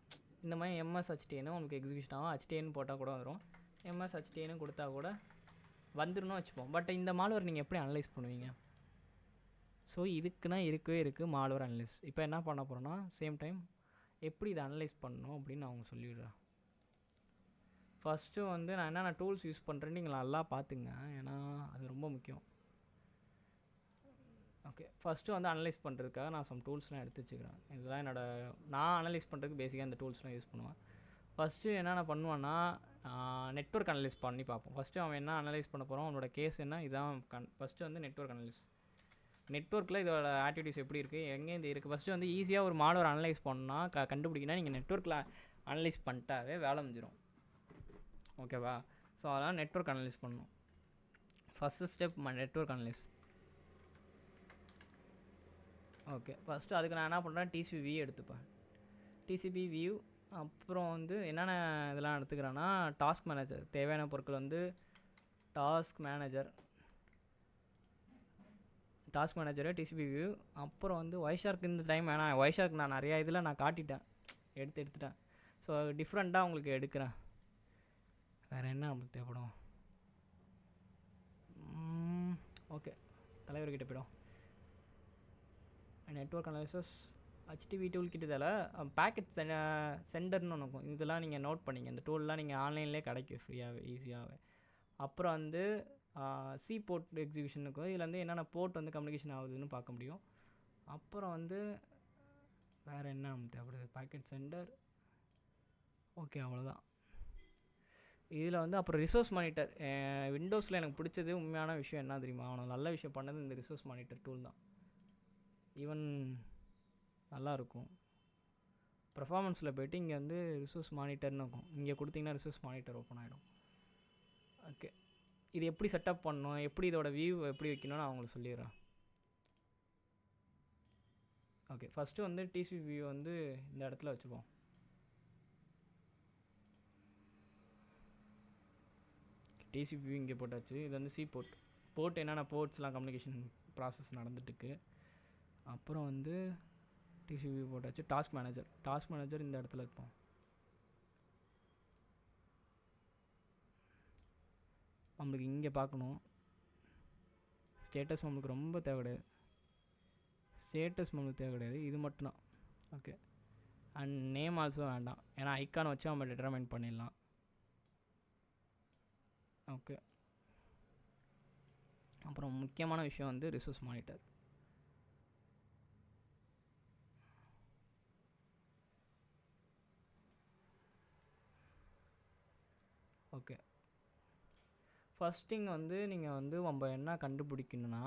[SPEAKER 2] இந்த மாதிரி எம்எஸ்ஹெச்டின்னு உங்களுக்கு எக்ஸிக்யூஷன் ஆகும். ஹெச்டின்னு போட்டால் கூட வரும். எம்எஸ்ஹெச்டின்னு கொடுத்தா கூட வந்துடணும் வச்சுப்போம். பட் இந்த மால்வேர் நீங்கள் எப்படி அனலைஸ் பண்ணுவீங்க? ஸோ இதுக்குன்னா இருக்கவே இருக்குது மால்வேர் அனலைஸ். இப்போ என்ன பண்ண போகிறோன்னா சேம் டைம் எப்படி இதை அனலைஸ் பண்ணணும் அப்படின்னு நான் உங்களுக்கு சொல்லிவிடுறேன். ஃபஸ்ட்டு வந்து நான் என்னென்ன டூல்ஸ் யூஸ் பண்ணுறேன்னு நீங்கள் நல்லா பார்த்துங்க, ஏன்னா அது ரொம்ப முக்கியம். ஓகே, ஃபஸ்ட்டு வந்து அனலைஸ் பண்ணுறதுக்காக நான் சம் டூல்ஸ்லாம் எடுத்து வச்சுக்கிறேன். இதெல்லாம் நான் அனலைஸ் பண்ணுறதுக்கு பேசிக்காக இந்த டூல்ஸ்லாம் யூஸ் பண்ணுவேன். ஃபஸ்ட்டு என்னென்ன பண்ணுவேன்னா நெட்வொர்க் அனலைஸ் பண்ணி பார்ப்போம். ஃபஸ்ட்டு அவன் என்ன அனலைஸ் பண்ண போகிறான், அவனோட கேஸ் என்ன, இதான் ஃபஸ்ட்டு வந்து நெட்வொர்க் அனலைஸ். நெட்வொர்க்கில் இதோட ஆக்டிவிட்டிஸ் எப்படி இருக்குது, எங்கேருந்து இருக்குது. ஃபஸ்ட்டு வந்து ஈஸியாக ஒரு மால்வேர் அனலைஸ் பண்ணால் கண்டுபிடிக்கினா நீங்கள் நெட்வொர்க்கில் அனலைஸ் பண்ணிட்டாவே வேலை முடிஞ்சிடும். ஓகேவா? ஸோ அதெல்லாம் நெட்வொர்க் அனலைஸ் பண்ணணும். First step network analyse. Okay, first அதுக்கு நான் என்ன பண்ணுறேன், டிசிபி வியூ எடுத்துப்பேன். டிசிபி வியூ அப்புறம் வந்து என்னென்ன இதெல்லாம் எடுத்துக்கிறேன்னா டாஸ்க் மேனேஜர். தேவையான பொருட்கள் வந்து டாஸ்க் மேனேஜரு, டிசிபி வியூ, அப்புறம் வந்து ஒய்ஷார்க். இந்த டைம் ஏன்னா ஒய்ஷார்க் நான் நிறையா இதில் நான் காட்டிட்டேன், எடுத்துட்டேன். ஸோ டிஃப்ரெண்ட்டாக உங்களுக்கு எடுக்கிறேன். வேறு என்ன நம்மளுக்கு தேவைப்படும்? ஓகே, தலைவர்கிட்ட போய்டும். நெட்வொர்க் அனாலிசிஸ் ஹெச்டிவி டூல் கிட்ட இதில் பேக்கெட் சென்டர்னு ஒன்று இருக்கும். இதெல்லாம் நீங்கள் நோட் பண்ணிங்க. இந்த டூல்லாம் நீங்கள் ஆன்லைன்லேயே கிடைக்கும் ஃப்ரீயாகவே, ஈஸியாகவே. அப்புறம் வந்து சி போர்ட் எக்ஸிக்யூஷன் இருக்கும். இதில் வந்து என்னென்ன போர்ட் வந்து கம்யூனிகேஷன் ஆகுதுன்னு பார்க்க முடியும். அப்புறம் வந்து வேறு என்ன நமக்கு தேவைப்படுது, பேக்கெட் சென்டர். ஓகே, அவ்வளோதான். இதில் வந்து அப்புறம் ரிசோர்ஸ் மானிட்டர். விண்டோஸில் எனக்கு பிடிச்சது உண்மையான விஷயம் என்ன தெரியுமா, அவனுக்கு நல்ல விஷயம் பண்ணது இந்த ரிசோர்ஸ் மானிட்டர் டூல் தான். ஈவன் நல்லாயிருக்கும். பர்ஃபார்மன்ஸில் போய்ட்டு இங்கே வந்து ரிசோர்ஸ் மானிட்டர்னு இருக்கும். இங்கே கொடுத்தீங்கன்னா ரிசோர்ஸ் மானிட்டர் ஓப்பன் ஆகிடும். ஓகே, இது எப்படி செட்டப் பண்ணணும், எப்படி இதோட வியூ எப்படி வைக்கணும்னு நான் உங்களுக்கு சொல்லிடுறேன். ஓகே, ஃபஸ்ட்டு வந்து டிசிபி வியூ வந்து இந்த இடத்துல வச்சுப்போம். டிசிபி வியூ இங்கே போட்டாச்சு. இது வந்து சி போர்ட் என்னென்ன போர்ட்ஸ்லாம் கம்யூனிகேஷன் ப்ராசஸ் நடந்துட்டுருக்கு. அப்புறம் வந்து டிசிபி வியூ போட்டாச்சு. டாஸ்க் மேனேஜர் இந்த இடத்துல இருப்போம். நம்மளுக்கு இங்கே பார்க்கணும். ஸ்டேட்டஸ் நம்மளுக்கு ரொம்ப தேவை கிடையாது. இது மட்டும்தான். ஓகே, அண்ட் நேம் ஆல்சோ வேண்டாம், ஏன்னா ஐக்கான் வச்சு நம்ம டிட்டர்மைன் பண்ணிடலாம். ஓகே, அப்புறம் முக்கியமான விஷயம் வந்து resource monitor. Okay, first thing வந்து நீங்கள் வந்து நம்ம என்ன கண்டுபிடிக்கணுன்னா,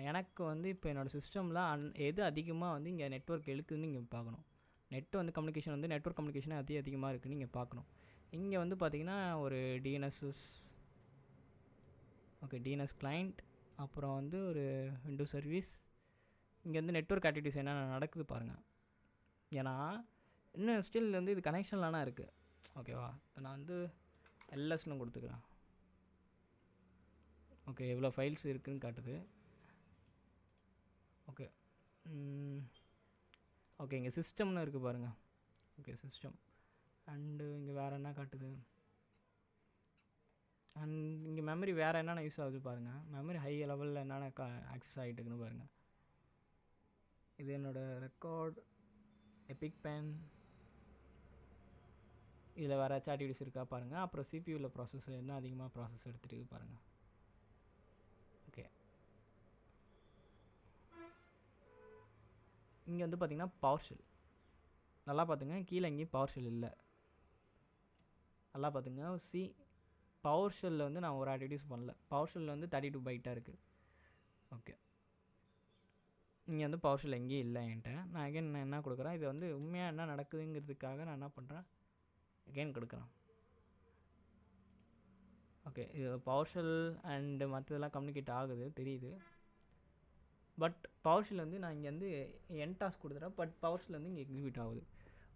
[SPEAKER 2] எனக்கு வந்து இப்போ என்னோடய சிஸ்டமில் எது அதிகமாக வந்து இங்கே நெட்வொர்க் இழுக்குதுன்னு நீங்கள் பார்க்கணும். நெட்வொர்க் கம்யூனிகேஷன் அதிகமாக இருக்குதுன்னு நீங்கள் பார்க்கணும். இங்கே வந்து பார்த்திங்கன்னா ஒரு டிஎன்எஸ்எஸ், ஓகே, டிஎன்எஸ் கிளைண்ட், அப்புறம் வந்து ஒரு விண்டோ சர்வீஸ். இங்கே வந்து நெட்வொர்க் ஆக்டிவிட்டிஸ் என்னென்ன நடக்குது பாருங்கள். ஏன்னா இன்னும் ஸ்டில் வந்து இது கனெக்ஷன்லாம் இருக்குது. ஓகேவா? இப்போ நான் வந்து எல்எஸ்னு கொடுத்துக்கிறேன். ஓகே, எவ்வளோ ஃபைல்ஸ் இருக்குதுன்னு காட்டுது. ஓகே, இங்கே சிஸ்டம்னு இருக்குது பாருங்கள். Okay, system. அண்டு இங்கே வேறு என்ன காட்டுது, அண்ட் இங்கே மெமரி வேறு என்னென்ன யூஸ் ஆகுது பாருங்கள். மெமரி ஹை லெவலில் என்னென்ன ஆக்சஸ் ஆகிட்டு இருக்குன்னு பாருங்கள். இது என்னோடய ரெக்கார்ட், எபிக் பென். இதில் வேறு ஏதாச்சும் ஆக்டிவிட்டிஸ் இருக்கா பாருங்கள். அப்புறம் சிபியூவில் ப்ராசஸ் என்ன அதிகமாக ப்ராசஸ் எடுத்துகிட்டு பாருங்கள். ஓகே, இங்கே வந்து பார்த்திங்கன்னா பவர்ஷெல். நல்லா பார்த்துங்க, கீழே எங்கேயும் பவர்ஷெல் இல்லை. நல்லா பார்த்துங்க. பவர்ஷெல்லில் வந்து நான் ஒரு ஆக்டிவிட்டிஸ் பண்ணல. பவர்ஷெல்லில் வந்து 32 பைட்டாக இருக்குது. ஓகே, இங்கே வந்து பவர்ஷெல் எங்கேயும் இல்லை என்கிட்ட. நான் அகைன் நான் என்ன கொடுக்குறேன், இது வந்து உண்மையாக என்ன நடக்குதுங்கிறதுக்காக நான் என்ன பண்ணுறேன், அகைன் கொடுக்குறேன். ஓகே, இது பவர்ஷெல் அண்டு மற்றதெல்லாம் கம்யூனிகேட் ஆகுது தெரியுது. பட் பவர்ஷெல் வந்து நான் இங்கே வந்து டாஸ்க் கொடுத்துறேன். பட் பவர்ஷெல் வந்து இங்கே எக்ஸிக்யூட் ஆகுது.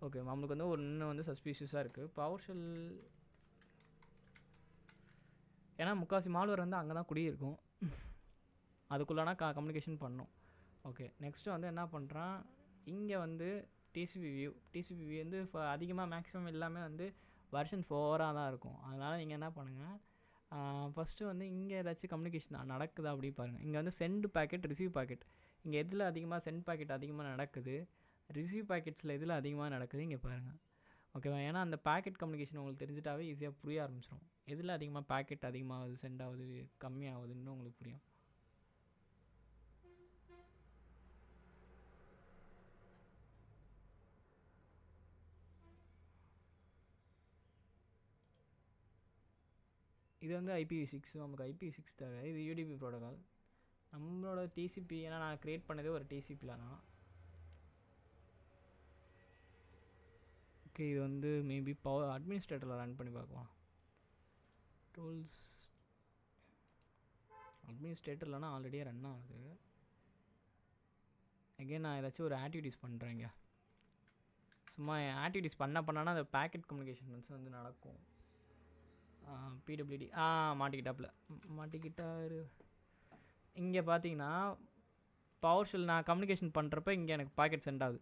[SPEAKER 2] ஓகே, நம்மளுக்கு வந்து இன்னும் வந்து சஸ்பீஷியஸாக இருக்குது பவர்ஷெல். ஏன்னா முக்கால்வாசி மால்வேர் வந்து அங்கே தான் குடியிருக்கும். அதுக்குள்ளானா கம்யூனிகேஷன் பண்ணும். ஓகே, நெக்ஸ்ட்டு வந்து என்ன பண்ணுறான், இங்கே வந்து டிசிபி வியூ வந்து அதிகமாக மேக்ஸிமம் எல்லாமே வந்து வெர்ஷன் 4 தான் இருக்கும். அதனால் நீங்கள் என்ன பண்ணுங்கள், ஃபஸ்ட்டு வந்து இங்கே ஏதாச்சும் கம்யூனிகேஷன் நடக்குதா அப்படி பாருங்கள். இங்கே வந்து சென்ட் பேக்கெட், ரிசீவ் பேக்கெட், இங்கே எதில் அதிகமாக சென்ட் பேக்கெட் அதிகமாக நடக்குது, ரிசீவ் பேக்கெட்ஸில் எதில் அதிகமாக நடக்குது இங்கே பாருங்கள். ஓகேவா? ஏன்னா அந்த பேக்கெட் கம்யூனிகேஷன் உங்களுக்கு தெரிஞ்சிட்டாவே ஈஸியாக புரிய ஆரம்பிச்சிடும். எதில் அதிகமாக பேக்கெட் அதிகமாகுது, சென்ட் ஆகுது, கம்மியாகுதுன்னு உங்களுக்கு புரியும். இது வந்து IPv6, நமக்கு IPv6 தேவை. இது UDP ப்ரோட்டோகால். நம்மளோட TCP, ஏன்னா நான் க்ரியேட் பண்ணதே ஒரு TCPயில் தான். ஓகே, இது வந்து மேபி அட்மினிஸ்ட்ரேட்டரில் ரன் பண்ணி பார்க்கலாம். டூல்ஸ் அட்மினிஸ்ட்ரேட்டர்லனா ஆல்ரெடியே ரன் ஆகுது. அகெயின் நான் ஏதாச்சும் ஒரு ஆக்டிவிட்டீஸ் பண்ணுறேங்க. சும்மா ஆக்டிவிட்டீஸ் பண்ணனா அந்த பேக்கெட் கம்யூனிகேஷன் வந்து நடக்கும். PWD மாட்டிக்கிட்டாரு. இங்கே பார்த்தீங்கன்னா பவர்ஷெல் நான் கம்யூனிகேஷன் பண்ணுறப்ப இங்கே எனக்கு பாக்கெட் சென்ட் ஆகுது.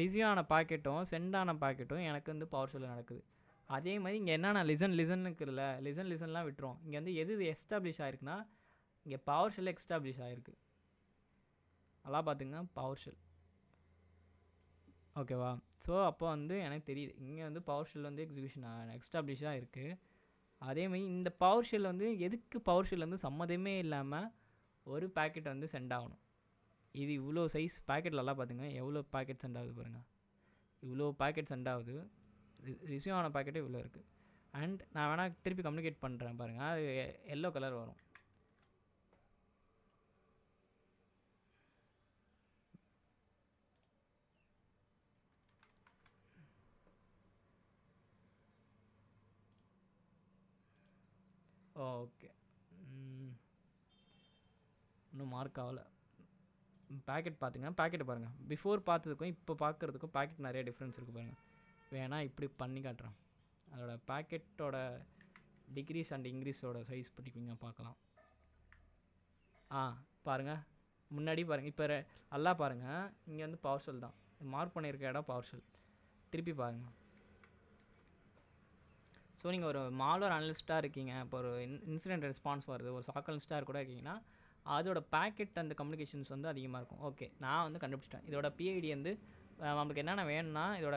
[SPEAKER 2] ரிசீவ் ஆன பாக்கெட்டும் சென்ட் ஆன பாக்கெட்டும் எனக்கு வந்து பவர்ஷெல்லில் நடக்குது. அதே மாதிரி இங்கே என்னென்ன லிசன்னுக்குல லிசன்லாம் விட்டுரும். இங்கே வந்து எது எஸ்டாப்ளிஷ் ஆகிருக்குன்னா இங்கே பவர்ஷெல் எஸ்டாப்ளிஷ் ஆகிருக்கு. நல்லா பார்த்துங்க, பவர்ஷெல். ஓகேவா? ஸோ அப்போ வந்து எனக்கு தெரியுது இங்கே வந்து பவர்ஷெல் வந்து எக்ஸிக்யூஷன் எஸ்டாப்ளிஷாக இருக்குது. அதேமாதிரி இந்த பவர்ஷெல் வந்து எதுக்கு பவர்ஷெல் வந்து சம்மந்தமே இல்லாமல் ஒரு பேக்கெட் வந்து சென்ட் ஆகணும். இது இவ்வளோ சைஸ் பேக்கெட்லலாம் பார்த்துங்க, எவ்வளோ பேக்கெட் சென்ட் ஆகுது பாருங்கள். இவ்வளோ பேக்கெட் சென்ட் ஆகுது. ரிசீவ் ஆன பேக்கெட்டே இவ்வளோ இருக்குது. அண்ட் நான் வேணால் திருப்பி கம்யூனிகேட் பண்ணுறேன் பாருங்கள், அது எல்லோ கலர் வரும். ஓகே, இன்னும் மார்க் ஆகலை. பேக்கெட் பார்த்துங்க, பேக்கெட்டை பாருங்கள். பிஃபோர் பார்த்ததுக்கும் இப்போ பார்க்குறதுக்கும் பேக்கெட் நிறைய டிஃப்ரென்ஸ் இருக்குது பாருங்கள். வேணால் இப்படி பண்ணி காட்டுறேன். அதோட பேக்கெட்டோட டிக்ரீஸ் அண்ட் இன்க்ரீஸோட சைஸ் படிப்பீங்க பார்க்கலாம். பாருங்கள், முன்னாடி பாருங்கள். இப்போ நல்லா பாருங்கள், இங்கே வந்து பவர்ஷெல் தான் மார்க் பண்ணியிருக்க இடம் பவர்ஷெல். திருப்பி பாருங்கள். ஸோ நீங்கள் ஒரு மால்வேர் அனலிஸ்ட்டாக இருக்கீங்க, இப்போ ஒரு இன்சிடென்ட் ரெஸ்பான்ஸ் வருது, ஒரு சாக் அனலிஸ்ட்டாக கூட இருக்கீங்கன்னா அதோட பேக்கெட் அந்த கம்யூனிகேஷன்ஸ் வந்து அதிகமாக இருக்கும். ஓகே, நான் வந்து கண்டுபிடிச்சிட்டேன். இதோட PID வந்து நம்மளுக்கு என்னென்ன வேணும்னா இதோட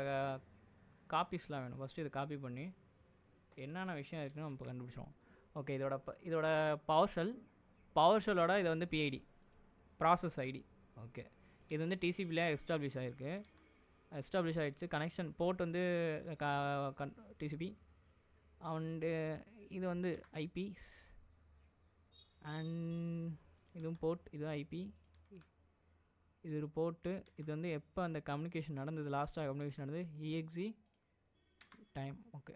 [SPEAKER 2] காப்பீஸ்லாம் வேணும். ஃபஸ்ட்டு இதை காப்பி பண்ணி என்னென்ன விஷயம் இருக்குன்னு நம்ம இப்போ கண்டுபிடிச்சிடும். ஓகே, இதோட பவர்ஷெல்லோட இது வந்து PID, ப்ராசஸ் ID. ஓகே, இது வந்து TCPயில் எஸ்டாப்ளிஷ் ஆகிருக்கு. எஸ்டாப்ளிஷ் ஆகிடுச்சு. கனெக்ஷன் போர்ட் வந்து TCP அண்டு இது வந்து IPs அண்ட் இதுவும் போர்ட், இதுவும் IP, இது ஒரு போர்ட்டு. இது வந்து எப்போ அந்த கம்யூனிகேஷன் நடந்தது, லாஸ்ட்டாக கம்யூனிகேஷன் நடந்தது EXE டைம். ஓகே,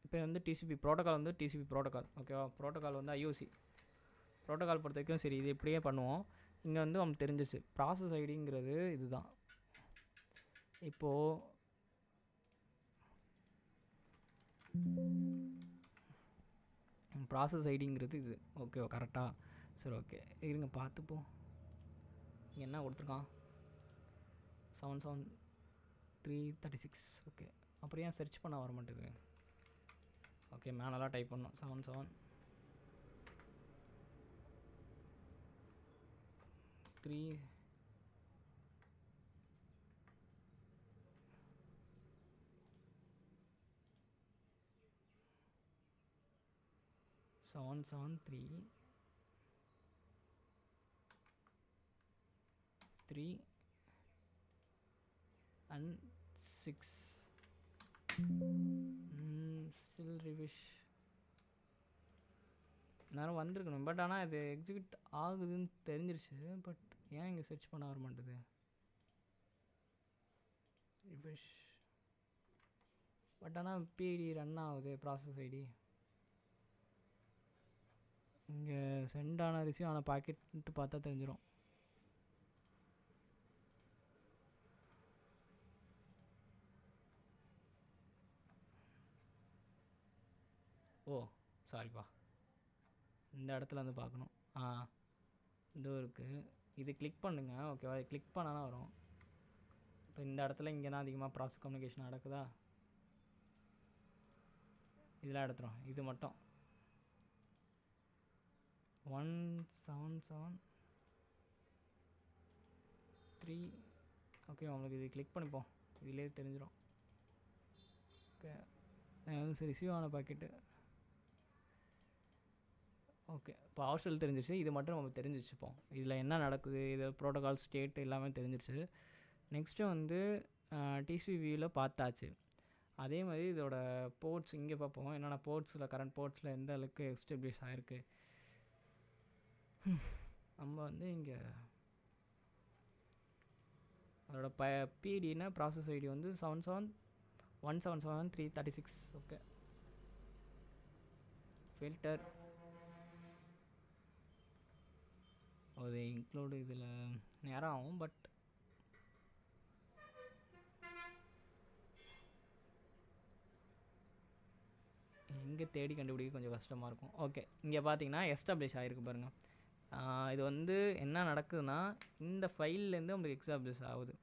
[SPEAKER 2] இப்போ வந்து TCP ப்ரோட்டோக்கால் வந்து TCP ப்ரோட்டோக்கால். ஓகேவா? ப்ரோட்டோக்கால் வந்து IOC ப்ரோட்டோக்கால் பொறுத்த வரைக்கும் சரி, இது இப்படியே பண்ணுவோம். இங்கே வந்து நமக்கு தெரிஞ்சிச்சு ப்ராசஸ் ஐடிங்கிறது இதுதான். இப்போது ப்ராசஸ் ஐடிங்கிறது இது. ஓகேவா? கரெக்டாக? சரி, ஓகே, இருங்க பார்த்துப்போம். இங்கே என்ன கொடுத்துருக்கான், 77336. ஓகே, அப்புறம் ஏன் சர்ச் பண்ண வர மாட்டேது? ஓகே, மேனெல்லாம் டைப் பண்ணோம். 773 3 and 6. ஸ்டில் ரிவிஷ் நேரம் வந்திருக்கணும். பட் ஆனால் இது எக்ஸிக்யூட் ஆகுதுன்னு தெரிஞ்சிருச்சு. பட் ஏன் இங்கே சர்ச் பண்ண வர மாட்டேது? ரிவிஷ். பட் ஆனால் PID ரன் ஆகுது, ப்ராசஸ் ஐடி. இங்கே சென்ட் ஆன ரிசீவ் ஆன பாக்கெட்டு பார்த்தா தெரிஞ்சிடும். ஓ சாரிப்பா, இந்த இடத்துல வந்து பார்க்கணும். இதோ இருக்குது. இது கிளிக் பண்ணுங்க. ஓகேவா? கிளிக் பண்ணாலும் வரும். இப்போ இந்த இடத்துல இங்கே தான் அதிகமாக ப்ராசஸ் கம்யூனிகேஷன் நடக்குதா, இதெல்லாம் எடுத்துரும். இது மட்டும் 1773. ஓகே, உங்களுக்கு இது கிளிக் பண்ணிப்போம், இதிலே தெரிஞ்சிடும். ஓகே, ரிசீவ் ஆன பாக்கெட்டு. ஓகே, இப்போ ஹாஸ்டல் தெரிஞ்சிச்சு. இது மட்டும் நம்ம தெரிஞ்சு வச்சுப்போம். இதில் என்ன நடக்குது, இது ப்ரோட்டோகால் ஸ்டேட் எல்லாமே தெரிஞ்சிருச்சு. நெக்ஸ்ட்டு வந்து டிசிபியில் பார்த்தாச்சு. அதே மாதிரி இதோட போர்ட்ஸ் இங்கே பார்ப்போம். என்னென்ன போர்ட்ஸில், கரண்ட் போர்ட்ஸில் எந்த அளவுக்கு எஸ்டாப்ளிஷ் ஆகிருக்கு. நம்ம வந்து இங்கே அதோட பிடினா ப்ராசஸ் ஐடி வந்து 77177336. ஓகே, ஃபில்டர் அது இன்க்ளூடு இதில் நேரம் ஆகும். பட் இங்கே தேடி கண்டுபிடிக்க கொஞ்சம் கஷ்டமாக இருக்கும். ஓகே, இங்கே பார்த்தீங்கன்னா எஸ்டாப்ளிஷ் ஆகிருக்கு பாருங்கள். இது வந்து என்ன நடக்குதுன்னா, இந்த ஃபைல்லேருந்து உங்களுக்கு எஸ்டாப்ளிஷ் ஆகுது.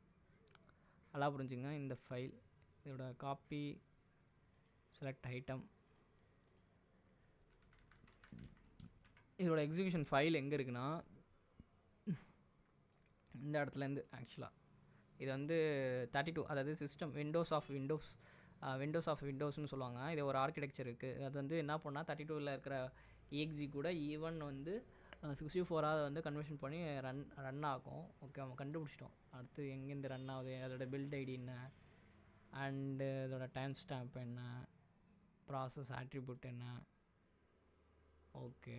[SPEAKER 2] நல்லா புரிஞ்சுங்க. இந்த ஃபைல், இதோட காப்பி, செலக்ட் ஐட்டம், இதோட எக்ஸிக்யூஷன் ஃபைல் எங்கே இருக்குன்னா இந்த இடத்துலேருந்து. ஆக்சுவலாக இது வந்து 32, அதாவது சிஸ்டம் விண்டோஸ் ஆஃப் விண்டோஸ்னு சொல்லுவாங்க. இது ஒரு ஆர்கிடெக்சர் இருக்குது. அது வந்து என்ன பண்ணால் 32ல் இருக்கிற EXE கூட ஈவன் வந்து 64 வந்து கன்வர்ஷன் பண்ணி ரன் ஆகும். ஓகே, நம்ம கண்டுபிடிச்சிட்டோம். அடுத்து எங்கேருந்து ரன் ஆகுது, அதோட பில்ட் ஐடி என்ன, அண்டு இதோட டைம் ஸ்டாம்ப் என்ன, ப்ராசஸ் ஆட்ரிபியூட் என்ன. ஓகே,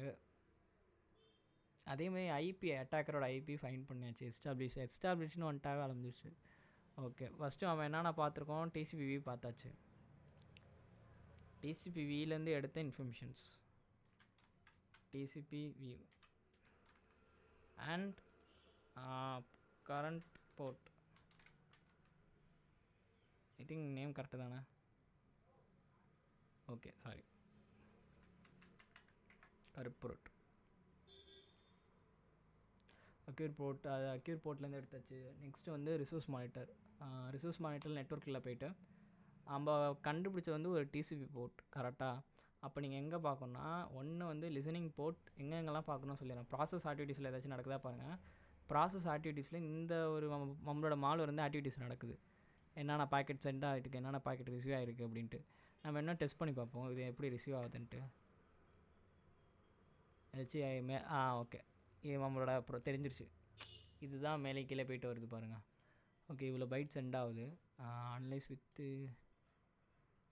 [SPEAKER 2] அதேமாதிரி ஐபி, அட்டாக்கரோட ஐபி ஃபைன் பண்ணியாச்சு. எஸ்டாப்ளிஷ்னு வந்துட்டாவே ஆரம்பிச்சிச்சு. ஓகே, ஃபஸ்ட்டு அவன் என்னென்ன பார்த்துருக்கோம், டிசிபிவி பார்த்தாச்சு. டிசிபிவிலேருந்து எடுத்த informations, TCPV and current port. I think name correct தானே? ஓகே, சாரி, கருப்பொருட். அக்யூர் போர்ட், அது அக்யூர் போர்ட்லேருந்து எடுத்தாச்சு. நெக்ஸ்ட்டு வந்து ரிசோர்ஸ் மானிட்டர். நெட்ஒர்க்கில் போய்ட்டு நம்ம கண்டுபிடிச்சது வந்து ஒரு டிசிபி போர்ட். கரெக்டாக? அப்போ நீங்கள் எங்கே பார்க்கணுன்னா, ஒன்று வந்து லிசனிங் போர்ட் எங்கெங்கெல்லாம் பார்க்கணும்னு சொல்லிடுறேன். ப்ராசஸ் ஆக்டிவிட்டீஸில் ஏதாச்சும் நடக்குதா பாருங்கள். ப்ராசஸ் ஆக்டிவிட்டீஸில் இந்த ஒரு நம்மளோட மால் வந்து ஆக்டிவிட்டீஸ் நடக்குது. என்னென்ன பாக்கெட் சென்ட் ஆகிருக்கு, என்னென்ன பாக்கெட் ரிசீவ் ஆகிருக்கு அப்படின்ட்டு நம்ம என்ன டெஸ்ட் பண்ணி பார்ப்போம், இது எப்படி ரிசீவ் ஆகுதுன்ட்டு. ஏதாச்சும் ஓகே, இது நம்மளோட அப்புறம் தெரிஞ்சிருச்சு. இதுதான் மேலே கீழே போய்ட்டு வருது பாருங்கள். ஓகே, இவ்வளோ பைட் சென்ட் ஆகுது. Analyse with.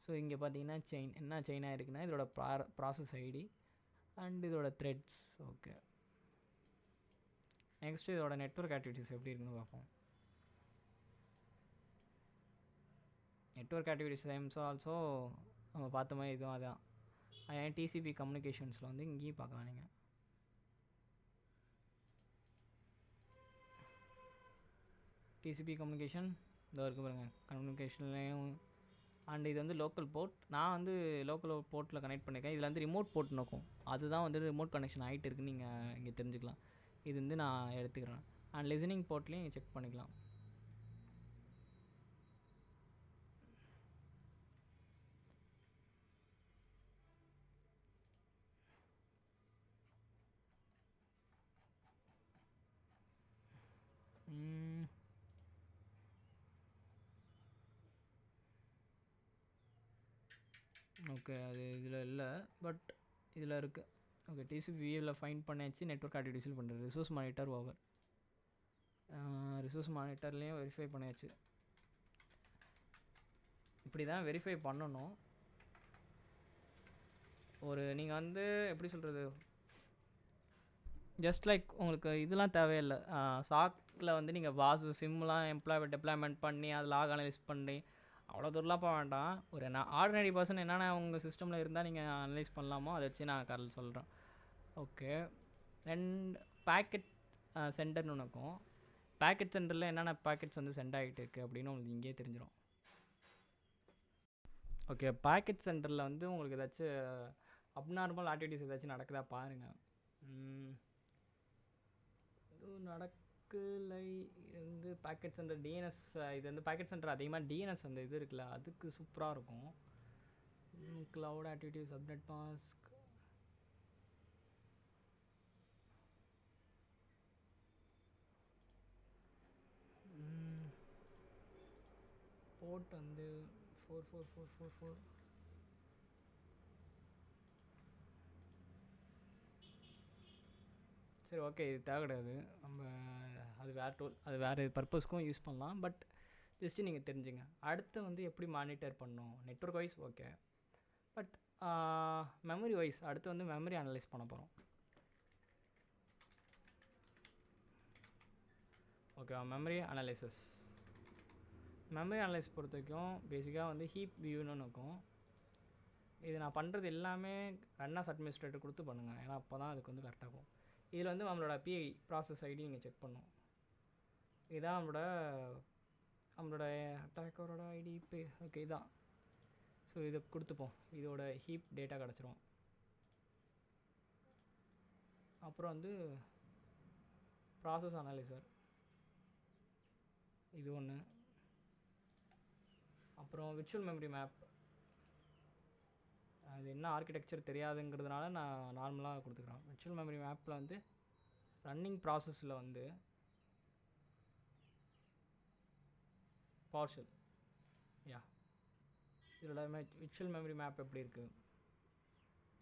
[SPEAKER 2] ஸோ இங்கே பார்த்தீங்கன்னா என்ன செயினாக இருக்குன்னா, இதோட ப்ராசஸ் ஐடி அண்ட் இதோட த்ரெட்ஸ். ஓகே, நெக்ஸ்ட்டு இதோட நெட்ஒர்க் ஆக்டிவிட்டீஸ் எப்படி இருக்குன்னு பார்ப்போம். நெட்ஒர்க் ஆக்டிவிட்டீஸ் டைம்ஸோ ஆல்சோ நம்ம பார்த்த மாதிரி இதுவும் அதான். டிசிபி கம்யூனிகேஷன்ஸில் வந்து இங்கேயும் பார்க்கலாம் நீங்கள். டிசிபி கம்யூனிகேஷன் இதோ இருக்குது பாருங்கள். கம்யூனிகேஷன்லேயும் அண்ட் இது வந்து லோக்கல் போர்ட். நான் வந்து லோக்கல் போர்ட்டில் கனெக்ட் பண்ணியிருக்கேன். இதில் வந்து ரிமோட் போர்ட் நோக்கும், அதுதான் வந்து ரிமோட் கனெக்ஷன் ஆகிட்டு இருக்குன்னு நீங்கள் இங்கே தெரிஞ்சுக்கலாம். இது வந்து நான் எடுத்துக்கிறேன். அண்ட் லிசனிங் போர்ட்லேயும் செக் பண்ணிக்கலாம். ஓகே, அது இதில் இல்லை, பட் இதில் இருக்குது. ஓகே, டிசிபியில் ஃபைன் பண்ணியாச்சு. நெட்ஒர்க் ஆக்டிவிட்டீஸில் பண்ணுறது. Resource monitor over. ரிசோர்ஸ் மானிட்டர்லேயும் வெரிஃபை பண்ணியாச்சு. இப்படி தான் வெரிஃபை பண்ணணும். ஒரு நீங்கள் வந்து எப்படி சொல்கிறது, ஜஸ்ட் லைக் உங்களுக்கு இதெல்லாம் தேவையில்லை. சாக்கில் வந்து நீங்கள் வாசு சிம்லாம் டெப்ளாய்மெண்ட் பண்ணி அது லாக் அனலைஸ் பண்ணி அவ்வளோ தூரம்லாம் போக வேண்டாம். ஒரு ஆர்டினரி பர்சன் என்னென்ன உங்கள் சிஸ்டமில் இருந்தால் நீங்கள் அனலைஸ் பண்ணலாமோ அதை வச்சு நான் கரெக்ட் சொல்கிறேன். ஓகே, அண்ட் பேக்கெட் சென்டர்னு ஒன்றுக்கும். பேக்கெட் சென்டரில் என்னென்ன பேக்கெட்ஸ் வந்து சென்ட் ஆகிட்டு இருக்குது அப்படின்னு உங்களுக்கு இங்கேயே தெரிஞ்சிடும். ஓகே, பேக்கெட் சென்டரில் வந்து உங்களுக்கு ஏதாச்சும் அப்நார்மல் ஆக்டிவிட்டீஸ் ஏதாச்சும் நடக்குதா பாருங்கள். இதுவும் நடக்கலை. இது வந்து பேக்கெட் சென்டர் டிஎன்எஸ். இது வந்து பேக்கெட் சென்டர் அதிகமாக டிஎன்எஸ் அந்த இது இருக்குல்ல, அதுக்கு சூப்பராக இருக்கும். Cloud activity subnet mask. Port வந்து 44444. சரி, ஓகே, இது தேவை கிடையாது. நம்ம அது வேறு டூல், அது வேறு பர்பஸ்க்கும் யூஸ் பண்ணலாம். பட் ஜஸ்ட்டு நீங்கள் தெரிஞ்சுங்க. அடுத்து வந்து எப்படி மானிட்டர் பண்ணணும், network wise okay. But memory wise அடுத்து வந்து மெமரி அனலைஸ் பண்ண போகிறோம். ஓகேவா? மெமரி அனலைசிஸ் பொறுத்த வரைக்கும் பேசிக்காக வந்து ஹீப் வியூன்னு இருக்கும். இது நான் பண்ணுறது எல்லாமே ரன்னாஸ் அட்மினிஸ்ட்ரேட்டர் கொடுத்து பண்ணுங்கள், ஏன்னா அப்போ தான் அதுக்கு வந்து கரெக்டாக இருக்கும். இதில் வந்து நம்மளோட பிஐ ப்ராசஸ் ஐடி நீங்கள் செக் பண்ணணும். இதுதான் நம்மளோட அட்டாக்கரோட ஐடி இப்போ. ஓகே, இதுதான். ஸோ இதை கொடுத்துப்போம், இதோட ஹீப் டேட்டா கிடச்சிரும். அப்புறம் வந்து ப்ராசஸ் அனலைசர் இது ஒன்று. அப்புறம் விர்ச்சுவல் மெமரி மேப். அது என்ன ஆர்கிடெக்சர் தெரியாதுங்கிறதுனால நான் நார்மலாக கொடுத்துக்கிறேன். விர்ச்சுவல் மெமரி மேப்பில் வந்து ரன்னிங் ப்ராசஸில் வந்து பார்ஷல் இதோட விர்ச்சுவல் மெமரி மேப் எப்படி இருக்குது.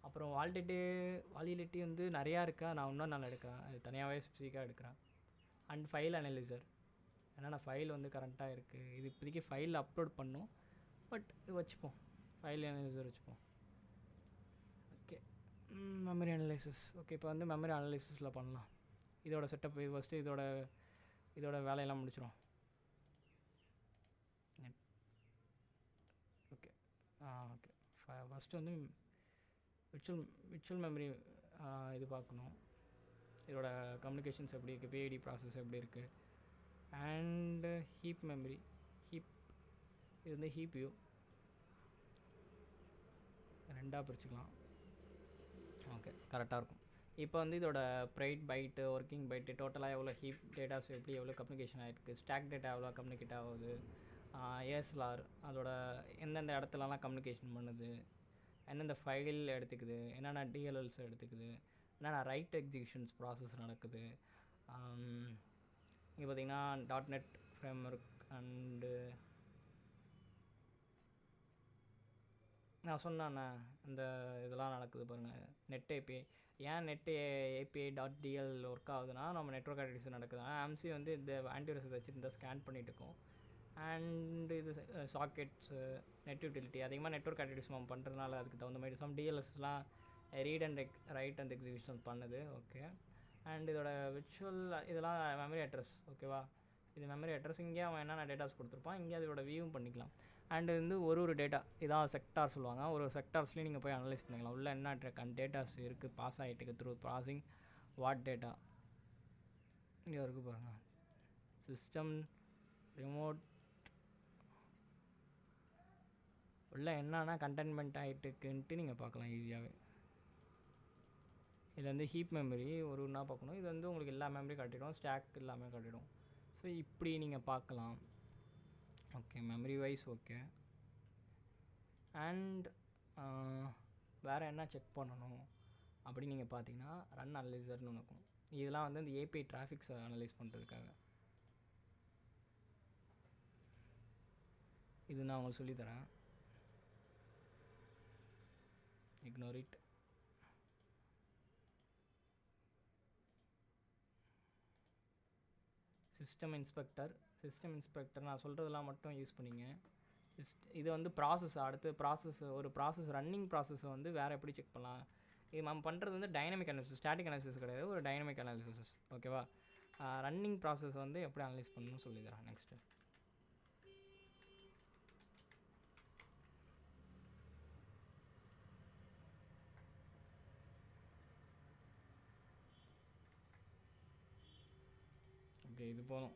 [SPEAKER 2] அப்புறம் வாலிடிட்டி வந்து நிறையா இருக்கா, நான் இன்னும் நல்லா எடுக்கிறேன், அது தனியாகவே ஸ்பெசிஃபிக்காக எடுக்கிறேன். அண்ட் ஃபைல் அனலைசர், ஏன்னா நான் ஃபைல் வந்து கரெக்டாக இருக்குது. இது இப்போதைக்கு ஃபைல் அப்லோட் பண்ணோம், பட் இது வச்சுப்போம், ஃபைல் அனலைசர் வச்சுப்போம். Okay, memory analysis. ஓகே, இப்போ வந்து மெமரி அனலைசிஸில் பண்ணலாம். இதோட செட்டப் ஃபஸ்ட்டு இதோட வேலையெல்லாம் முடிச்சிடும். ஓகே ஓகே, ஃபஸ்ட்டு வந்து விர்ச்சுவல் மெமரி இது பார்க்கணும். இதோட கம்யூனிகேஷன்ஸ் எப்படி இருக்குது, பிஐடி ப்ராசஸ் எப்படி இருக்குது. அண்டு ஹீப் மெமரி, இது வந்து ஹீப் வியூ ரெண்டாக பிரிச்சுக்கலாம். ஓகே, கரெக்டாக இருக்கும். இப்போ வந்து இதோட ப்ரைட் பைட்டு, ஒர்க்கிங் பைட்டு, டோட்டலாக எவ்வளோ ஹீப் டேட்டாஸ் எவ்வளோ கம்யூனிகேஷன் ஆகிருக்கு, ஸ்டாக் டேட்டா எவ்வளோ கம்யூனிகேட் ஆகுது, ஏஎஸ்எல்ஆர் அதோட எந்தெந்த இடத்துலலாம் கம்யூனிகேஷன் பண்ணுது, எந்தெந்த ஃபைல் எடுத்துக்குது, என்னென்ன டிஎல்எல்ஸ் எடுத்துக்குது, என்னென்ன ரைட் எக்ஸிக்யூஷன்ஸ் ப்ராசஸ் நடக்குது. இங்கே பார்த்திங்கன்னா .NET ஃப்ரேம்ஒர்க் அண்டு நான் சொன்னேண்ணே இந்த இதெல்லாம் நடக்குது பாருங்கள். நெட் ஏபிஐ, ஏன் நெட் ஏபிஐ .dl ஒர்க் ஆகுதுன்னா நம்ம நெட்வொர்க் ஆக்டிவிட்டிஸ் நடக்குது. ஆனால் AMSI வந்து இந்த ஆன்டிவைரஸ் வச்சு இந்த ஸ்கேன் பண்ணிகிட்டு இருக்கோம். அண்டு இது சாக்கெட்ஸு, நெட் யூட்டிலிட்டி அதிகமாக நெட்வொர்க் ஆக்டிவிட்டிஸ் நம்ம பண்ணுறதுனால அதுக்கு தகுந்த மாதிரி சம் டிஎல்எஸ்லாம் read and write and execution பண்ணுது. ஓகே, அண்ட் இதோட விர்ச்சுவல் இதெல்லாம் மெமரி அட்ரஸ். ஓகேவா? இது மெமரி அட்ரஸ். இங்கே அவன் என்னென்ன டேட்டாஸ் கொடுத்துருப்பான், இங்கே அதோட வியூவும் பண்ணிக்கலாம். அண்டு வந்து ஒரு டேட்டா இதான் செக்டார் சொல்லுவாங்க. ஒரு செக்டார்ஸ்லேயும் நீங்கள் போய் அனலைஸ் பண்ணிக்கலாம். உள்ள என்ன டேட்டாஸ் இருக்குது, பாஸ் ஆகிட்டு த்ரூ ப்ராசிங் வாட் டேட்டா இங்கே இருக்குது பாருங்கள். சிஸ்டம் ரிமோட் உள்ள என்னென்னா கண்டென்மெண்ட் ஆகிட்டுக்குன்ட்டு நீங்கள் பார்க்கலாம் ஈஸியாகவே. இது வந்து ஹீப் மெமரி ஒன்றா பார்க்கணும். இது வந்து உங்களுக்கு எல்லா மெமரி காட்டிடும், ஸ்டாக் எல்லாமே காட்டிடும். ஸோ இப்படி நீங்கள் பார்க்கலாம். Okay, memory wise okay. And வேறு என்ன செக் பண்ணணும் அப்படின்னு நீங்கள் பார்த்தீங்கன்னா ரன் அனலைசர்னு ஒன்று இருக்கும். இதெல்லாம் வந்து இந்த ஏபிஐ டிராஃபிக்ஸை அனலைஸ் பண்ணுறதுக்காக. இது நான் உங்களுக்கு சொல்லித்தரேன், இக்னோர் இட். சிஸ்டம் இன்ஸ்பெக்டர் நான் சொல்கிறதெல்லாம் மட்டும் யூஸ் பண்ணிங்க. இது வந்து ப்ராசஸ், அடுத்து ஒரு ப்ராசஸ் ரன்னிங் ப்ராசஸை வந்து வேறு எப்படி செக் பண்ணலாம். இது நம்ம பண்ணுறது வந்து டைனமிக் அனாலிசிஸ், ஸ்டாட்டிக் அனாலிசிஸ் கிடையாது, ஒரு டைனமிக் அனாலிசிஸ். ஓகேவா? ரன்னிங் ப்ராசஸ் வந்து எப்படி அனலைஸ் பண்ணணும்னு சொல்லித்தரேன் நெக்ஸ்ட்டு. ஓகே, இது போதும்.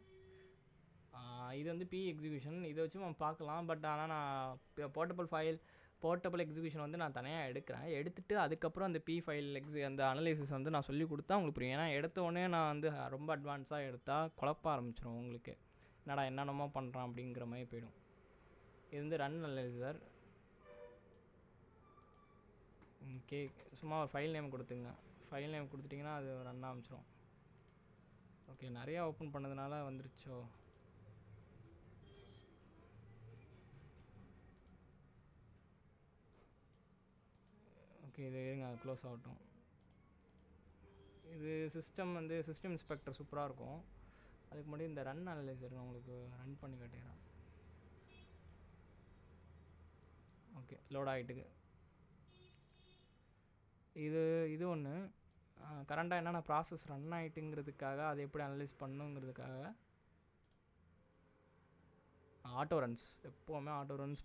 [SPEAKER 2] இது வந்து பி எக்ஸிக்யூஷன், இதை வச்சு நம்ம பார்க்கலாம். பட் ஆனால் நான் போர்ட்டபிள் ஃபைல் போர்ட்டபிள் எக்ஸிக்யூஷன் வந்து நான் தனியாக எடுக்கிறேன். எடுத்துகிட்டு அதுக்கப்புறம் அந்த ஃபைல் அந்த அனலைசிஸ் வந்து நான் சொல்லி கொடுத்தா உங்களுக்கு புரியும். ஏன்னா எடுத்த உடனே நான் வந்து ரொம்ப அட்வான்ஸாக எடுத்தால் குழப்ப ஆரம்பிச்சிடும் உங்களுக்கு. என்னடா என்னென்னமோ பண்ணுறான் அப்படிங்கிற மாதிரி போயிடும். இது வந்து ரன் அனலைசர். ஓகே, சும்மா ஒரு ஃபைல் நேம் கொடுத்துங்க. ஃபைல் நேம் கொடுத்துட்டிங்கன்னா அது ரன் ஆரம்பிச்சிடும். ஓகே, நிறையா ஓப்பன் பண்ணதுனால வந்துருச்சோ. ஓகே, இது இருங்க க்ளோஸ் ஆகட்டும். இது சிஸ்டம் இன்ஸ்பெக்டர் சூப்பராக இருக்கும். அதுக்கு முன்னாடி இந்த ரன் அனலைசர் நான் உங்களுக்கு ரன் பண்ணி காட்டிடுறேன். Okay, load ஆகிட்டுக்கு. இது ஒன்று கரண்டாக என்னென்ன ப்ராசஸ் ரன் ஆகிட்டுங்கிறதுக்காக அதை எப்படி அனலைஸ் பண்ணுங்கிறதுக்காக ஆட்டோ ரன்ஸ், எப்போவுமே ஆட்டோ ரன்ஸ்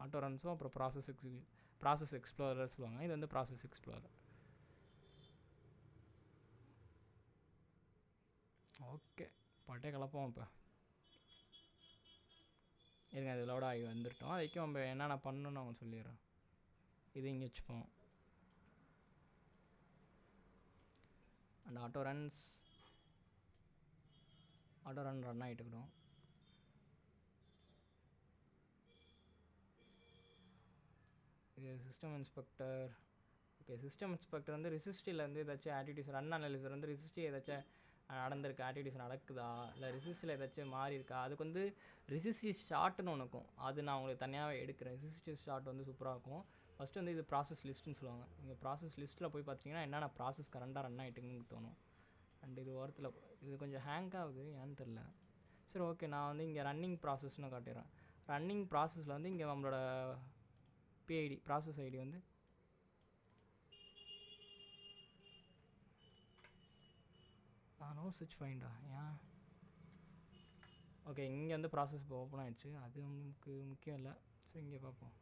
[SPEAKER 2] ஆட்டோ ரன்ஸும் அப்புறம் ப்ராசஸ் எக்ஸ்ப்ளோரர் சொல்லுவாங்க. இது வந்து ப்ராசஸ் எக்ஸ்ப்ளோரர். ஓகே, பாட்டே கலப்போம். இப்போ இருங்க, அது லோட் ஆகி வந்துட்டோம். அதுக்கும் நம்ம என்னென்ன பண்ணணும்னு அவங்க சொல்லிடுறோம். இது இங்கே வச்சுப்போம். அண்ட் ஆட்டோ ரன் ஆகிட்டுக்கிடும். இது system inspector. Okay, system inspector வந்து ரெசிஸ்டிலேருந்து ஏதாச்சும் ஆக்டிவிட்டிஸ் ரன் அனலைசர் வந்து ரெசிஸ்டி ஏதாச்சும் நடந்திருக்கு, ஆக்டிவிட்டிஸ் நடக்குதா, இல்லை ரெசிஸ்டில் ஏதாச்சும் மாறி இருக்கா. அதுக்கு வந்து ரெசிஸ்டி ஷார்ட்னு ஒன்று இருக்கும். அது நான் உங்களுக்கு தனியாகவே எடுக்கிறேன். ரெசிஸ்டி ஷார்ட் வந்து சூப்பராக இருக்கும். ஃபஸ்ட்டு வந்து இது ப்ராசஸ் லிஸ்ட்டுன்னு சொல்லுவாங்க. நீங்கள் ப்ராசஸ் லிஸ்ட்டில் போய் பார்த்தீங்கன்னா என்னென்ன ப்ராசஸ் கரண்டாக ரன் ஆகிட்டுன்னு தோணும். அண்ட் இது ஓரத்தில் இது கொஞ்சம் ஹேங் ஆகுது, ஏன்னு தெரில. சரி, ஓகே, நான் வந்து இங்கே ரன்னிங் ப்ராசஸ்னு காட்டிடுறேன். ரன்னிங் ப்ராசஸில் வந்து இங்கே நம்மளோட பிஐடி ப்ராசஸ் ஐடி வந்து நோ சுவிட்ச் ஃபைண்டா ஏன். ஓகே, இங்கே வந்து ப்ராசஸ் இப்போ ஓப்பன் ஆகிடுச்சு. அது நமக்கு முக்கியம் இல்லை. ஸோ இங்கே பார்ப்போம்.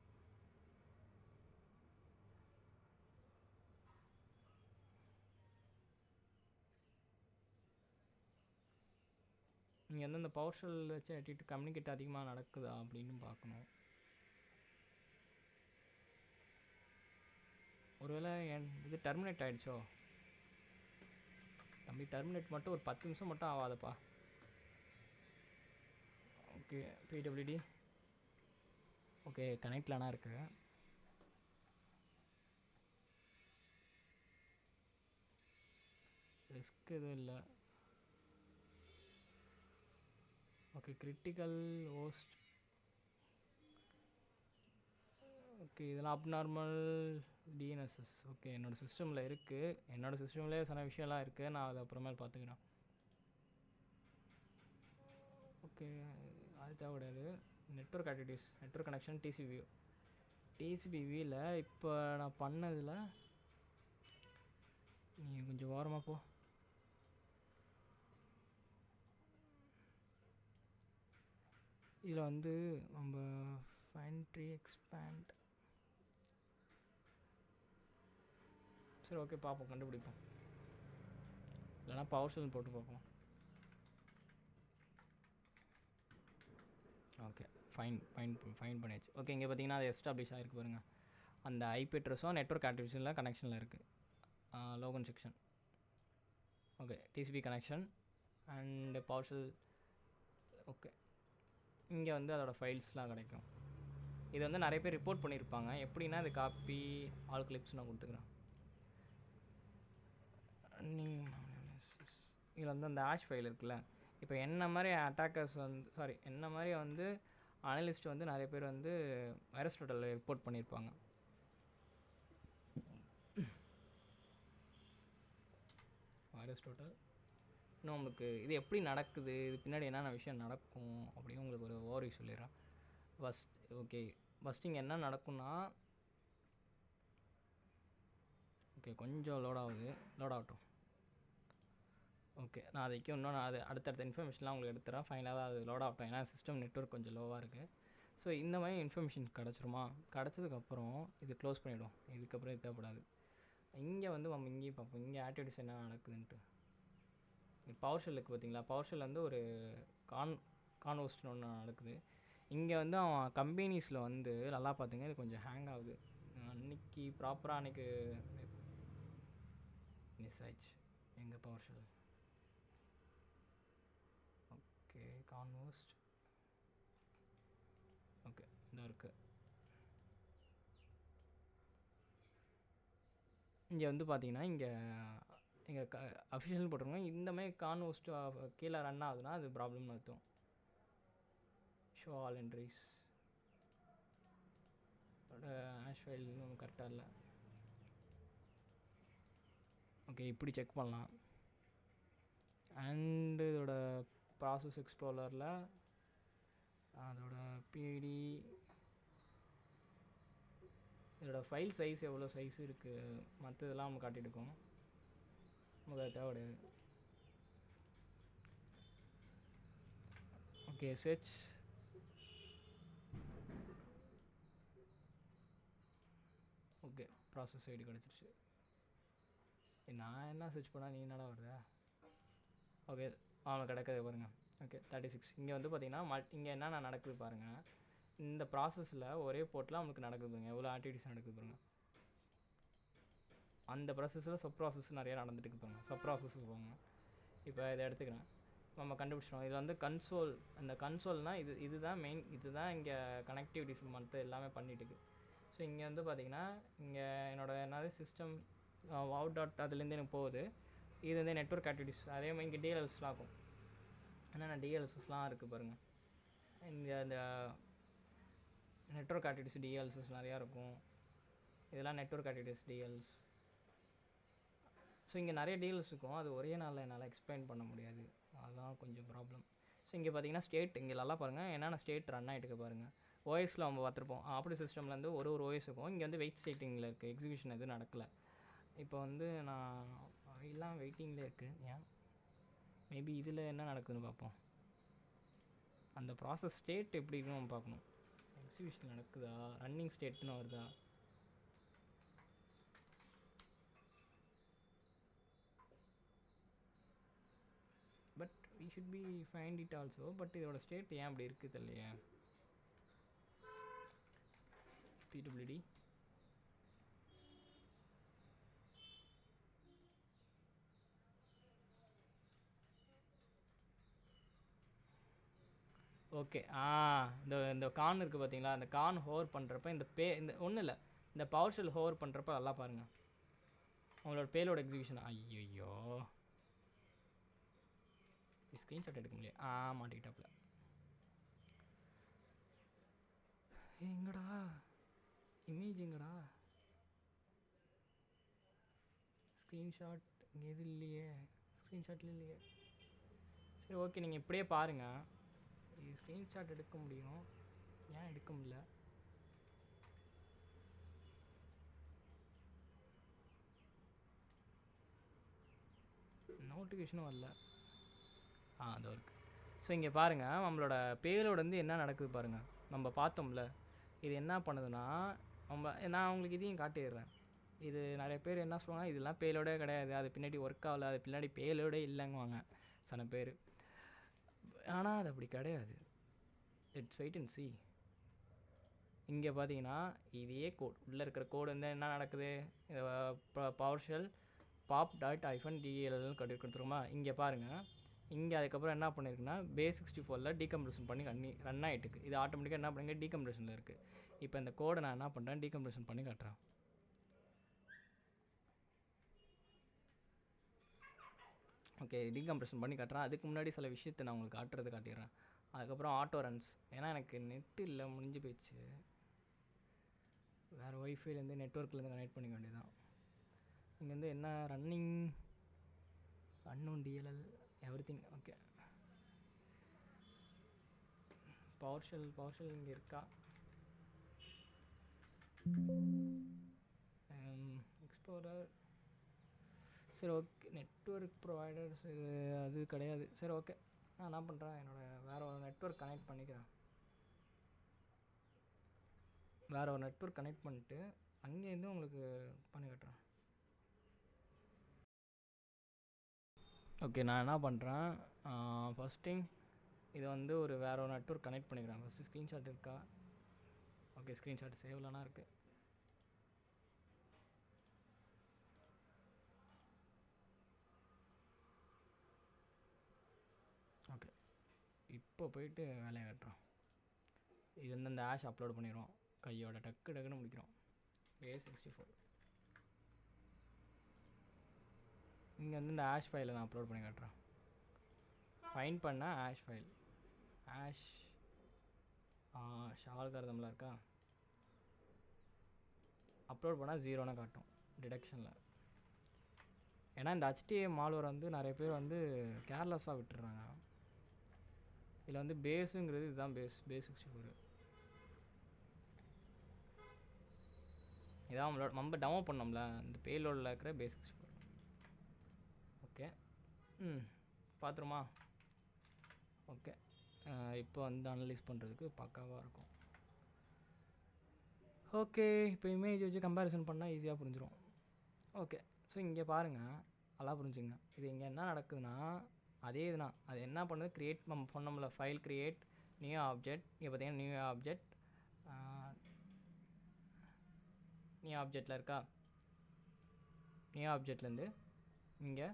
[SPEAKER 2] இங்கே வந்து இந்த பவர் ஷெல் வச்சு ஆக்டிவிட்டி கம்யூனிகேட் அதிகமாக நடக்குதா அப்படின்னு பார்க்கணும். ஒருவேளை இது டெர்மினேட் ஆகிடுச்சோ. தம்பி, டெர்மினேட் மட்டும் ஒரு 10 நிமிஷம் மட்டும் ஆகாதப்பா. Okay, PWD. ஓகே, கனெக்ட்லனா இருக்கு. ரிஸ்க் எதுவும் இல்லை. Okay, critical host. ஓகே, இதெல்லாம் அப்நார்மல் டிஎன்எஸ்எஸ். ஓகே, என்னோடய சிஸ்டமில் இருக்குது. என்னோடய சிஸ்டம்லேயே சில விஷயம்லாம் இருக்குது. நான் அதை அப்புறமேல் பார்த்துக்கிறேன். ஓகே, அது தேவைப்படாது. நெட்வொர்க் ஆக்டிவிட்டீஸ், நெட்வொர்க் கனெக்ஷன், டிசிபிவியில் இப்போ நான் பண்ணதில் நீங்கள் கொஞ்சம் ஓரமாக போ. இதில் வந்து நம்ம ஃபைண்ட் ட்ரீ எக்ஸ்பேண்ட். சரி, ஓகே, பார்ப்போம், கண்டுபிடிப்போம். இல்லைனா பவர் ஷெல் போட்டு பார்ப்போம். ஓகே, ஃபைன் பண்ணியாச்சு. ஓகே, இங்கே பார்த்தீங்கன்னா அது எஸ்டாப்ளிஷ் ஆகிருக்கு பாருங்கள். அந்த ஐபி அட்ரஸும் நெட்வொர்க் ஆக்டிவிட்டிஸில் கனெக்ஷனில் இருக்குது. Logon section. Okay, TCP connection and power shell. Okay, இங்கே வந்து அதோடய ஃபைல்ஸ்லாம் கிடைக்கும். இது வந்து நிறைய பேர் ரிப்போர்ட் பண்ணியிருப்பாங்க. எப்படின்னா இது காப்பி ஆல் கிளிப்ஸ் நான் கொடுத்துக்கிறேன். இதில் வந்து அந்த ஆஷ் ஃபைல் இருக்குல்ல, இப்போ என்ன மாதிரி அட்டாக்கர்ஸ் வந்து என்ன மாதிரி வந்து அனலிஸ்ட் வந்து நிறைய பேர் வந்து வைரஸ் டோட்டலில் ரிப்போர்ட் பண்ணியிருப்பாங்க. வைரஸ் டோட்டல் இன்னும் உங்களுக்கு இது எப்படி நடக்குது, இது பின்னாடி என்னென்ன விஷயம் நடக்கும் அப்படின்னு உங்களுக்கு ஒரு ஓவர்வியூ சொல்லிடுறேன். ஃபஸ்ட் இங்கே என்ன நடக்கும்னா, ஓகே கொஞ்சம் லோட் ஆகட்டும். ஓகே, நான் அதுக்கு இன்னும் நான் அடுத்தடுத்த இன்ஃபர்மேஷன்லாம் உங்களுக்கு எடுத்துகிறேன். ஃபைனலாக அது லோட் ஆகட்டும். ஏன்னா சிஸ்டம் நெட்வொர்க் கொஞ்சம் லோவாக இருக்குது. ஸோ இந்த மாதிரி இன்ஃபர்மேஷன் கிடச்சிருமா, கிடச்சதுக்கப்புறம் இது க்ளோஸ் பண்ணிவிடும். இதுக்கப்புறம் இது தேவைப்படாது. இங்கே வந்து நம்ம இங்கேயும் பார்ப்போம் இங்கே ஆக்டிவிட்டிஸ் என்ன நடக்குதுன்ட்டு. பவர் ஷெல்லுக்கு பார்த்தீங்களா, பவர் ஷெல் வந்து ஒரு கான்ஹோஸ்ட்னு ஒன்று நடக்குது. இங்கே வந்து அவன் கம்பெனிஸில் வந்து நல்லா பார்த்துங்க, இது கொஞ்சம் ஹேங் ஆகுது. அன்னைக்கு ப்ராப்பராக அன்றைக்கி மிஸ் ஆயிடுச்சு. எங்கே பவர் ஷெல்? ஓகே, கான்வர்ஸ்ட். ஓகே, இதாக இருக்குது. இங்கே வந்து பார்த்தீங்கன்னா இங்கே அஃபிஷியல் போட்டிருங்க. இந்த மாதிரி கான்வர்ஸ்ட் கீழே ரன் ஆகுதுன்னா அது ப்ராப்ளம்னு அர்த்தம். Show all entries ash file இன்னும் கரெக்டாக இல்லை. ஓகே, இப்படி செக் பண்ணலாம். அண்டு இதோட ப்ராசஸ் எக்ஸ்ப்ளோரரில் அதோட பிடி, இதோட ஃபைல் சைஸ் எவ்வளோ சைஸ் இருக்குது, மற்றதெல்லாம் நம்ம காட்டிட்டுருக்கோம். நமக்கு அது தேவை கிடையாது. Okay, search. Okay, process ID கிடச்சிருச்சு. நான் என்ன சர்ச் பண்ணால் நீ என்னடா வருதா? ஓகே, அவனுக்கு கிடக்குது பாருங்கள். ஓகே, 36. இங்கே வந்து பார்த்தீங்கன்னா இங்கே என்னென்ன நடக்குது பாருங்கள். இந்த ப்ராசஸில் ஒரே போர்ட்டில் அவனுக்கு நடக்குது பாருங்கள், எவ்வளோ ஆக்டிவிட்டிஸ் நடக்குது பாருங்கள். அந்த ப்ராசஸில் சப் ப்ராசஸ் நிறையா நடந்துட்டு பாருங்கள். சப் ப்ராசஸ் போங்க. இப்போ இதை எடுத்துக்கிறேன், நம்ம கண்டுபிடிச்சிட்டோம். இது வந்து கன்சோல். அந்த கன்சோல்னால் இதுதான் மெயின், இதுதான் இங்கே கனெக்டிவிட்டிஸ் மற்ற எல்லாமே பண்ணிட்டுருக்கு. ஸோ இங்கே வந்து பார்த்திங்கன்னா இங்கே என்னோட சிஸ்டம் அவுட் டாட் அதுலேருந்து எனக்கு போகுது. இது வந்து நெட்வொர்க் ஆக்டிவிட்டிஸ். அதே மாதிரி இங்கே டிஎல்எஸ்லாம் இருக்கும். என்னென்ன டிஎல்எஸ்லாம் இருக்குது பாருங்கள். இந்த நெட்வொர்க் ஆக்டிவிட்டிஸ் டிஎல்எஸ் நிறையா இருக்கும். இதெல்லாம் நெட்வொர்க் ஆக்டிவிட்டிஸ் டிஎல்எஸ். ஸோ இங்கே நிறைய டிஎல்எஸ் இருக்கும். அது ஒரே நாளில் என்னால் எக்ஸ்பிளைன் பண்ண முடியாது, அதுதான் கொஞ்சம் ப்ராப்ளம். ஸோ இங்கே பார்த்தீங்கன்னா ஸ்டேட் இங்கே நல்லா பாருங்கள், என்னென்ன ஸ்டேட் ரன் ஆகிட்டு பாருங்கள். ஓஎஸில் நம்ம பார்த்துருப்போம், ஆப்ரேட்டிங் சிஸ்டம்லேருந்து ஒரு ஓஎஸ் இருக்கும். இங்கே வந்து வெயிட் ஸ்டேட்டிங்கில் இருக்குது, எக்ஸிக்யூஷன் எதுவும் நடக்கலை. இப்போ வந்து நான் எல்லாம் வெயிட்டிங்கில் இருக்குது. ஏன் மேபி இதில் என்ன நடக்குதுன்னு பார்ப்போம். அந்த ப்ராசஸ் ஸ்டேட் எப்படி இருக்குன்னு நம்ம பார்க்கணும். எக்ஸிக்யூஷன் நடக்குதா, ரன்னிங் ஸ்டேட்னு வருதா? But we should be find it also. But இதோட ஸ்டேட் ஏன் அப்படி இருக்குது இல்லையா? pwd okay. இந்த கான் இருக்குது பார்த்தீங்களா, அந்த கான் ஹோவர் பண்ணுறப்ப இந்த ஒன்றும் இல்லை, இந்த பவர் ஷெல் ஹோவர் பண்ணுறப்ப நல்லா பாருங்கள் அவங்களோட பேலோட எக்ஸிக்யூஷன். ஐயோ, ஸ்க்ரீன்ஷாட் எடுக்க முடியல. மாட்டிக்கிட்டாப்புல. எங்கடா இமேஜ், எங்கடா ஸ்க்ரீன்ஷாட்? இங்கே எது இல்லையே, ஸ்க்ரீன்ஷாட்டில் இல்லையே. சரி, ஓகே, நீங்கள் இப்படியே பாருங்கள். இது ஸ்க்ரீன்ஷாட் எடுக்க முடியும், ஏன் எடுக்க முடியல? நோட்டிஃபிகேஷனும் வரல. அதோ இருக்குது. ஸோ இங்கே பாருங்கள், நம்மளோட பேரோட வந்து என்ன நடக்குது பாருங்கள். நம்ம பார்த்தோம்ல, இது என்ன பண்ணுதுன்னா நான் உங்களுக்கு இதையும் காட்டிடுறேன். இது நிறைய பேர் என்ன சொல்லுவாங்க, இதெல்லாம் பேலோடே கிடையாது, அது பின்னாடி ஒர்க் ஆகலை, அது பின்னாடி பேலோடே இல்லைங்குவாங்க சில பேர். ஆனால் அது அப்படி கிடையாது. Let's wait and see. இங்கே பார்த்தீங்கன்னா இதே கோட் உள்ளே இருக்கிற கோடு வந்து என்ன நடக்குது, பவர் ஷெல் pop.-dll கட்டி கொடுத்துருமா. இங்கே பாருங்கள், இங்கே அதுக்கப்புறம் என்ன பண்ணியிருக்குன்னா base64 டீகம்ப்ரெஷன் பண்ணி ரன் ஆகிட்டுருக்கு. இது ஆட்டோமேட்டிக்காக என்ன பண்ணுங்க, டீகம்ப்ரெஷனில் இருக்குது. இப்போ இந்த கோடை நான் என்ன பண்ணுறேன், டீகம்ப்ரெஷன் பண்ணி காட்டுறேன். ஓகே, டீகம்ப்ரெஷன் பண்ணி காட்டுறேன். அதுக்கு முன்னாடி சில விஷயத்தை நான் உங்களுக்கு காட்டிடுறேன். அதுக்கப்புறம் ஆட்டோ ரன்ஸ், ஏன்னா எனக்கு நெட்டு இல்லை, முடிஞ்சு போயிடுச்சு. வேறு ஒய்ஃபைலேருந்து நெட்ஒர்க்லேருந்து கனெக்ட் பண்ணிக்க வேண்டியதான். இங்கேருந்து என்ன running unknown DLL everything. Okay, power shell இங்கே இருக்கா? எக்ஸ்ப்ளோரர். சரி, ஓகே, நெட்வொர்க் ப்ரொவைடர்ஸ் இது அது கிடையாது. சரி, ஓகே, நான் என்ன பண்ணுறேன், வேறு ஒரு நெட்வொர்க் கனெக்ட் பண்ணிக்கிறேன். வேறு ஒரு நெட்வொர்க் கனெக்ட் பண்ணிட்டு அங்கேருந்து உங்களுக்கு பண்ணி காட்டுறேன். ஓகே, நான் என்ன பண்ணுறேன், ஃபஸ்ட் திங் இது வந்து ஒரு வேற ஒரு நெட்வொர்க் கனெக்ட் பண்ணிக்கிறாங்க. ஃபஸ்ட்டு ஸ்க்ரீன்ஷாட் இருக்கா? ஓகே, ஸ்க்ரீன்ஷாட் சேவ்லனா இருக்குது. ஓகே, இப்போ போயிட்டு வேலையை கட்டுறோம். இது வந்து அந்த ஆஷ் அப்லோட் பண்ணிடுவோம் கையோட, டக்குன்னு முடிக்கிறோம். A64 இங்கே வந்து இந்த ஆஷ் ஃபைலை நான் அப்லோட் பண்ணி காட்டுறேன். ஃபைன் பண்ண ஆஷ் ஃபைல், ஆஷ் ஷால்காரதமில் இருக்கா, அப்லோட் பண்ணால் 0ன்னு காட்டும் டிடெக்ஷனில். ஏன்னா இந்த HTML மால்வேர் வந்து நிறைய பேர் வந்து கேர்லெஸ்ஸாக விட்டுறாங்க. இதில் வந்து பேஸுங்கிறது இதுதான் பேஸ் 64 இதான் நம்ம டெமோ பண்ணோம்ல இந்த பேலோடில் இருக்கிற பேஸ் 64. ஓகே, பார்த்துருமா? ஓகே, இப்போ வந்து அனலைஸ் பண்ணுறதுக்கு பக்காவாக இருக்கும். ஓகே, இப்போ இமேஜ் வச்சு கம்பேரிசன் பண்ணால் ஈஸியாக புரிஞ்சிடும். ஓகே, ஸோ இங்கே பாருங்கள், நல்லா புரிஞ்சுங்க. இது இங்கே என்ன நடக்குதுன்னா அதே இதுதான். அது என்ன பண்ணுது, க்ரியேட் நம்ம பண்ணோம்ல ஃபைல் க்ரியேட் நியூ ஆப்ஜெக்ட். இங்கே பார்த்தீங்கன்னா நியூ ஆப்ஜெக்டில் இருக்கா, நியூ ஆப்ஜெக்ட்லேருந்து இங்கே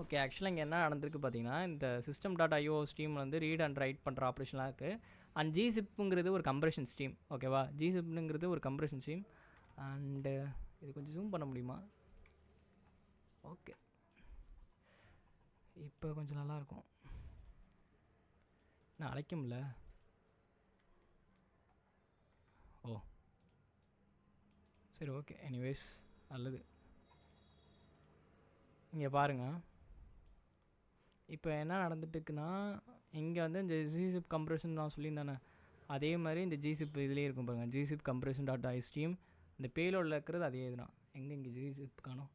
[SPEAKER 2] ஓகே, ஆக்சுவலாக இங்கே என்ன நடந்திருக்கு பார்த்தீங்கன்னா, இந்த system.io ஸ்ட்ரீம் வந்து ரீட் அண்ட் ரைட் பண்ணுற ஆப்ரேஷன்லாம் இருக்குது. அண்ட் ஜிசிப்புங்கிறது ஒரு கம்ப்ரெஷன் ஸ்ட்ரீம். ஓகேவா, ஜிசிப்னுங்கிறது ஒரு கம்ப்ரெஷன் ஸ்ட்ரீம். அண்டு இது கொஞ்சம் ஜூம் பண்ண முடியுமா? ஓகே, இப்போ கொஞ்சம் நல்லாயிருக்கும். நான் அழைக்கும்ல. ஓ சரி, ஓகே, எனிவேஸ் நல்லது. இங்கே பாருங்கள், இப்போ என்ன நடந்துட்டுருக்குன்னா, இங்கே வந்து இந்த ஜிசிப் கம்ப்ரெஷன் நான் சொல்லியிருந்தானே, அதே மாதிரி இந்த ஜிசிப் இதுலேயே இருக்கும் பாருங்கள், ஜிசிப் கம்ப்ரெஷன்.i ஸ்ட்ரீம். இந்த பேலோடில் இருக்கிறது அதே இதுதான். இங்கே ஜிசிப் காணும்.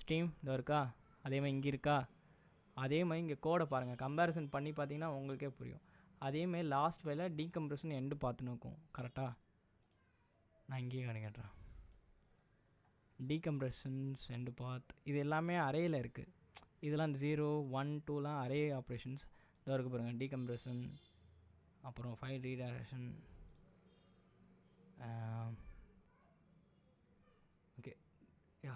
[SPEAKER 2] ஸ்ட்ரீம் இதோ இருக்கா, அதே மாதிரி இங்கே இருக்கா. அதே மாதிரி இங்கே கோடை பாருங்கள், கம்பேரிசன் பண்ணி பார்த்தீங்கன்னா உங்களுக்கே புரியும். அதேமாதிரி லாஸ்ட் வேலை டீகம்ப்ரெஷன் எண்டு பார்த்துன்னு இருக்கும் கரெக்டாக. நான் இங்கேயே காணிக்கிறேன், டீகம்ப்ரெஷன்ஸ் எண்டு பாத். இது எல்லாமே அரேயில் இருக்குது. இதெல்லாம் இந்த 0, 1, 2லாம் அரே ஆப்ரேஷன்ஸ். இதோ இருக்குது பாருங்கள், டீகம்ப்ரெஷன், அப்புறம் ஃபைல் ரீடைரக்ஷன். ஓகே, யா.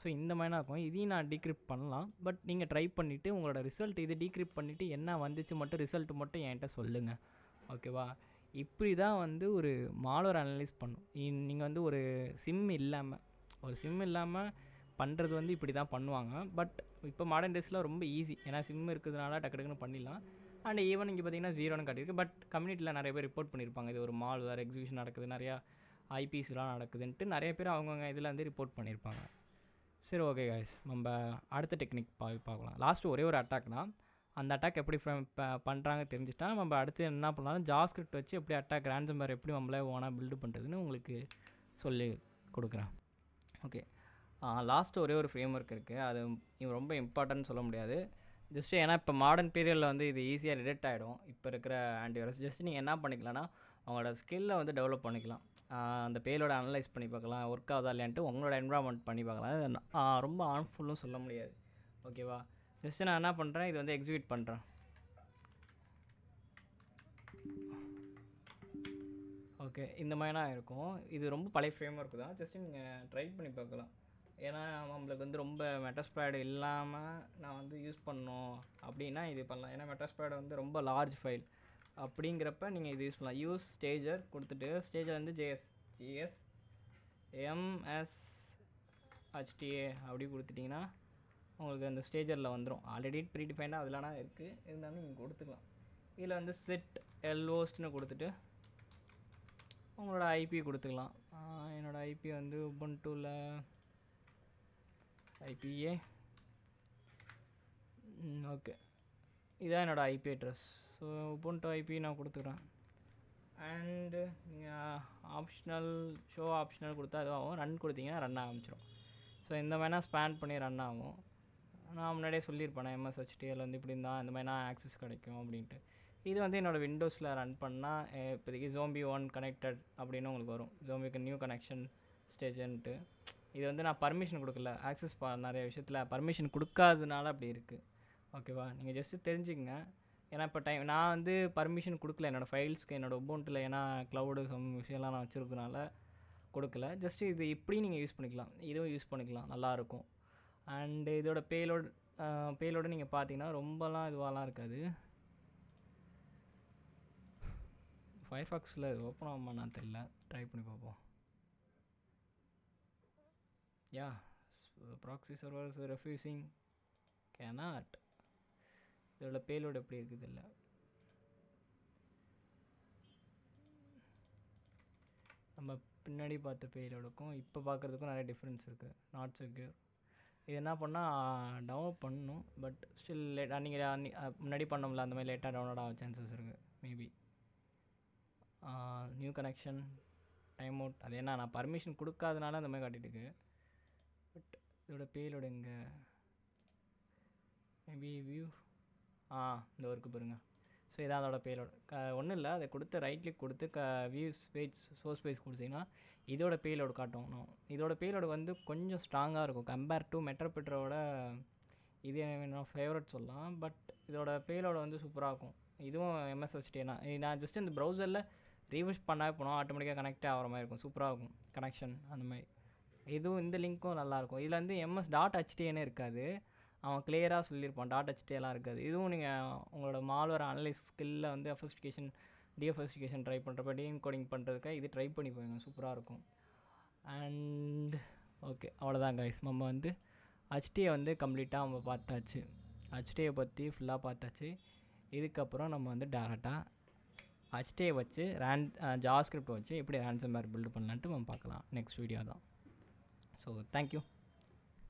[SPEAKER 2] ஸோ இந்த மாதிரி தான் இருக்கும். இதையும் நான் டீக்ரிப்ட் பண்ணலாம், பட் நீங்கள் ட்ரை பண்ணிவிட்டு உங்களோட ரிசல்ட் இது டீக்ரிப்ட் பண்ணிவிட்டு என்ன வந்துச்சு மட்டும் ரிசல்ட் மட்டும் என்கிட்ட சொல்லுங்கள். ஓகேவா, இப்படி தான் வந்து ஒரு மால்வேர் அனலைஸ் பண்ணும். நீங்கள் வந்து ஒரு சிம் இல்லாமல் பண்ணுறது வந்து இப்படி தான் பண்ணுவாங்க. பட் இப்போ மாடர்ன் டேஸில் ரொம்ப ஈஸி, ஏன்னா சிம் இருக்கிறதுனால டக்குன்னு பண்ணிடலாம். அண்ட் ஈவன் இங்கே பார்த்தீங்கன்னா 0ன்னு காட்டியிருக்கு. பட் கம்யூனிட்டியில் நிறைய பேர் ரிப்போர்ட் பண்ணியிருப்பாங்க, இது ஒரு மால்வேர் எக்ஸிபிஷன் நடக்குது, நிறையா ஐபிஸ்லாம் நடக்குதுன்ட்டு நிறைய பேர் அவங்கவுங்க இதில் வந்து ரிப்போர்ட் பண்ணியிருப்பாங்க. சரி, ஓகே கைஸ், நம்ம அடுத்த டெக்னிக் பார்க்கலாம். லாஸ்ட்டு ஒரே ஒரு அட்டாக்னா, அந்த அட்டாக் எப்படி பண்ணுறாங்க தெரிஞ்சுட்டா நம்ம அடுத்து என்ன பண்ணலாம், ஜாவாஸ்கிரிப்ட் வச்சு எப்படி அட்டாக் ரேன்சம்வேர் எப்படி நம்மளே ஓனாக பில்டு பண்ணுறதுன்னு உங்களுக்கு சொல்லி கொடுக்குறேன். ஓகே, லாஸ்ட்டு ஒரே ஒரு ஃப்ரேம் ஒர்க் இருக்குது. அது ரொம்ப இம்பார்ட்டன்ட் சொல்ல முடியாது. ஜஸ்ட்டு ஏன்னா இப்போ மாடர்ன் பீரியடில் வந்து இது ஈஸியாக ரிடெக்ட் ஆகிடும் இப்போ இருக்கிற ஆன்டிவைரஸ். ஜஸ்ட் நீங்கள் என்ன பண்ணிக்கலாம்னா, அவங்களோட ஸ்கில்லை வந்து டெவலப் பண்ணிக்கலாம். அந்த பேலோட அனலைஸ் பண்ணி பார்க்கலாம், ஒர்க் ஆகுதா இல்லையான்ட்டு உங்களோட என்வரான்மெண்ட் பண்ணி பார்க்கலாம். ரொம்ப ஹார்ம்ஃபுல்லும் சொல்ல முடியாது. ஓகேவா, ஜஸ்ட்டு நான் என்ன பண்ணுறேன், இது வந்து எக்ஸிக்யூட் பண்ணுறேன். ஓகே, இந்த மாதிரினா இருக்கும். இது ரொம்ப பழைய ஃப்ரேம் ஒர்க் தான், ஜஸ்ட்டு நீங்கள் ட்ரை பண்ணி பார்க்கலாம். ஏன்னா நம்மளுக்கு வந்து ரொம்ப மெட்டாஸ்ப்ராய்டு இல்லாமல் நான் வந்து யூஸ் பண்ணோம் அப்படின்னா இது பண்ணலாம். ஏன்னா மெட்டாஸ்ப்ராய்டு வந்து ரொம்ப லார்ஜ் ஃபைல் அப்படிங்கிறப்ப நீங்கள் இது யூஸ் பண்ணலாம். யூஸ் ஸ்டேஜர் கொடுத்துட்டு, ஸ்டேஜர் வந்து ஜிஎஸ் MSHTA அப்படி கொடுத்துட்டிங்கன்னா உங்களுக்கு அந்த ஸ்டேஜரில் வந்துடும். ஆல்ரெடி ப்ரீ டிஃபைண்டாக அதில்னா இருக்குது, இருந்தாலும் நீங்கள் கொடுத்துக்கலாம். இதில் வந்து செட் எல்ஓஸ்ட்னு கொடுத்துட்டு உங்களோட ஐபி கொடுத்துக்கலாம். என்னோடய ஐபி வந்து உபுண்டுவில் ஐபிஏ. ஓகே, இதான் என்னோடய IP address. So Ubuntu IP நான் கொடுத்துக்கிறேன். அண்டு நீங்கள் ஷோ ஆப்ஷனல் கொடுத்தா அதுவாகும், ரன் கொடுத்தீங்கன்னா ரன் ஆரம்பிச்சிடும். ஸோ இந்த மாதிரினா ஸ்பேன் பண்ணி ரன் ஆகும். நான் முன்னாடியே சொல்லியிருப்பேன், MSHTL வந்து இப்படி இருந்தால் இந்த மாதிரினா ஆக்சஸ் கிடைக்கும் அப்படின்ட்டு. இது வந்து என்னோடய விண்டோஸில் ரன் பண்ணால் இப்போதைக்கு Zombie 1 கனெக்டட் அப்படின்னு உங்களுக்கு வரும். ஜோம்பிக்கு நியூ கனெக்ஷன் ஸ்டேஜன்ட்டு. இது வந்து நான் பர்மிஷன் கொடுக்கல, ஆக்சஸ் நிறைய விஷயத்தில் பர்மிஷன் கொடுக்காததுனால அப்படி இருக்குது. ஓகேவா, நீங்கள் ஜஸ்ட்டு தெரிஞ்சுக்கங்க. ஏன்னா இப்போ நான் வந்து பர்மிஷன் கொடுக்கல என்னோடய ஃபைல்ஸ்க்கு, என்னோடய உபுண்டில். ஏன்னா க்ளவுடு சம் விஷயம்லாம் நான் வச்சுருக்கனால கொடுக்கல. ஜஸ்ட்டு இது இப்படி நீங்கள் யூஸ் பண்ணிக்கலாம், இதுவும் யூஸ் பண்ணிக்கலாம், நல்லாயிருக்கும். அண்டு இதோட பேலோடு நீங்கள் பார்த்தீங்கன்னா ரொம்பலாம் இதுவாலாம் இருக்காது. ஃபயர்ஃபாக்ஸில் இது ஓப்பன் ஆகுமா நான் தெரியல, ட்ரை பண்ணி பார்ப்போம். யா, ப்ராக்ஸி சர்வர்ஸ் ரெஃப்யூசிங் கேனாட். இதோட பேலோடு எப்படி இருக்குது இல்லை, நம்ம பின்னாடி பார்த்த பேலோடுக்கும் இப்போ பார்க்குறதுக்கும் நிறைய டிஃப்ரென்ஸ் இருக்குது. Not secure. இது என்ன பண்ணால் டவுன்லோட் பண்ணணும், பட் ஸ்டில் லேட்டாக நீங்கள் முன்னாடி பண்ணோம்ல அந்த மாதிரி லேட்டாக டவுன்லோட் ஆக சான்சஸ் இருக்குது maybe. New connection time out. அது என்ன நான் பர்மிஷன் கொடுக்காதனால அந்த மாதிரி காட்டிட்டு இருக்கு. பட் இதோட பேலோடு எங்கே, மேபி வியூ இந்த ஒர்க்கு பாருங்கள். ஸோ இதான் அதோட பேலோடு. ஒன்றும் இல்லை, அதை கொடுத்து ரைட் கிளிக் கொடுத்து வியூ பேஜ் சோர்ஸ் பேஜ் கொடுத்தீங்கன்னா இதோட பேலோடு காட்டணும். இதோட பேலோடு வந்து கொஞ்சம் ஸ்ட்ராங்காக இருக்கும் கம்பேர் டு மெட்ரோபிட்டரோட. இது என்னோட ஃபேவரட் சொல்லலாம். பட் இதோட பேலோடு வந்து சூப்பராக இருக்கும். இதுவும் எம்எஸ்ஹெச்டினா நான் ஜஸ்ட் இந்த ப்ரௌசரில் ரீஃப்ரெஷ் பண்ணால் போனோம், ஆட்டோமேட்டிக்காக கனெக்ட் ஆகிற மாதிரி இருக்கும். சூப்பராக இருக்கும் கனெக்ஷன் அந்த மாதிரி. இதுவும் இந்த லிங்க்கும் நல்லாயிருக்கும். இதில் வந்து MS.htன்னு இருக்காது, அவன் கிளியராக சொல்லியிருப்பான். .htலாம் இருக்காது. இதுவும் நீங்கள் உங்களோட மால்வேர் அனலைஸ் ஸ்கில்லில் வந்து டிஎஃப்எஸ்டிகேஷன் ட்ரை பண்ணுறப்ப டீஎன்கோடிங் பண்ணுறதுக்காக இது ட்ரை பண்ணி போய்ங்க, சூப்பராக இருக்கும். அண்ட் ஓகே, அவ்வளோதான் கைஸ். நம்ம வந்து HTA வந்து கம்ப்ளீட்டாக நம்ம பார்த்தாச்சு. HTA பற்றி ஃபுல்லாக பார்த்தாச்சு. இதுக்கப்புறம் நம்ம வந்து டேரெக்டாக HTA வச்சு ஜாவாஸ்கிரிப்ட் வச்சு எப்படி ransomware பில்டு பண்ணலான்ட்டு நம்ம பார்க்கலாம் நெக்ஸ்ட் வீடியோ தான். So thank you.